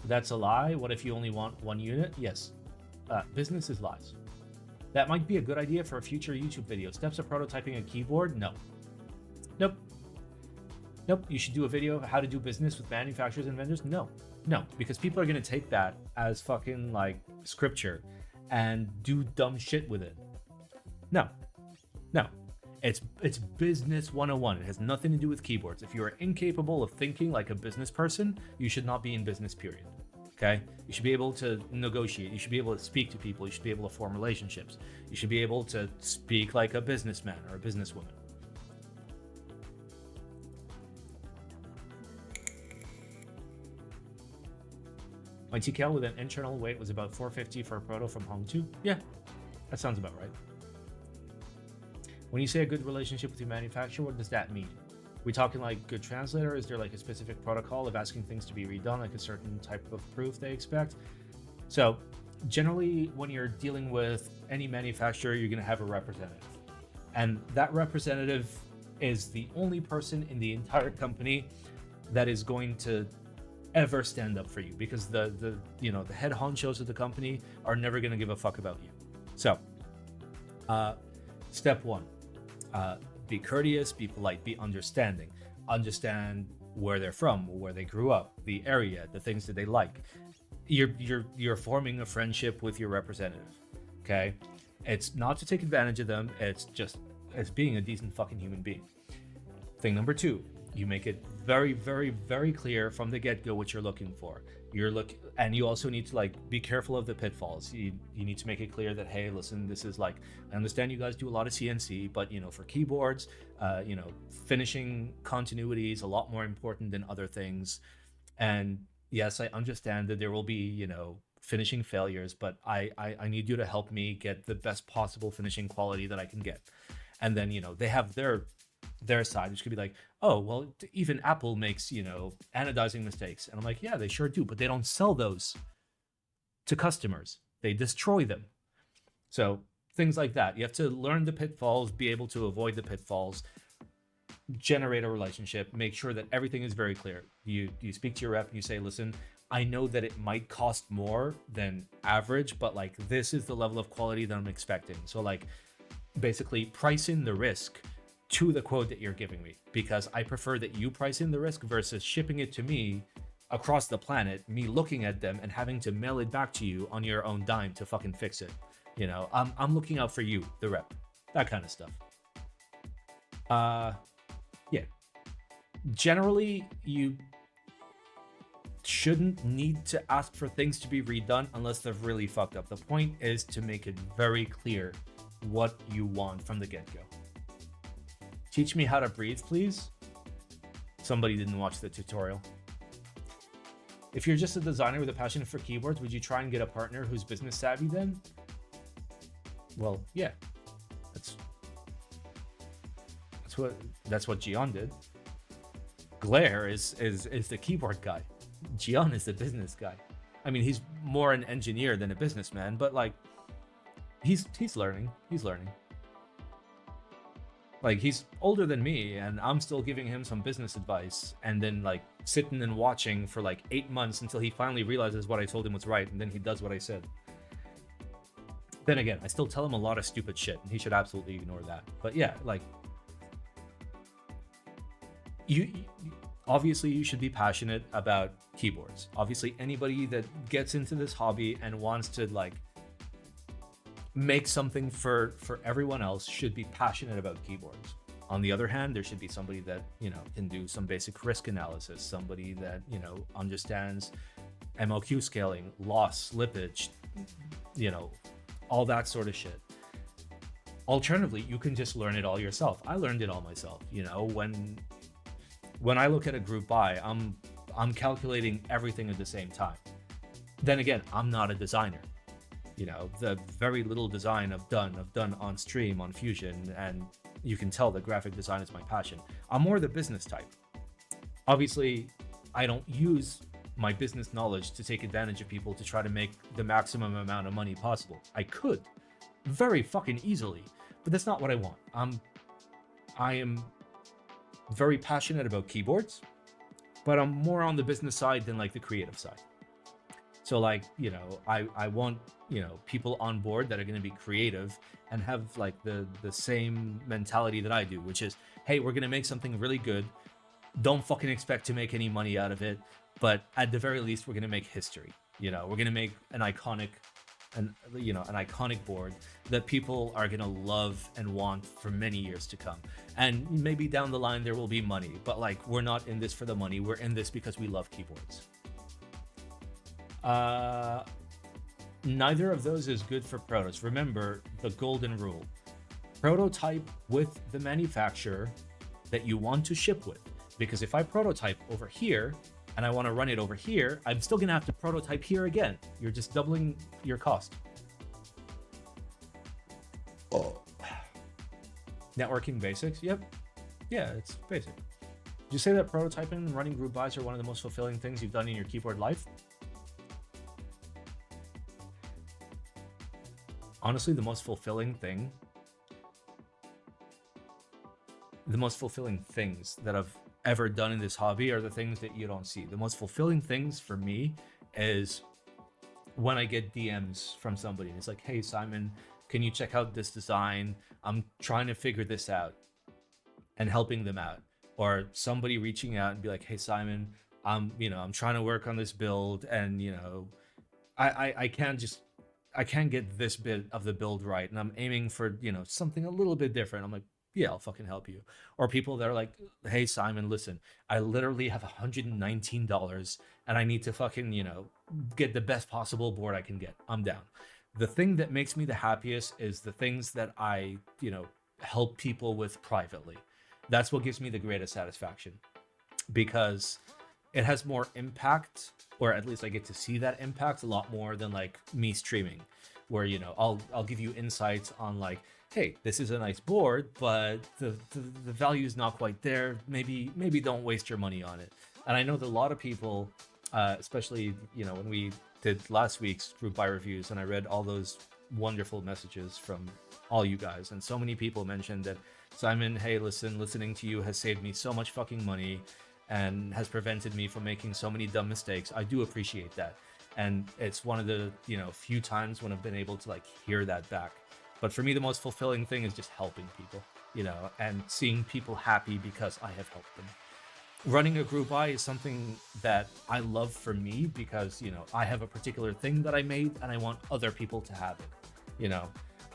That's a lie. What if you only want 1 unit? Yes. Business is lies. That might be a good idea for a future YouTube video. Steps of prototyping a keyboard? No. Nope. You should do a video of how to do business with manufacturers and vendors? No, because people are going to take that as fucking like scripture and do dumb shit with it. No. It's business 101. It has nothing to do with keyboards. If you are incapable of thinking like a business person, you should not be in business, period. Okay? You should be able to negotiate. You should be able to speak to people. You should be able to form relationships. You should be able to speak like a businessman or a businesswoman. My TKL with an internal weight was about 450 for a proto from Hongtu. Yeah, that sounds about right. When you say a good relationship with your manufacturer, what does that mean? We talking like good translator? Is there like a specific protocol of asking things to be redone, like a certain type of proof they expect? So generally, when you're dealing with any manufacturer, you're going to have a representative. And that representative is the only person in the entire company that is going to ever stand up for you, because the head honchos of the company are never going to give a fuck about you. So step 1, be courteous, be polite, be understanding. Understand where they're from, where they grew up, the area, the things that they like. You're forming a friendship with your representative. Okay? It's not to take advantage of them, it's being a decent fucking human being. Thing number 2, you make it very, very, very clear from the get-go what you're looking for. and you also need to like be careful of the pitfalls. You need to make it clear that, hey, listen, this is like, I understand you guys do a lot of CNC, but for keyboards, finishing continuity is a lot more important than other things. And yes, I understand that there will be finishing failures, but I need you to help me get the best possible finishing quality that I can get. And then they have their side, which could be like, oh, well, even Apple makes anodizing mistakes, and I'm like, yeah, they sure do, but they don't sell those to customers, they destroy them. So things like that, you have to learn the pitfalls, be able to avoid the pitfalls, generate a relationship, make sure that everything is very clear. You speak to your rep and you say, listen, I know that it might cost more than average, but like this is the level of quality that I'm expecting. So like basically price in the risk to the quote that you're giving me, because I prefer that you price in the risk versus shipping it to me across the planet, me looking at them and having to mail it back to you on your own dime to fucking fix it. I'm looking out for you, the rep, that kind of stuff. Yeah. Generally, you shouldn't need to ask for things to be redone unless they've really fucked up. The point is to make it very clear what you want from the get-go. Teach me how to breathe, please. Somebody didn't watch the tutorial. If you're just a designer with a passion for keyboards, would you try and get a partner who's business savvy then? Well, yeah. That's what Gion did. Glare is the keyboard guy. Gion is the business guy. I mean, he's more an engineer than a businessman, but like he's learning. He's learning. Like, he's older than me, and I'm still giving him some business advice, and then like sitting and watching for like 8 months until he finally realizes what I told him was right, and then he does what I said. Then again, I still tell him a lot of stupid shit, and he should absolutely ignore that. But yeah, like, you obviously you should be passionate about keyboards. Obviously, anybody that gets into this hobby and wants to like make something for everyone else should be passionate about keyboards. On the other hand, there should be somebody that can do some basic risk analysis, somebody that understands MLQ scaling, loss, slippage, all that sort of shit. Alternatively, you can just learn it all yourself. I learned it all myself. When I look at a group buy, I'm calculating everything at the same time. Then again, I'm not a designer. The very little design I've done on stream, on Fusion, and you can tell that graphic design is my passion. I'm more the business type. Obviously, I don't use my business knowledge to take advantage of people to try to make the maximum amount of money possible. I could, very fucking easily, but that's not what I want. I am very passionate about keyboards, but I'm more on the business side than like the creative side. So like, I want, people on board that are going to be creative and have like the same mentality that I do, which is, hey, we're going to make something really good. Don't fucking expect to make any money out of it. But at the very least, we're going to make history. We're going to make an iconic board that people are going to love and want for many years to come. And maybe down the line, there will be money, but like, we're not in this for the money. We're in this because we love keyboards. Neither of those is good for protos. Remember the golden rule. Prototype with the manufacturer that you want to ship with. Because if I prototype over here and I want to run it over here, I'm still going to have to prototype here again. You're just doubling your cost. Oh. Networking basics? Yep. Yeah, it's basic. Did you say that prototyping and running group buys are one of the most fulfilling things you've done in your keyboard life? Honestly, the most fulfilling things that I've ever done in this hobby are the things that you don't see. The most fulfilling things for me is when I get DMs from somebody and it's like, hey, Simon, can you check out this design? I'm trying to figure this out, and helping them out. Or somebody reaching out and be like, hey, Simon, I'm trying to work on this build, and I can't get this bit of the build right, and I'm aiming for something a little bit different. I'm like, yeah, I'll fucking help you. Or people that are like, hey, Simon, listen, I literally have $119 and I need to fucking, get the best possible board I can get. I'm down. The thing that makes me the happiest is the things that I, help people with privately. That's what gives me the greatest satisfaction, because it has more impact, or at least I get to see that impact a lot more than like me streaming, where I'll give you insights on like, hey, this is a nice board, but the value is not quite there. Maybe don't waste your money on it. And I know that a lot of people, especially when we did last week's group buy reviews, and I read all those wonderful messages from all you guys, and so many people mentioned that, Simon, hey, listening to you has saved me so much fucking money and has prevented me from making so many dumb mistakes. I do appreciate that. And it's one of the, few times when I've been able to like hear that back. But for me, the most fulfilling thing is just helping people, and seeing people happy because I have helped them. Running a group buy is something that I love for me because, I have a particular thing that I made and I want other people to have it.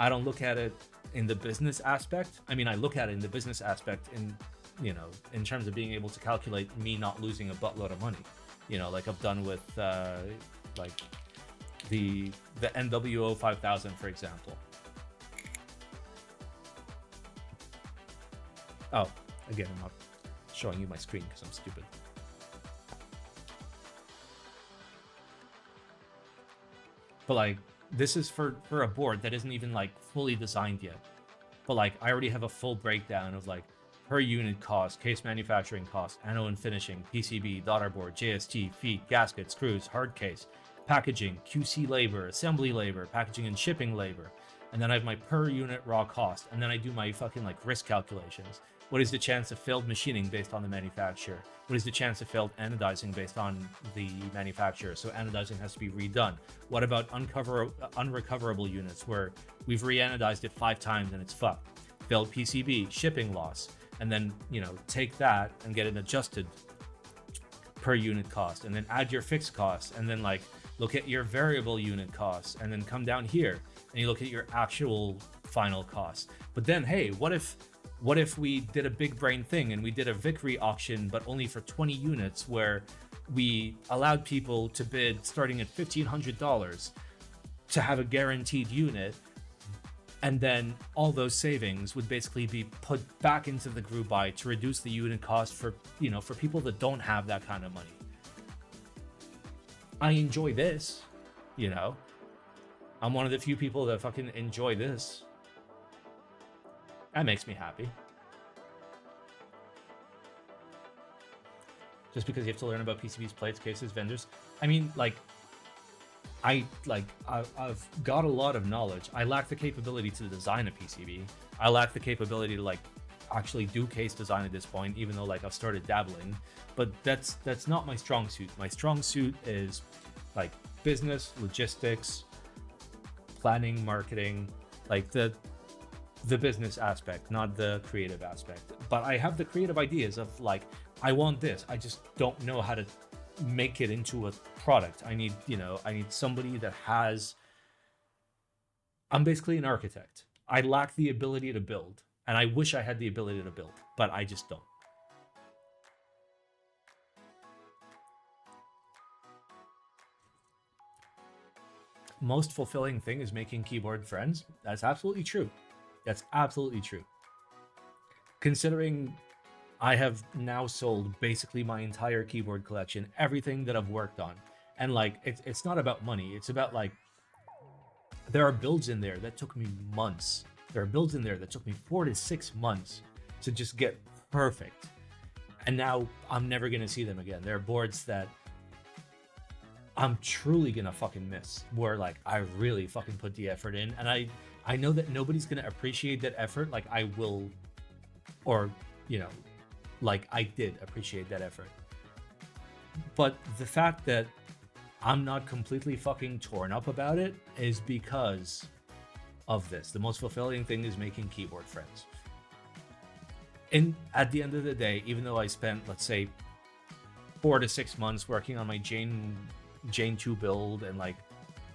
I don't look at it in the business aspect. I mean, I look at it in the business aspect in terms of being able to calculate me not losing a buttload of money, like I've done with like the NWO 5000, for example. Oh, again, I'm not showing you my screen because I'm stupid. But like, this is for a board that isn't even like fully designed yet. But like, I already have a full breakdown of like per unit cost, case manufacturing cost, anode and finishing, PCB, daughter board, JST, feet, gasket, screws, hard case, packaging, QC labor, assembly labor, packaging and shipping labor. And then I have my per unit raw cost. And then I do my fucking like risk calculations. What is the chance of failed machining based on the manufacturer? What is the chance of failed anodizing based on the manufacturer? So anodizing has to be redone. What about unrecoverable units where we've re-anodized it 5 times and it's fucked? Failed PCB, shipping loss. And then, take that and get an adjusted per unit cost, and then add your fixed costs, and then like look at your variable unit costs, and then come down here and you look at your actual final cost. But then, hey, what if we did a big brain thing and we did a Victory auction, but only for 20 units, where we allowed people to bid starting at $1,500 to have a guaranteed unit, and then all those savings would basically be put back into the group buy to reduce the unit cost for people that don't have that kind of money. I enjoy this, I'm one of the few people that fucking enjoy this. That makes me happy. Just because you have to learn about PCBs, plates, cases, vendors. I mean, like, I've got a lot of knowledge. I lack the capability to design a PCB. I lack the capability to like actually do case design at this point, even though like I've started dabbling. But that's not my strong suit. My strong suit is like business, logistics, planning, marketing, like the business aspect, not the creative aspect. But I have the creative ideas of like, I want this. I just don't know how to make it into a product. I need somebody that has. I'm basically an architect. I lack the ability to build, and I wish I had the ability to build, but I just don't. Most fulfilling thing is making keyboard friends. That's absolutely true. That's absolutely true. Considering I have now sold basically my entire keyboard collection, everything that I've worked on. And like, it's not about money. It's about like, there are builds in there that took me months. There are builds in there that took me 4 to 6 months to just get perfect. And now I'm never going to see them again. There are boards that I'm truly going to fucking miss, where like I really fucking put the effort in. And I know that nobody's going to appreciate that effort like I will, or, like I did appreciate that effort. But the fact that I'm not completely fucking torn up about it is because of this. The most fulfilling thing is making keyboard friends. And at the end of the day, even though I spent, let's say, 4 to 6 months working on my Jane 2 build and like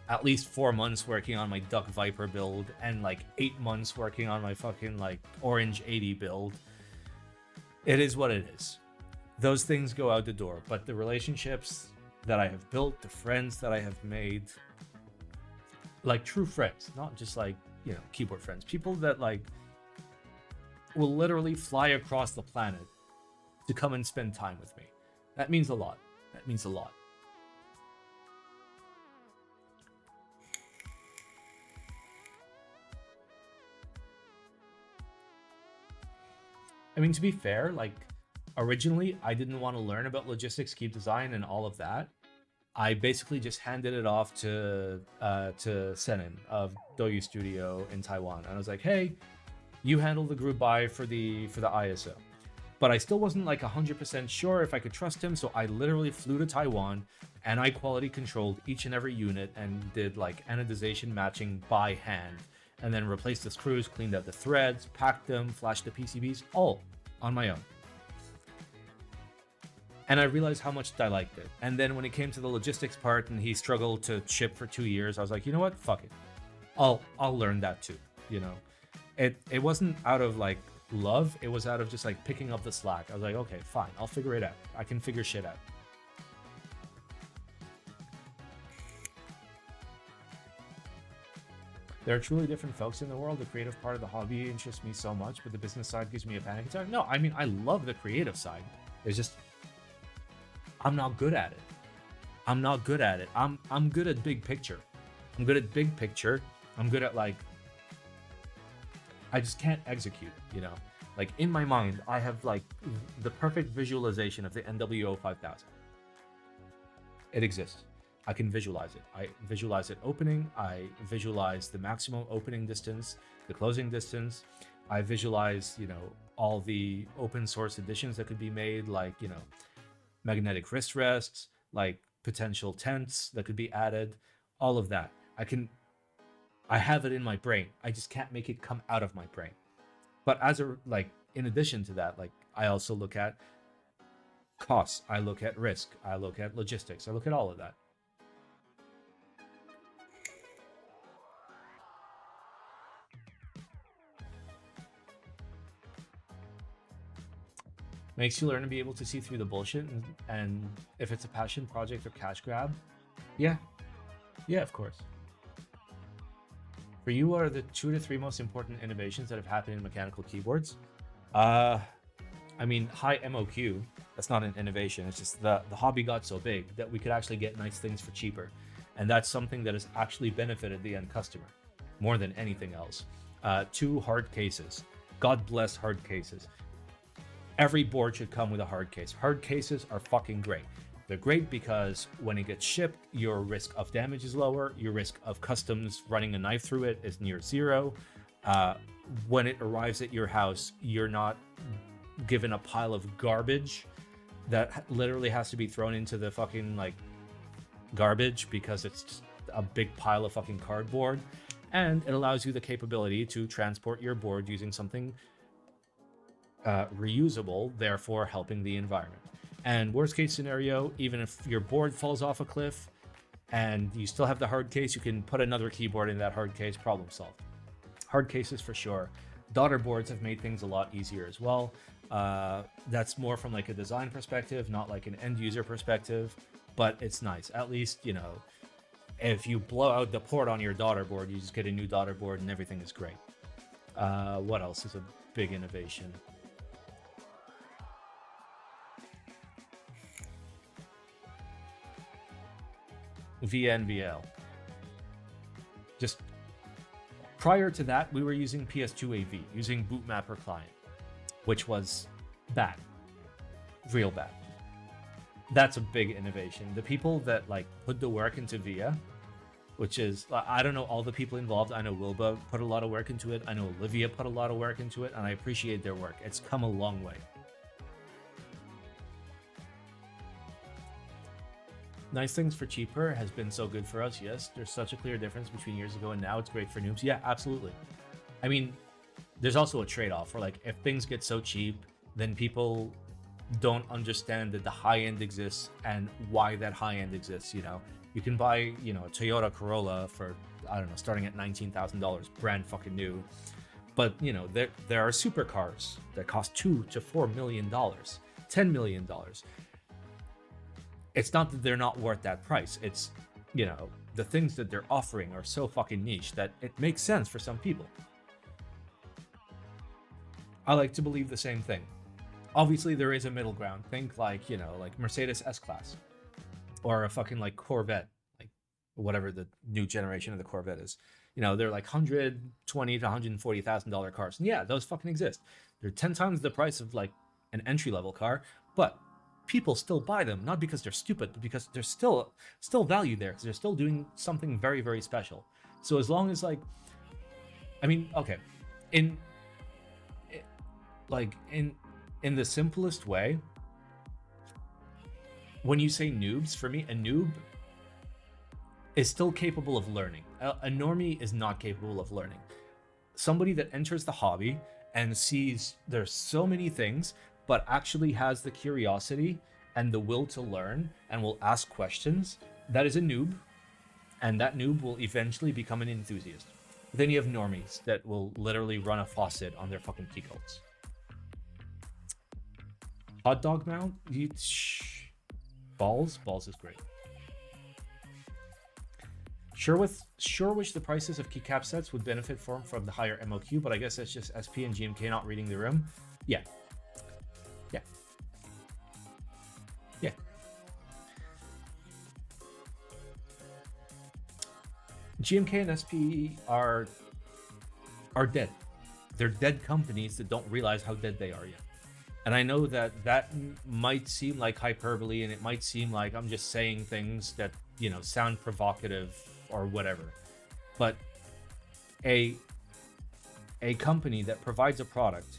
at least 4 months working on my Duck Viper build and like 8 months working on my fucking like Orange 80 build. It is what it is. Those things go out the door, but the relationships that I have built, the friends that I have made, like true friends, not just like, you know, keyboard friends, people that like will literally fly across the planet to come and spend time with me. That means a lot. That means a lot. I mean, to be fair, like originally I didn't want to learn about logistics, key design, and all of that. I basically just handed it off to Senin of Douyu Studio in Taiwan, and I was like, "Hey, you handle the group buy for the ISO." But I still wasn't like 100% sure if I could trust him, so I literally flew to Taiwan and I quality controlled each and every unit and did like anodization matching by hand, and then replaced the screws, cleaned out the threads, packed them, flashed the PCBs, all on my own. And I realized how much I liked it. And then when it came to the logistics part and he struggled to ship for 2 years, I was like, you know what? Fuck it. I'll learn that too, you know? It wasn't out of like love, it was out of just like picking up the slack. I was like, okay, fine, I'll figure it out. I can figure shit out. There are truly different folks in the world. The creative part of the hobby interests me so much, but the business side gives me a panic attack. No, I mean, I love the creative side. It's just, I'm not good at it. I'm not good at it. I'm good at big picture. I'm good at big picture. I'm good at like, I just can't execute, you know? Like in my mind, I have like the perfect visualization of the NWO 5000. It exists. I can visualize it. I visualize it opening. I visualize the maximum opening distance, the closing distance. I visualize, you know, all the open source additions that could be made, like, you know, magnetic wrist rests, like potential tents that could be added, all of that. I have it in my brain. I just can't make it come out of my brain. But in addition to that, like I also look at costs. I look at risk. I look at logistics. I look at all of that. Makes you learn to be able to see through the bullshit, and if it's a passion project or cash grab, yeah, of course. For you, what are the 2 to 3 most important innovations that have happened in mechanical keyboards? I mean, high MOQ, that's not an innovation. It's just the hobby got so big that we could actually get nice things for cheaper. And that's something that has actually benefited the end customer more than anything else. 2, hard cases. God bless hard cases. Every board should come with a hard case. Hard cases are fucking great. They're great because when it gets shipped, your risk of damage is lower. Your risk of customs running a knife through it is near 0. When it arrives at your house, you're not given a pile of garbage that literally has to be thrown into the fucking like garbage because it's just a big pile of fucking cardboard. And it allows you the capability to transport your board using something reusable, therefore helping the environment. And worst case scenario, even if your board falls off a cliff and you still have the hard case, you can put another keyboard in that hard case, problem solved. Hard cases for sure. Daughter boards have made things a lot easier as well. That's more from like a design perspective, not like an end user perspective, but it's nice. At least, you know, if you blow out the port on your daughter board, you just get a new daughter board and everything is great. What else is a big innovation? VNVL. Just prior to that, we were using PS2AV, using Bootmapper client, which was bad, real bad. That's a big innovation. The people that like put the work into VIA, which is, I don't know all the people involved. I know Wilba put a lot of work into it. I know Olivia put a lot of work into it, and I appreciate their work. It's come a long way. Nice things for cheaper has been so good for us. Yes, there's such a clear difference between years ago and now. It's great for noobs. Yeah, absolutely. I mean, there's also a trade-off where like if things get so cheap, then people don't understand that the high end exists and why that high end exists, you know? You can buy, you know, a Toyota Corolla for, I don't know, starting at $19,000, brand fucking new. But, you know, there are supercars that cost $2 to $4 million, $10 million. It's not that they're not worth that price. It's, you know, the things that they're offering are so fucking niche that it makes sense for some people. I like to believe the same thing. Obviously, there is a middle ground. Think like, you know, like Mercedes S-Class or a fucking like Corvette, like whatever the new generation of the Corvette is. You know, they're like $120,000 to $140,000 cars. And yeah, those fucking exist. They're 10 times the price of like an entry-level car, but people still buy them, not because they're stupid, but because there's still value there, because they're still doing something very, very special. So as long as like, I mean, okay, in the simplest way, when you say noobs, for me, a noob is still capable of learning. A normie is not capable of learning. Somebody that enters the hobby and sees there's so many things, but actually has the curiosity and the will to learn and will ask questions, that is a noob, and that noob will eventually become an enthusiast. Then you have normies that will literally run a faucet on their fucking key codes. Hot dog mount? Balls is great. Sure wish the prices of keycap sets would benefit from the higher MOQ, but I guess that's just SP and GMK not reading the room. Yeah. GMK and SP are dead. They're dead companies that don't realize how dead they are yet. And I know that might seem like hyperbole, and it might seem like I'm just saying things that, you know, sound provocative or whatever. But a company that provides a product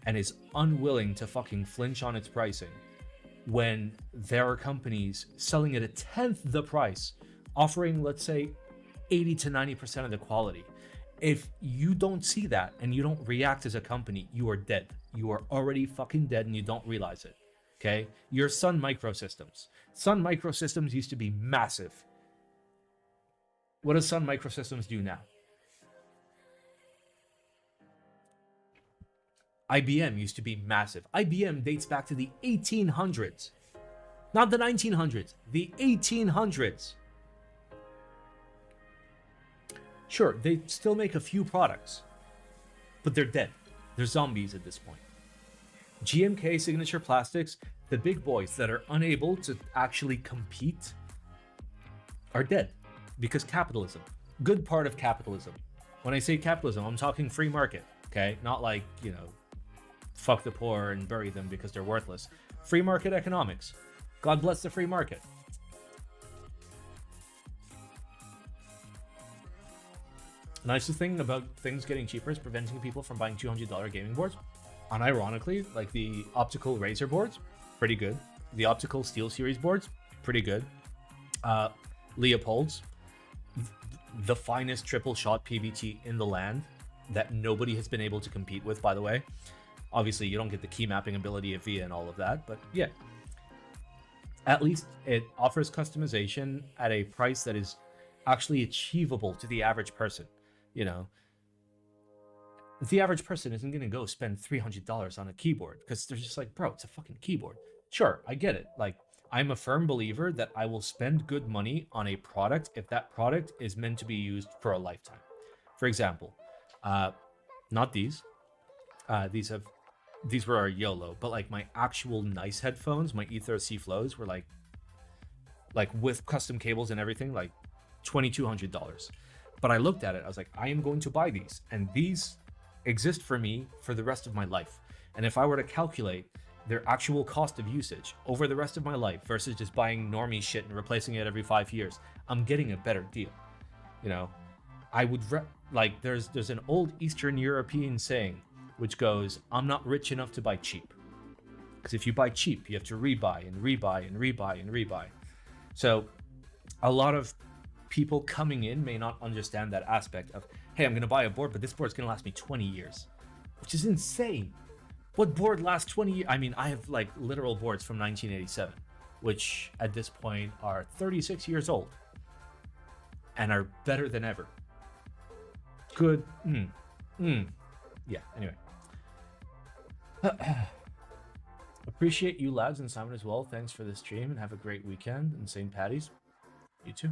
and is unwilling to fucking flinch on its pricing when there are companies selling at 1/10 the price, offering, let's say, 80 to 90% of the quality. If you don't see that and you don't react as a company, you are dead. You are already fucking dead and you don't realize it. Okay? You're Sun Microsystems. Sun Microsystems used to be massive. What does Sun Microsystems do now? IBM used to be massive. IBM dates back to the 1800s. Not the 1900s, the 1800s. Sure, they still make a few products, but they're dead. They're zombies at this point. GMK, Signature Plastics, the big boys that are unable to actually compete are dead because capitalism. Good part of capitalism. When I say capitalism, I'm talking free market, okay? Not like, you know, fuck the poor and bury them because they're worthless. Free market economics. God bless the free market. Nicest thing about things getting cheaper is preventing people from buying $200 gaming boards. Unironically, like the optical Razer boards, pretty good. The optical SteelSeries boards, pretty good. Leopold's, the finest triple shot PBT in the land that nobody has been able to compete with, by the way. Obviously, you don't get the key mapping ability of VIA and all of that, but yeah. At least it offers customization at a price that is actually achievable to the average person. You know, the average person isn't going to go spend $300 on a keyboard because they're just like, bro, it's a fucking keyboard. Sure, I get it. Like, I'm a firm believer that I will spend good money on a product if that product is meant to be used for a lifetime. For example, not these. These were our YOLO, but like my actual nice headphones, my Ethos C Flows were like with custom cables and everything, like $2,200. But I looked at it, I was like, I am going to buy these, and these exist for me for the rest of my life. And if I were to calculate their actual cost of usage over the rest of my life versus just buying normie shit and replacing it every 5 years, I'm getting a better deal. You know, I would like there's an old Eastern European saying which goes, I'm not rich enough to buy cheap. Because if you buy cheap, you have to rebuy and rebuy and rebuy and rebuy. So a lot of people coming in may not understand that aspect of, hey, I'm going to buy a board, but this board's going to last me 20 years, which is insane. What board lasts 20 years? I mean, I have like literal boards from 1987, which at this point are 36 years old. and are better than ever. Good. Yeah, anyway. Appreciate you, lads, and Simon as well. Thanks for the stream, and have a great weekend in St. Patty's. You too.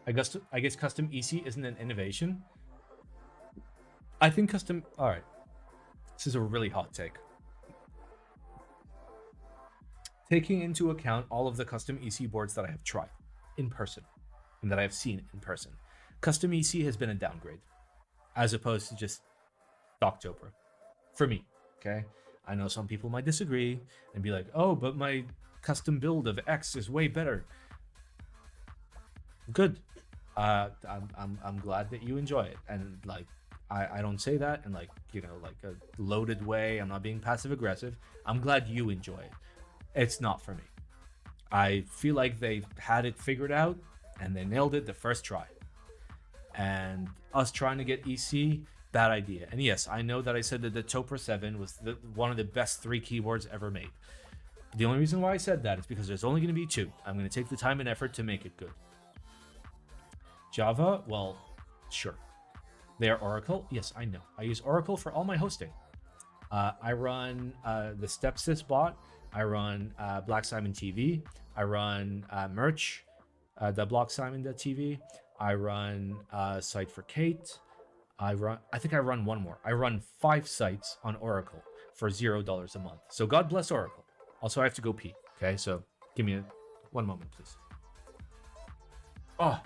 I guess custom EC isn't an innovation. I think custom... Alright. This is a really hot take. Taking into account all of the custom EC boards that I have tried in person, and that I have seen in person, custom EC has been a downgrade, as opposed to just Stocktober. For me, okay? I know some people might disagree and be like, oh, but my custom build of X is way better. Good. I'm glad that you enjoy it. And like, I don't say that in like, you know, like a loaded way. I'm not being passive aggressive. I'm glad you enjoy it. It's not for me. I feel like they had it figured out and they nailed it the first try. And us trying to get EC, bad idea. And yes, I know that I said that the Topra 7 was one of the best 3 keyboards ever made. The only reason why I said that is because there's only going to be 2. I'm going to take the time and effort to make it good. Java, well, sure. They are Oracle. Yes, I know. I use Oracle for all my hosting. I run the StepSys bot. I run Black Simon TV. I run merch, the BlockSimon.tv. I run a site for Kate. I think I run one more. I run 5 sites on Oracle for $0 a month. So God bless Oracle. Also, I have to go pee. Okay, so give me one moment, please. Oh.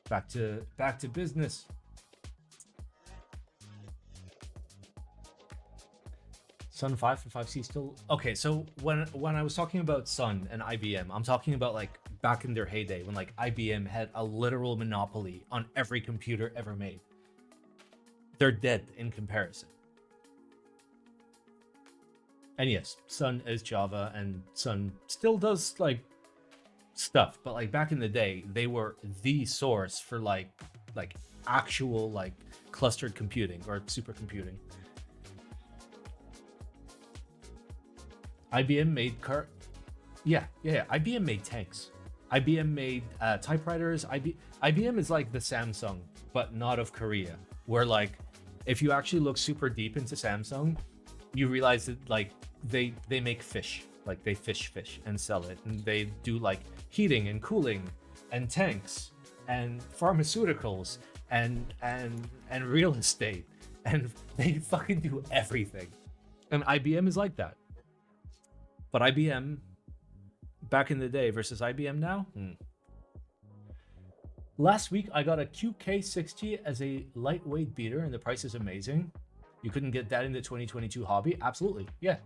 Back to business. Sun 5 and 5C still okay. So when I was talking about Sun and IBM, I'm talking about like back in their heyday when like IBM had a literal monopoly on every computer ever made. They're dead in comparison. And yes, Sun is Java, and Sun still does like stuff, but like back in the day, they were the source for like actual like clustered computing or supercomputing. IBM made IBM made tanks. IBM made typewriters. IBM is like the Samsung, but not of Korea. Where like, if you actually look super deep into Samsung, you realize that like they make fish. Like they fish and sell it, and they do like heating and cooling and tanks and pharmaceuticals and real estate, and they fucking do everything. And IBM is like that. But IBM back in the day versus IBM now. Last week I got a QK60 as a lightweight beater, and the price is amazing. You couldn't get that in the 2022 hobby? Absolutely. Yeah.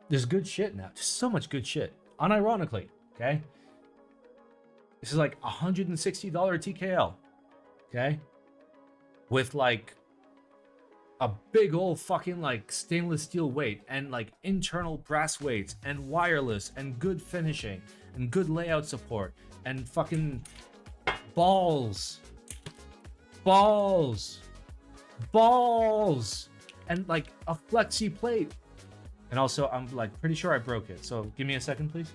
There's good shit now. There's so much good shit. Unironically, okay? This is like $160 TKL, okay? With like a big old fucking like stainless steel weight and like internal brass weights and wireless and good finishing and good layout support and fucking balls and like a flexi plate. And also I'm like pretty sure I broke it, so give me a second please.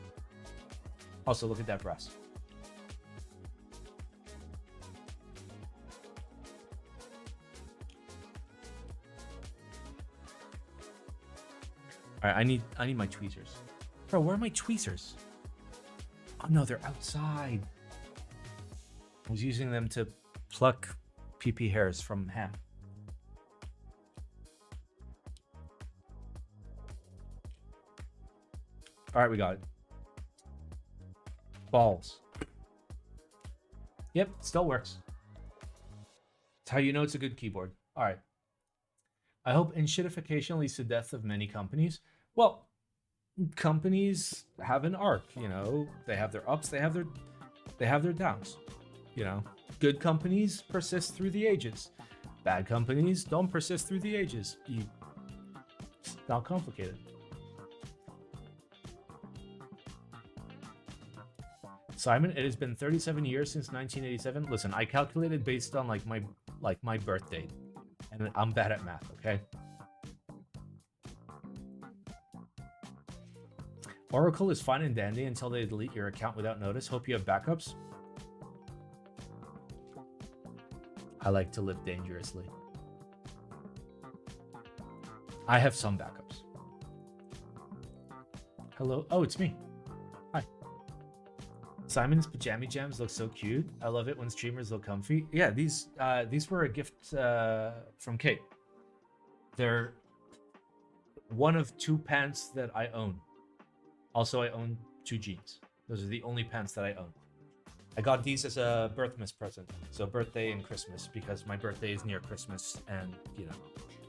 Also look at that brass. All right, I need my tweezers. Bro, where are my tweezers? Oh no, they're outside. I was using them to pluck PP hairs from ham. All right, we got it. Balls. Yep, still works. It's how you know it's a good keyboard. All right. I hope enshittification leads to death of many companies. Well, companies have an arc, you know. They have their ups, they have their downs. You know, good companies persist through the ages. Bad companies don't persist through the ages. It's not complicated. Simon, it has been 37 years since 1987. Listen, I calculated based on like my birth date, and I'm bad at math, okay? Oracle is fine and dandy until they delete your account without notice. Hope you have backups. I like to live dangerously. I have some backups. Hello? Oh, it's me. Hi. Simon's pajama jams look so cute. I love it when streamers look comfy. Yeah, these were a gift from Kate. They're one of 2 pants that I own. Also, I own 2 jeans. Those are the only pants that I own. I got these as a birthmas present. So birthday and Christmas, because my birthday is near Christmas. And, you know,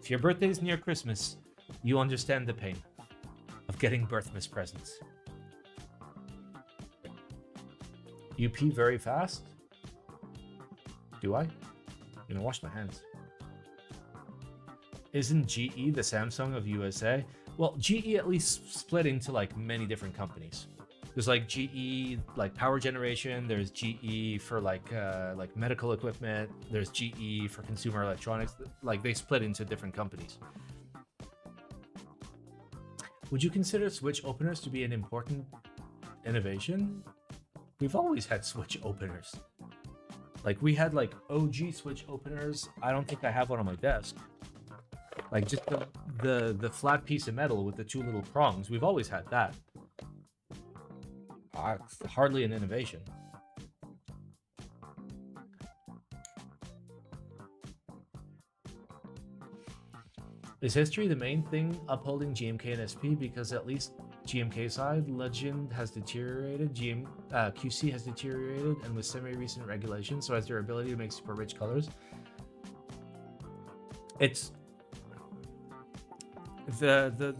if your birthday is near Christmas, you understand the pain of getting birthmas presents. You pee very fast? Do I? I'm gonna wash my hands. Isn't GE the Samsung of USA? Well, GE at least split into like many different companies. There's like GE like power generation. There's GE for like medical equipment. There's GE for consumer electronics. Like they split into different companies. Would you consider switch openers to be an important innovation? We've always had switch openers. Like we had like OG switch openers. I don't think I have one on my desk. Like just the flat piece of metal with the 2 little prongs. We've always had that. It's hardly an innovation. Is history the main thing upholding GMK and SP? Because at least GMK side, Legend has deteriorated, QC has deteriorated, and with semi-recent regulations, so has their ability to make super rich colors. It's the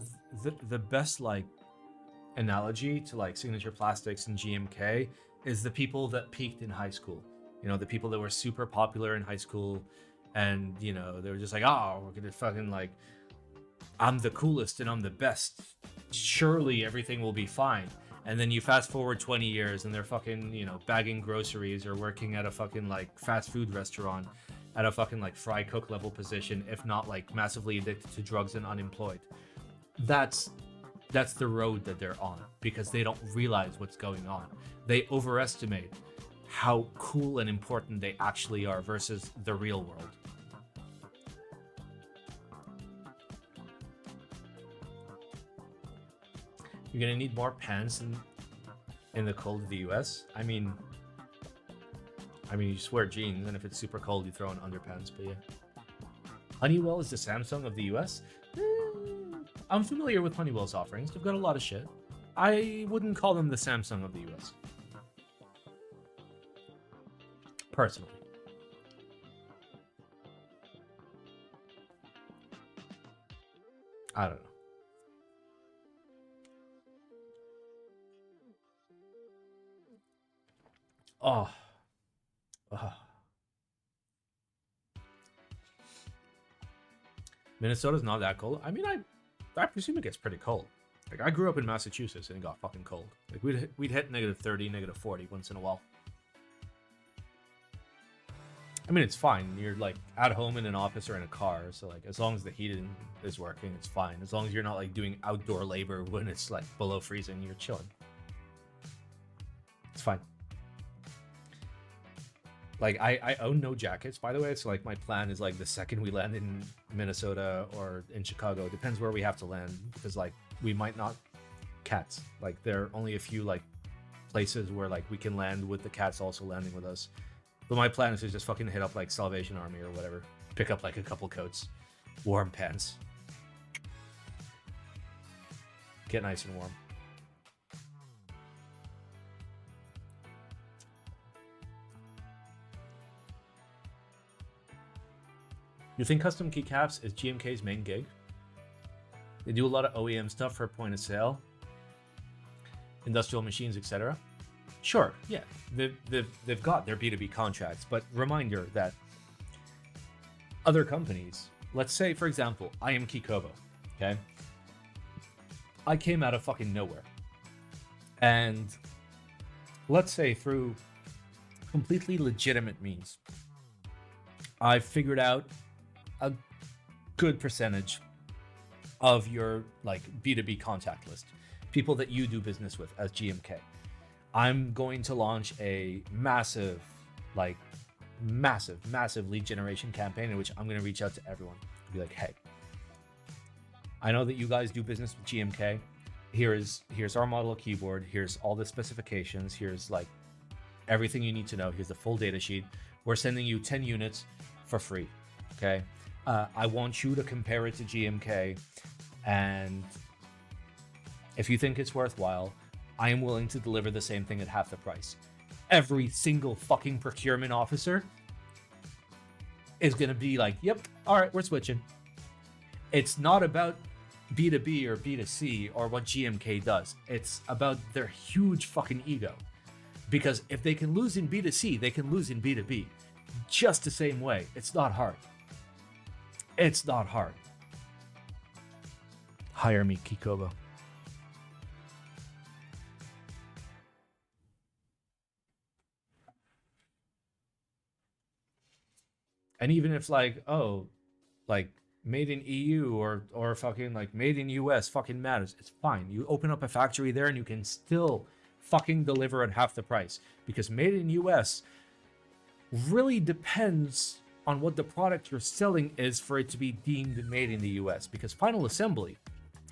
best like analogy to like Signature Plastics and GMK is the people that peaked in high school. You know, the people that were super popular in high school, and you know they were just like, oh, we're gonna fucking like, I'm the coolest and I'm the best. Surely everything will be fine. And then you fast forward 20 years and they're fucking, you know, bagging groceries or working at a fucking like fast food restaurant at a fucking like fry cook level position, if not like massively addicted to drugs and unemployed. That's the road that they're on because they don't realize what's going on. They overestimate how cool and important they actually are versus the real world. You're gonna need more pants in the cold of the US. I mean, you just wear jeans, and if it's super cold, you throw on underpants. But yeah, Honeywell is the Samsung of the US. I'm familiar with Honeywell's offerings. They've got a lot of shit. I wouldn't call them the Samsung of the US. Personally. I don't know. Oh. Minnesota's not that cold. I mean, I presume it gets pretty cold. Like, I grew up in Massachusetts and it got fucking cold. Like, we'd hit -30, -40 once in a while. I mean, it's fine. You're like at home in an office or in a car, so like as long as the heating is working, it's fine. As long as you're not like doing outdoor labor when it's like below freezing, you're chilling. It's fine. Like I own no jackets, by the way. So like my plan is like the second we land in Minnesota or in Chicago, it depends where we have to land, because like we might not cats. Like there are only a few like places where like we can land with the cats also landing with us. But my plan is to just fucking hit up like Salvation Army or whatever. Pick up like a couple coats, warm pants. Get nice and warm. You think custom keycaps is GMK's main gig? They do a lot of OEM stuff for point of sale, industrial machines, etc. Sure, yeah, they've got their B2B contracts, but reminder that other companies, let's say, for example, I am Kikobo, okay? I came out of fucking nowhere. And let's say through completely legitimate means, I figured out a good percentage of your like B2B contact list, people that you do business with as GMK. I'm going to launch a massive lead generation campaign in which I'm going to reach out to everyone and be like, hey, I know that you guys do business with GMK. Here's our model keyboard. Here's all the specifications. Here's like everything you need to know. Here's the full data sheet. We're sending you 10 units for free. Okay. I want you to compare it to GMK. And if you think it's worthwhile, I am willing to deliver the same thing at half the price. Every single fucking procurement officer is going to be like, yep, all right, we're switching. It's not about B2B or B2C or what GMK does. It's about their huge fucking ego. Because if they can lose in B2C, they can lose in B2B. Just the same way. It's not hard. It's not hard. Hire me, Kikobo. And even if like, oh, like made in EU or fucking like made in US fucking matters, it's fine. You open up a factory there and you can still fucking deliver at half the price, because made in US really depends on what the product you're selling is for it to be deemed made in the US, because final assembly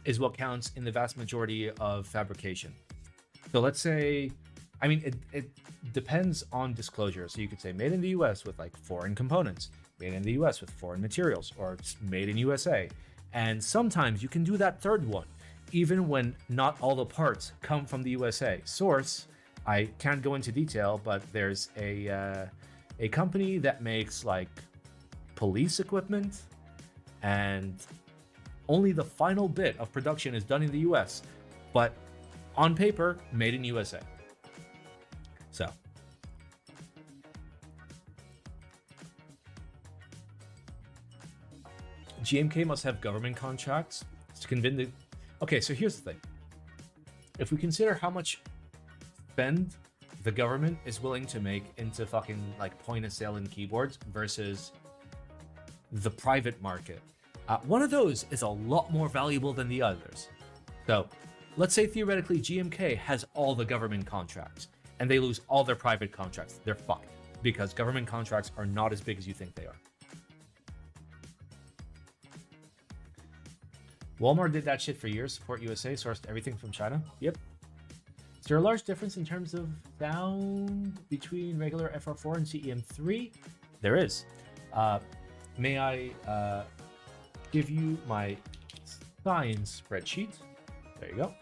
is what counts in the vast majority of fabrication. So let's say, I mean, it depends on disclosure. So you could say made in the US with like foreign components, made in the US with foreign materials, or made in USA. And sometimes you can do that third one, even when not all the parts come from the USA. Source, I can't go into detail, but there's a company that makes like police equipment, and only the final bit of production is done in the US, but on paper, made in USA. So, GMK must have government contracts to convince the... Okay, so here's the thing. If we consider how much spend the government is willing to make into fucking like point of sale in keyboards versus the private market, one of those is a lot more valuable than the others. So let's say theoretically GMK has all the government contracts and they lose all their private contracts. They're fucked, because government contracts are not as big as you think they are. Walmart did that shit for years. Support USA, sourced everything from China. Yep. Is there a large difference in terms of sound between regular FR4 and CEM3? There is. May I give you my science spreadsheet? There you go.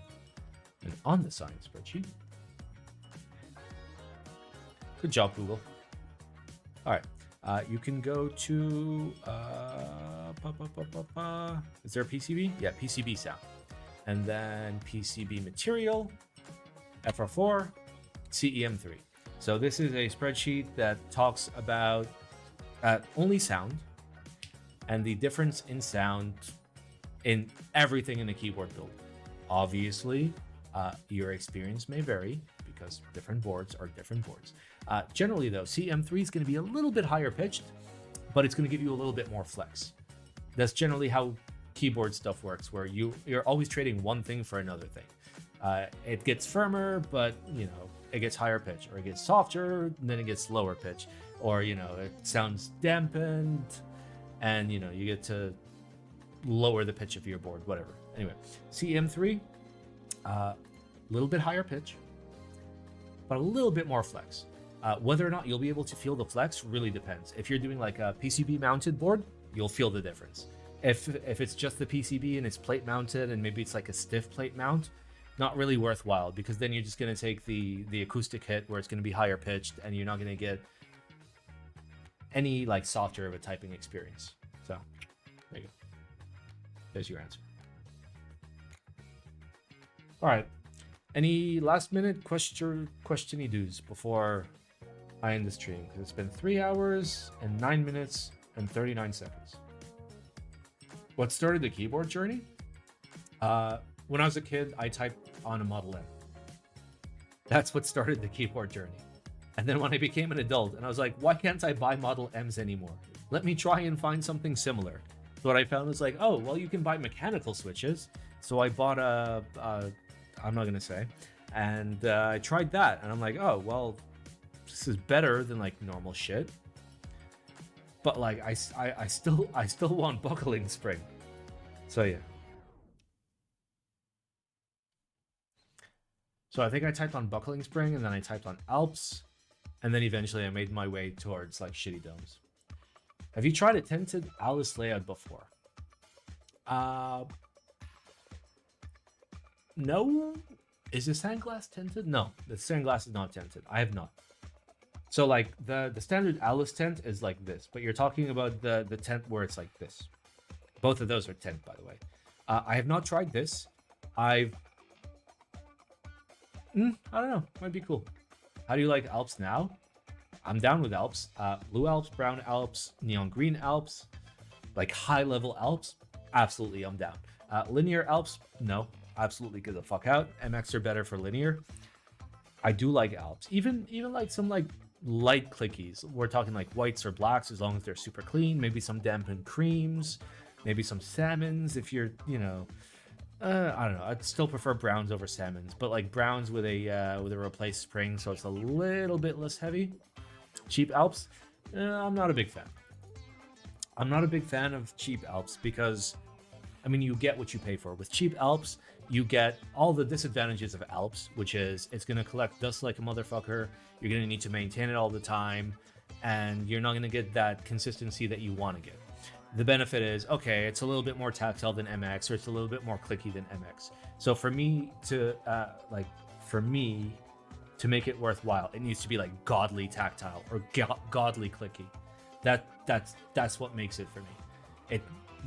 And on the science spreadsheet. Good job, Google. All right. You can go to... is there a PCB? Yeah, PCB sound. And then PCB material, FR4, CEM3. So this is a spreadsheet that talks about only sound. and the difference in sound in everything in a keyboard build. Obviously, your experience may vary because different boards are different boards. Generally though, CM3 is going to be a little bit higher pitched, but it's going to give you a little bit more flex. That's generally how keyboard stuff works, where you're always trading one thing for another thing. It gets firmer, but it gets higher pitch, or it gets softer, and then it gets lower pitch, or it sounds dampened, and you get to lower the pitch of your board, whatever. Anyway, CM3, a little bit higher pitch, but a little bit more flex. Whether or not you'll be able to feel the flex really depends. If you're doing like a PCB mounted board, you'll feel the difference. If it's just the PCB and it's plate mounted and maybe it's like a stiff plate mount, not really worthwhile, because then you're just going to take the acoustic hit where it's going to be higher pitched and you're not going to get any like softer of a typing experience. So there you go. There's your answer. All right. Any last minute questiony do's before I end the stream? Because it's been 3 hours and 9 minutes and 39 seconds. What started the keyboard journey? When I was a kid, I typed on a Model M. That's what started the keyboard journey. And then when I became an adult, and I was like, why can't I buy Model M's anymore? Let me try and find something similar. So what I found was like, oh, well, you can buy mechanical switches. So I bought I'm not going to say. And I tried that. And I'm like, oh, well, this is better than like normal shit. But like, I still want buckling spring. So yeah. So I think I typed on buckling spring, and then I typed on Alps, and then eventually I made my way towards like shitty domes. Have you tried a tinted Alice layout before? No. Is the sandglass tinted? No, the sandglass is not tinted. I have not. So like the standard Alice tint is like this, but you're talking about the tint where it's like this. Both of those are tint, by the way. I have not tried this. I don't know. Might be cool. How do you like Alps now? I'm down with Alps. Blue Alps, brown Alps, neon green Alps, like high level Alps. Absolutely, I'm down. Linear Alps, no. Absolutely get the fuck out. MX are better for linear. I do like Alps. Even like some like light clickies. We're talking like whites or blacks, as long as they're super clean. Maybe some dampened creams. Maybe some salmons if you're, I don't know. I'd still prefer browns over salmons, but like browns with a replaced spring, so it's a little bit less heavy. Cheap Alps, I'm not a big fan. I'm not a big fan of cheap Alps because, I mean, you get what you pay for. With cheap Alps, you get all the disadvantages of Alps, which is it's going to collect dust like a motherfucker. You're going to need to maintain it all the time, and you're not going to get that consistency that you want to get. The benefit is, okay, it's a little bit more tactile than MX, or it's a little bit more clicky than MX. So for me to make it worthwhile, it needs to be like godly tactile or godly clicky. That's what makes it for me.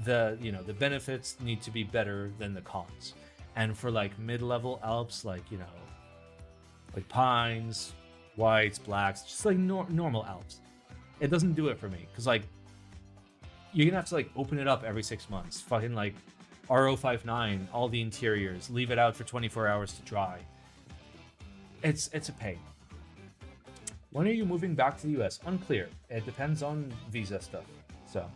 The benefits need to be better than the cons. And for like mid-level Alps, like like pines, whites, blacks, just like normal Alps, it doesn't do it for me, because like you're gonna have to like open it up every 6 months, fucking like R059 all the interiors, leave it out for 24 hours to dry. It's a pain. When are you moving back to the US? Unclear. It depends on visa stuff. So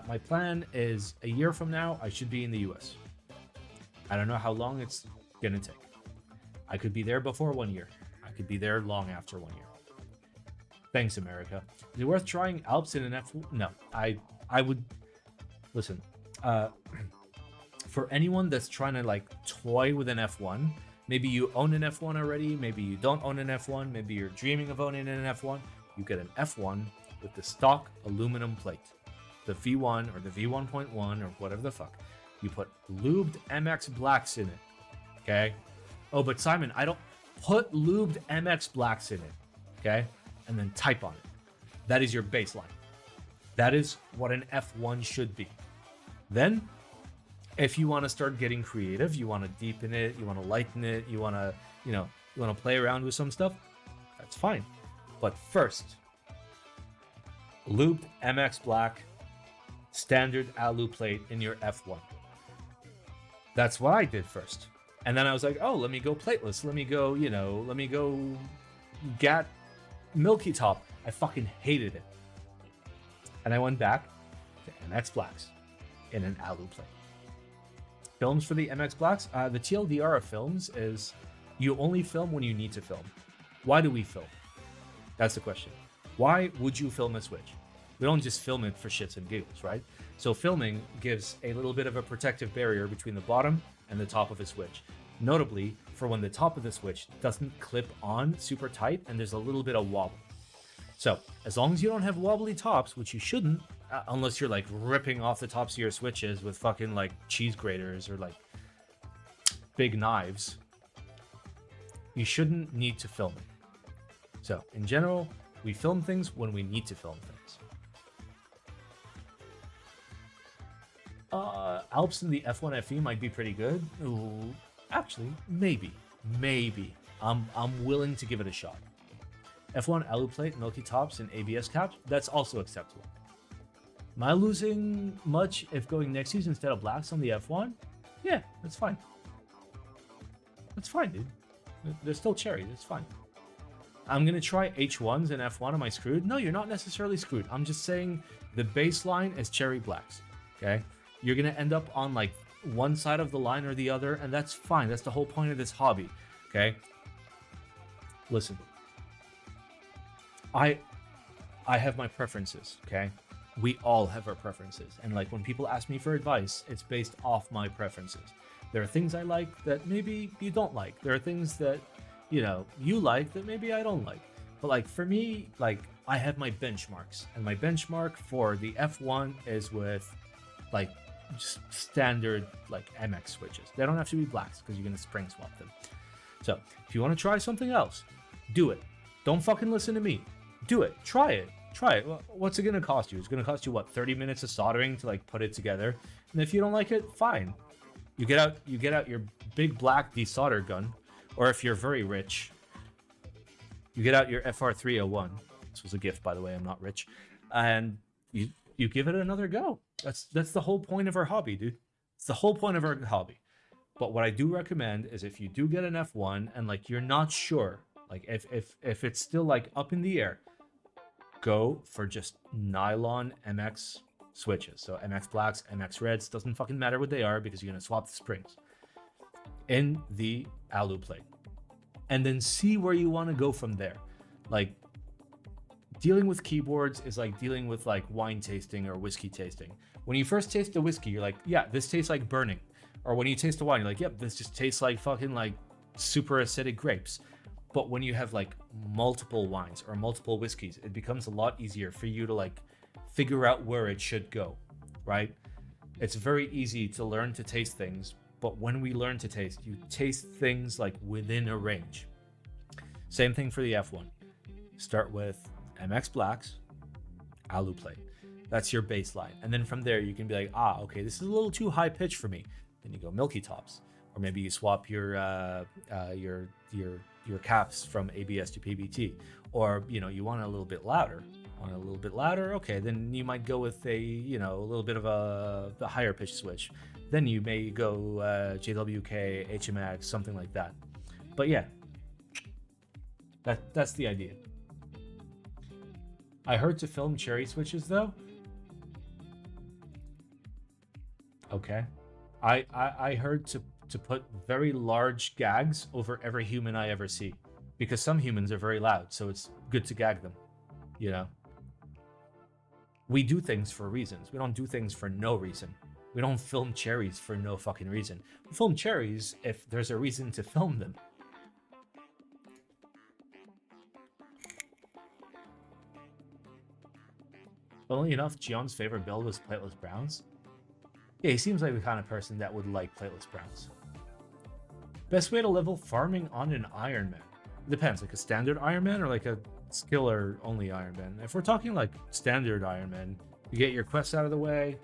my plan is a year from now I should be in the US. I don't know how long it's gonna take. I could be there before 1 year. I could be there long after 1 year. Thanks, America. Is it worth trying Alps in an F1? No, I would listen. For anyone that's trying to like toy with an F1, maybe you own an F1 already, maybe you don't own an F1, maybe you're dreaming of owning an F1. You get an F1 with the stock aluminum plate, the V1 or the V1.1 or whatever the fuck. You put lubed MX blacks in it, okay? Oh, but Simon, I don't put lubed MX blacks in it, okay? And then type on it. That is your baseline. That is what an F1 should be. Then, if you want to start getting creative, you want to deepen it, you want to lighten it, you want to play around with some stuff, that's fine. But first, lubed MX black, standard alu plate in your F1. That's what I did first. And then I was like, oh, let me go plateless. Let me go, let me go GAT Milky Top. I fucking hated it. And I went back to MX Blacks in an alu plate. Films for the MX Blacks. The TLDR of films is you only film when you need to film. Why do we film? That's the question. Why would you film a Switch? We don't just film it for shits and giggles, right? So filming gives a little bit of a protective barrier between the bottom and the top of a Switch. Notably, for when the top of the Switch doesn't clip on super tight and there's a little bit of wobble. So as long as you don't have wobbly tops, which you shouldn't, unless you're like ripping off the tops of your Switches with fucking like cheese graters or like big knives, you shouldn't need to film it. So in general, we film things when we need to film things. Alps in the F1 FE might be pretty good. Ooh, actually, maybe. I'm willing to give it a shot. F1 alu plate, milky tops, and ABS caps, that's also acceptable. Am I losing much if going Nexies instead of blacks on the F1? Yeah, that's fine. That's fine, dude. They're still cherries, it's fine. I'm gonna try H1s and F1. Am I screwed? No, you're not necessarily screwed. I'm just saying the baseline is cherry blacks, okay? You're gonna end up on like one side of the line or the other, and that's fine. That's the whole point of this hobby, okay? Listen, I have my preferences, okay? We all have our preferences, and like when people ask me for advice, it's based off my preferences. There are things I like that maybe you don't like. There are things that you like that maybe I don't like. But like for me, like I have my benchmarks, and my benchmark for the F1 is with like just standard like MX switches. They don't have to be blacks because you're gonna spring swap them. So if you want to try something else, do it. Don't fucking listen to me. Do it. Try it. What's it gonna cost you? It's gonna cost you what, 30 minutes of soldering to like put it together. And if you don't like it, fine. You get out your big black desolder gun, or if you're very rich, you get out your FR301. This was a gift, by the way. I'm not rich, and you give it another go. That's the whole point of our hobby, dude. It's the whole point of our hobby. But what I do recommend is if you do get an F1 and like you're not sure, like if it's still like up in the air, go for just nylon MX switches. So MX blacks, MX reds, doesn't fucking matter what they are because you're gonna swap the springs in the alu plate, and then see where you want to go from there. Like dealing with keyboards is like dealing with like wine tasting or whiskey tasting. When you first taste the whiskey, you're like, yeah, this tastes like burning. Or when you taste the wine, you're like, yep, this just tastes like fucking like super acidic grapes. But when you have like multiple wines or multiple whiskeys, it becomes a lot easier for you to like figure out where it should go, right? It's very easy to learn to taste things, but when we learn to taste, you taste things like within a range. Same thing for the F1. Start with MX blacks, alu plate. That's your baseline. And then from there, you can be like, okay, this is a little too high pitch for me. Then you go milky tops, or maybe you swap your caps from ABS to PBT, or you want it a little bit louder. Okay, then you might go with a little bit of a higher pitch switch. Then you may go JWK, HMX, something like that. But yeah, that's the idea. I heard to film cherry switches though. Okay. I heard to put very large gags over every human I ever see, because some humans are very loud, so it's good to gag them. We do things for reasons. We don't do things for no reason. We don't film cherries for no fucking reason. We film cherries if there's a reason to film them. Funnily enough, Gion's favorite build was plateless browns. Yeah, he seems like the kind of person that would like plateless browns. Best way to level farming on an Iron Man? Depends, like a standard Iron Man or like a skiller only Iron Man. If we're talking like standard Iron Man, you get your quests out of the way.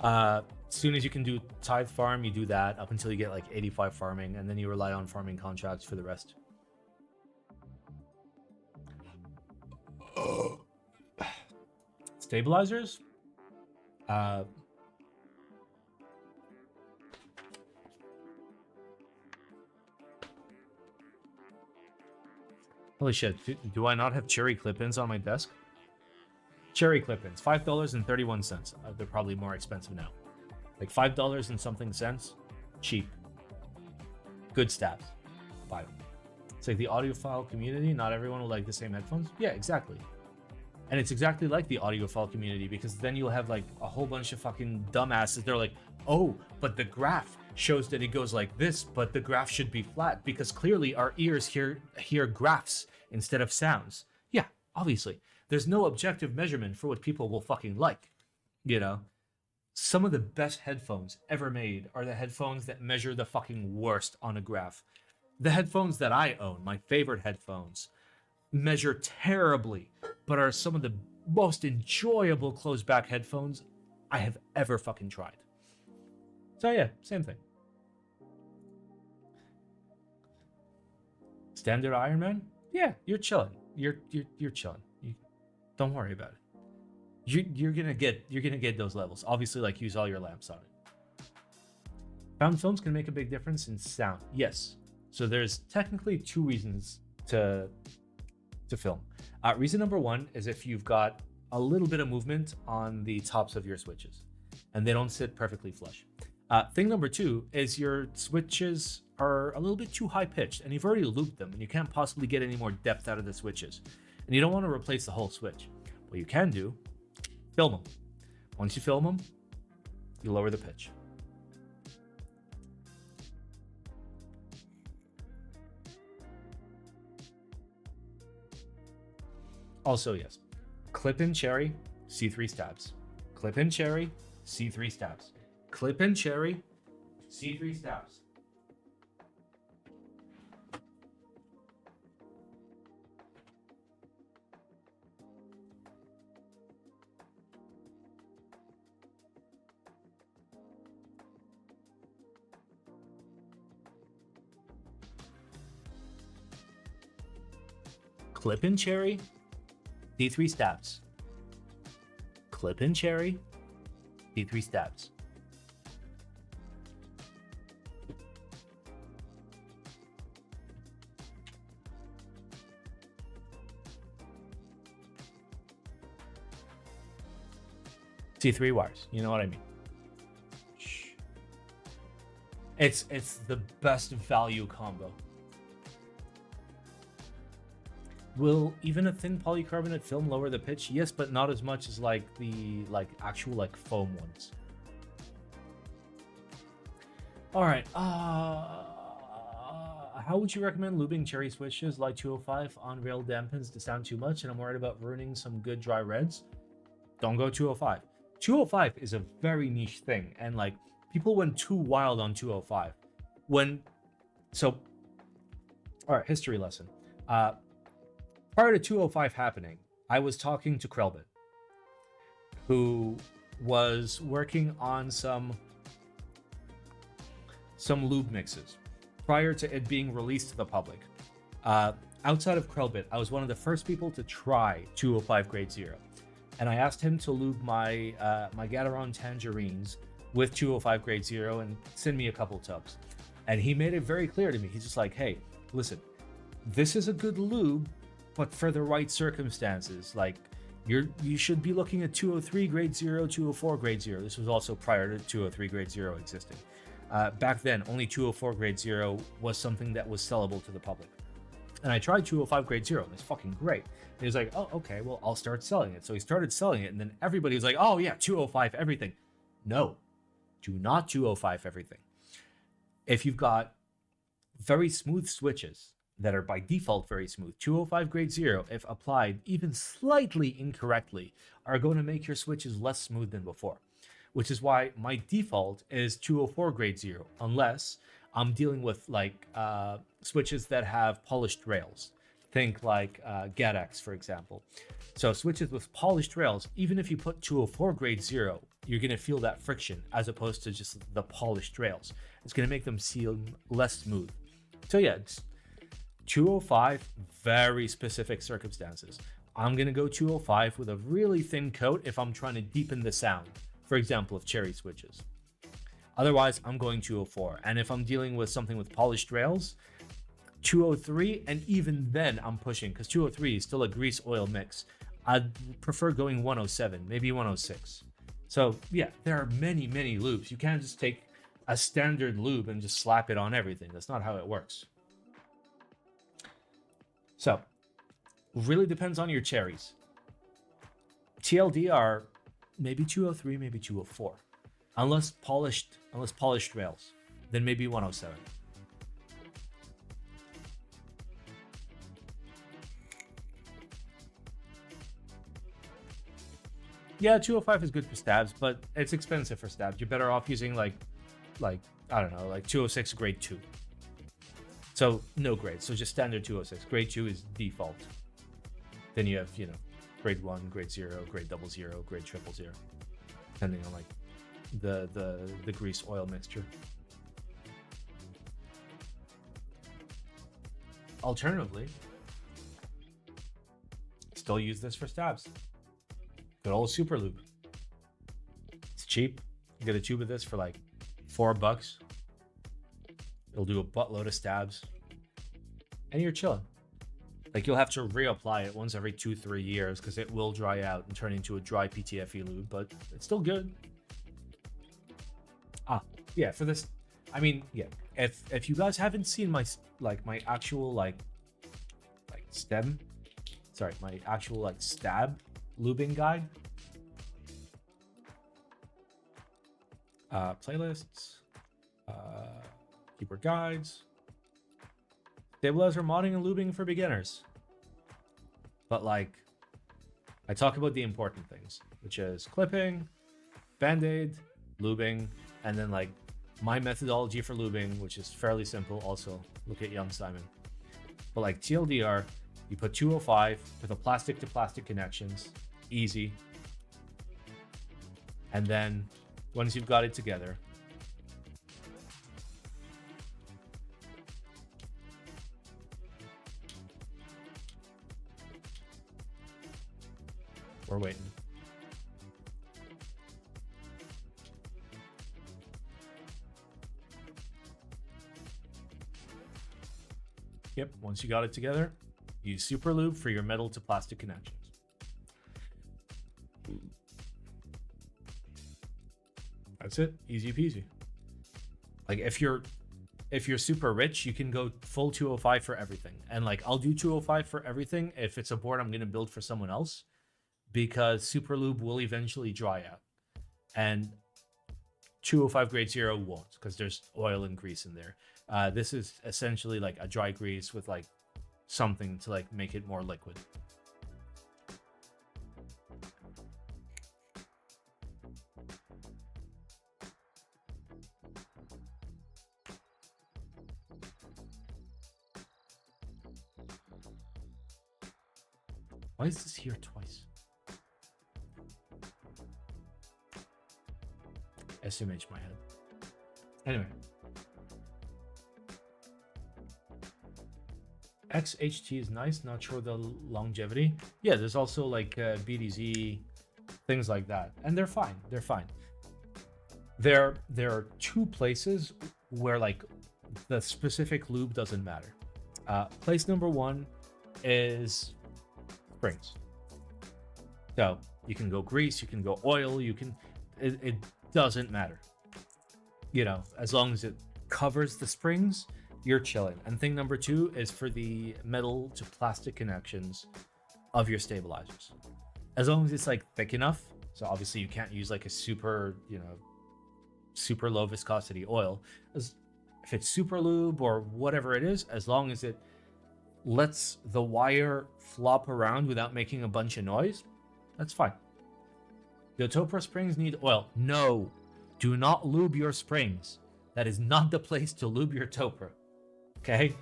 As soon as you can do tithe farm, you do that up until you get like 85 farming, and then you rely on farming contracts for the rest. Stabilizers? Holy shit, do I not have cherry clip-ins on my desk? Cherry clip-ins, $5.31. They're probably more expensive now. Like $5 and something cents, cheap. Good stabs. Buy them. It's like the audiophile community, not everyone will like the same headphones. Yeah, exactly. And it's exactly like the audiophile community, because then you'll have like a whole bunch of fucking dumbasses. They're like, oh, but the graph shows that it goes like this, but the graph should be flat because clearly our ears hear graphs instead of sounds. Yeah, obviously. There's no objective measurement for what people will fucking like. You know? Some of the best headphones ever made are the headphones that measure the fucking worst on a graph. The headphones that I own, my favorite headphones, measure terribly, but are some of the most enjoyable closed back headphones I have ever fucking tried. So yeah, same thing. Standard Iron Man? Yeah, you're chilling. You're chilling. Don't worry about it. You're gonna get those levels. Obviously, like, use all your lamps on it. Found films can make a big difference in sound. Yes. So there's technically two reasons to film. Reason number one is if you've got a little bit of movement on the tops of your switches and they don't sit perfectly flush. Thing number two is your switches are a little bit too high pitched and you've already looped them and you can't possibly get any more depth out of the switches. And you don't want to replace the whole switch. What you can do, film them. Once you film them, you lower the pitch. Also, yes, clip-in cherry, C3 stabs. Clip-in cherry, C3 stabs. Clip-in cherry, C3 stabs. Clip-in cherry, D3 stabs. Clip-in cherry, D3 stabs. C3 wires, you know what I mean. It's the best value combo. Will even a thin polycarbonate film lower the pitch? Yes, but not as much as like the actual foam ones. All right. How would you recommend lubing cherry switches like 205 on rail dampens to sound too much? And I'm worried about ruining some good dry reds. Don't go 205. 205 is a very niche thing, and like people went too wild on 205. All right, history lesson. Prior to 205 happening, I was talking to Krelbit, who was working on some lube mixes prior to it being released to the public. Outside of Krelbit, I was one of the first people to try 205 grade 0. And I asked him to lube my Gateron tangerines with 205 grade 0 and send me a couple tubs. And he made it very clear to me. He's just like, hey, listen, this is a good lube, but for the right circumstances, like you should be looking at 203 grade 0, 204 grade 0. This was also prior to 203 grade 0 existing. Back then, only 204 grade 0 was something that was sellable to the public. And I tried 205 grade 0, and it's fucking great. And he was like, oh, okay, well, I'll start selling it. So he started selling it, and then everybody was like, oh yeah, 205 everything. No, do not 205 everything. If you've got very smooth switches that are by default very smooth, 205 grade 0, if applied even slightly incorrectly, are going to make your switches less smooth than before. Which is why my default is 204 grade 0, unless I'm dealing with like switches that have polished rails. Think like GetX, for example. So switches with polished rails, even if you put 204 grade 0, you're going to feel that friction as opposed to just the polished rails. It's going to make them seem less smooth. So yeah, it's 205, very specific circumstances. I'm going to go 205 with a really thin coat if I'm trying to deepen the sound. for example, of cherry switches. Otherwise, I'm going 204. And if I'm dealing with something with polished rails, 203, and even then I'm pushing, because 203 is still a grease oil mix. I'd prefer going 107, maybe 106. So yeah, there are many, many lubes. You can't just take a standard lube and just slap it on everything. That's not how it works. So, really depends on your cherries. TLDR, maybe 203, maybe 204. Unless polished rails, then maybe 107. Yeah, 205 is good for stabs, but it's expensive for stabs. You're better off using like I don't know, like 206 grade 2. So no grade, so just standard 206. Grade 2 is default. Then you have, you know, grade 1, grade 0, grade 00, grade 000, depending on like the grease oil mixture. Alternatively, still use this for stabs. Good old super lube. It's cheap. You get a tube of this for like $4. It'll do a buttload of stabs, and you're chilling. Like, you'll have to reapply it once every 2-3 years because it will dry out and turn into a dry PTFE lube, but it's still good. Yeah, for this, I mean, yeah. If you guys haven't seen my actual my actual stab lubing guide, playlists, keyword guides, stabilizer modding and lubing for beginners. But like, I talk about the important things, which is clipping, band-aid, lubing, and then like my methodology for lubing, which is fairly simple. Also, look at Young Simon. But like TLDR, you put 205 with a plastic to plastic connections, easy. And then once you've got it together, we're waiting. Yep, once you got it together, use super lube for your metal to plastic connections. That's it, easy peasy. Like, if you're super rich, you can go full 205 for everything. And like, I'll do 205 for everything if it's a board I'm gonna build for someone else, because super lube will eventually dry out, and 205 grade 0 won't, because there's oil and grease in there. This is essentially like a dry grease with like something to like make it more liquid. Why is this here twice? SMH my head. Anyway. XHT is nice, not sure the longevity. Yeah, there's also like BDZ, things like that. And they're fine, they're fine. There are two places where like the specific lube doesn't matter. Place number one is springs. So you can go grease, you can go oil, it doesn't matter. You know, as long as it covers the springs, you're chilling. And thing number two is for the metal to plastic connections of your stabilizers. As long as it's like thick enough, so obviously you can't use like a super, you know, super low viscosity oil. If it's super lube or whatever it is, as long as it lets the wire flop around without making a bunch of noise, that's fine. The Topra springs need oil. No, do not lube your springs. That is not the place to lube your Topra. Okay?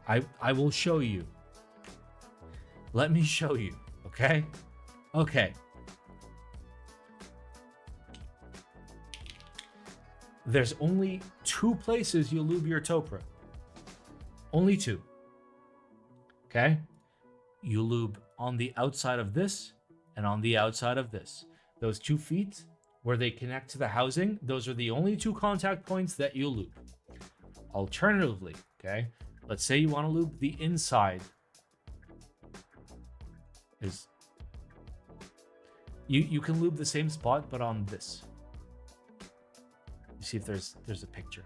I will show you. Let me show you, okay? Okay. There's only two places you lube your Topra. Only two. Okay? you lube on the outside of this and on the outside of this. Those 2 feet where they connect to the housing, those are the only 2 contact points that you lube. Alternatively, okay, let's say you want to lube the inside. You can lube the same spot, but on this. You see if there's a picture.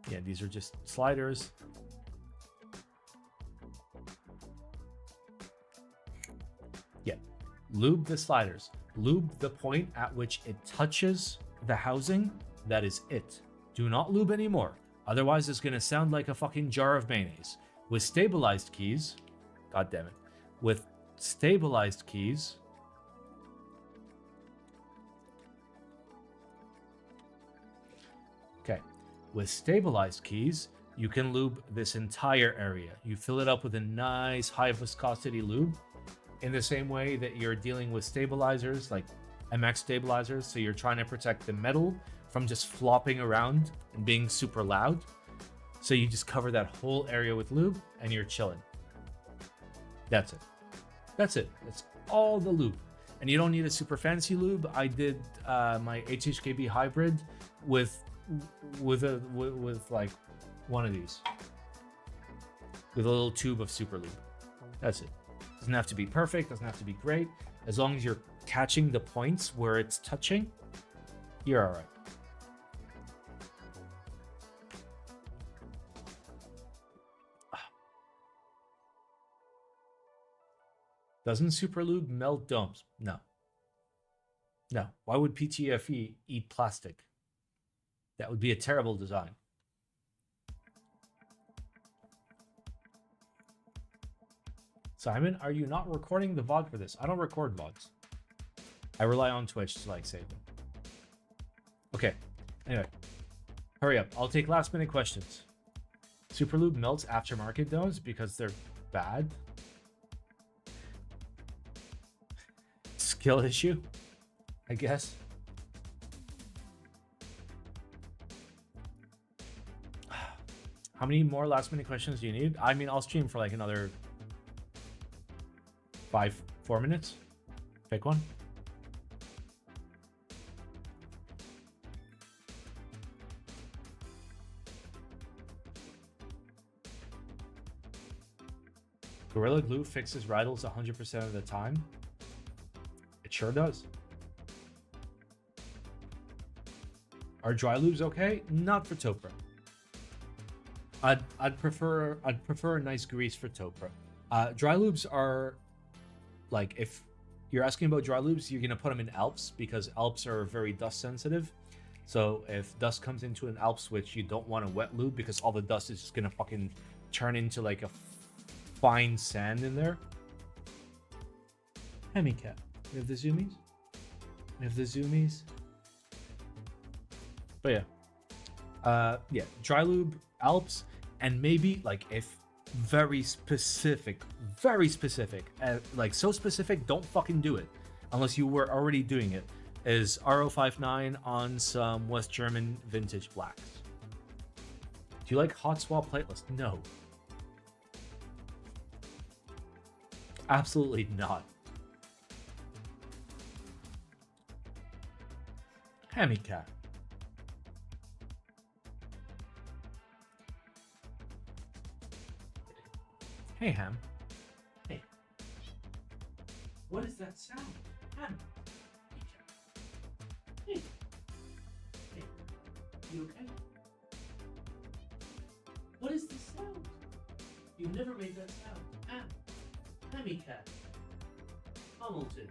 Yeah, these are just sliders. Yeah, lube the sliders. Lube the point at which it touches the housing. That is it. Do not lube anymore. Otherwise, it's going to sound like a fucking jar of mayonnaise. With stabilized keys, god damn it. With stabilized keys, okay. With stabilized keys, you can lube this entire area. You fill it up with a nice high viscosity lube in the same way that you're dealing with stabilizers, like MX stabilizers. So you're trying to protect the metal from just flopping around and being super loud. So you just cover that whole area with lube and you're chilling. That's it. That's it. That's all the lube. And you don't need a super fancy lube. I did my HHKB hybrid with like one of these, with a little tube of super lube. That's it. Doesn't have to be perfect. Doesn't have to be great. As long as you're catching the points where it's touching, you're all right. Doesn't super lube melt domes? No. No. Why would PTFE eat plastic? That would be a terrible design. Simon, are you not recording the VOD for this? I don't record VODs. I rely on Twitch to like save them. Okay. Anyway, hurry up. I'll take last minute questions. Superlube melts aftermarket domes because they're bad. Skill issue, I guess. How many more last minute questions do you need? I mean, I'll stream for like another 4 minutes. Pick one. Gorilla Glue fixes rattles 100% of the time. It sure does. Are dry lubes okay? Not for Topra. I'd prefer a nice grease for Topra. Dry lubes are like, if you're asking about dry lubes, you're gonna put them in Alps because Alps are very dust sensitive. So if dust comes into an Alp switch, you don't want a wet lube because all the dust is just gonna fucking turn into like a fine sand in there. Hemicat. We have the zoomies. We have the zoomies. But yeah. Yeah, dry lube, Alps, and maybe like if very specific, like so specific, don't fucking do it unless you were already doing it, is R059 on some West German vintage blacks. Do you like hot swap plateless? No. Absolutely not. Hemicat. Hey, Ham. Hey. What is that sound? Ham. Hey. Hey. You okay? What is this sound? You never made that sound. Ham. Hemicat. Hamilton.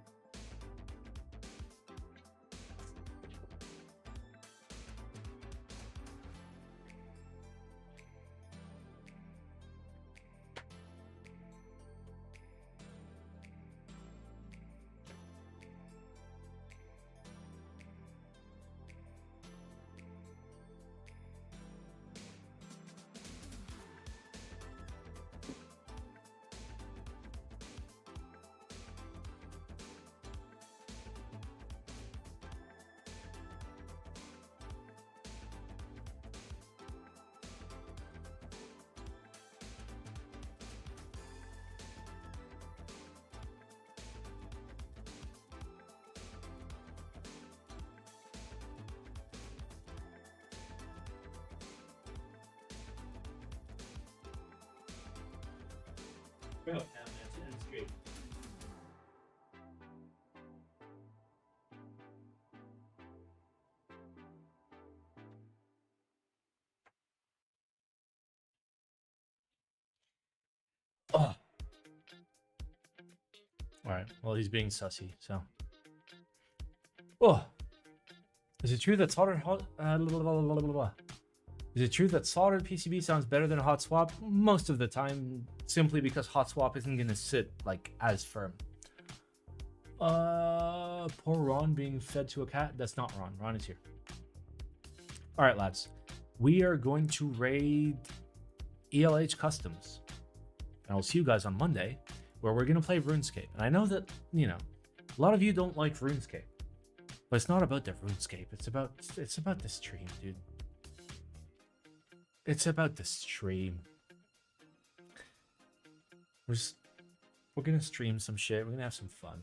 Bring up cam, man. It's in the stream. Oh. Alright, well, he's being sussy, so. Oh. Is it true that soldered Is it true that soldered PCB sounds better than a hot swap? Most of the time, simply because hot swap isn't gonna sit like as firm. Poor Ron being fed to a cat. That's not Ron. Ron is here. All right, lads. We are going to raid ELH Customs, and I'll see you guys on Monday, where we're gonna play RuneScape. And I know that a lot of you don't like RuneScape, but it's not about the RuneScape. It's about the stream, dude. It's about the stream. We're gonna stream some shit. We're gonna have some fun.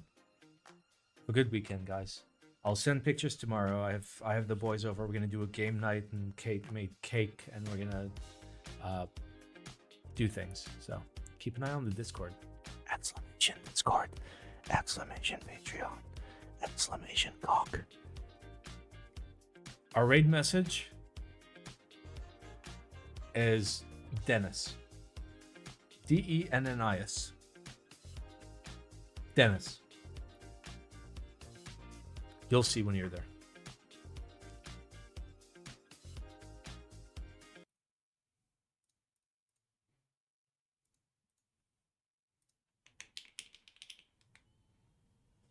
A good weekend, guys. I'll send pictures tomorrow. I have the boys over. We're gonna do a game night, and Kate made cake, and we're gonna do things. So keep an eye on the Discord. Exclamation Discord. Exclamation Patreon. Exclamation cock. Our raid message is Dennis. Dennis. Dennis. You'll see when you're there.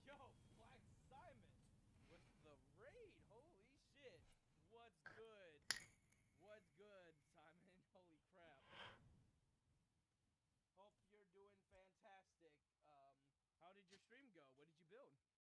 Yo, Black Simon with the raid. Holy shit. What's good? What's good, Simon? Holy crap. Hope you're doing fantastic. How did your stream go? What did you build?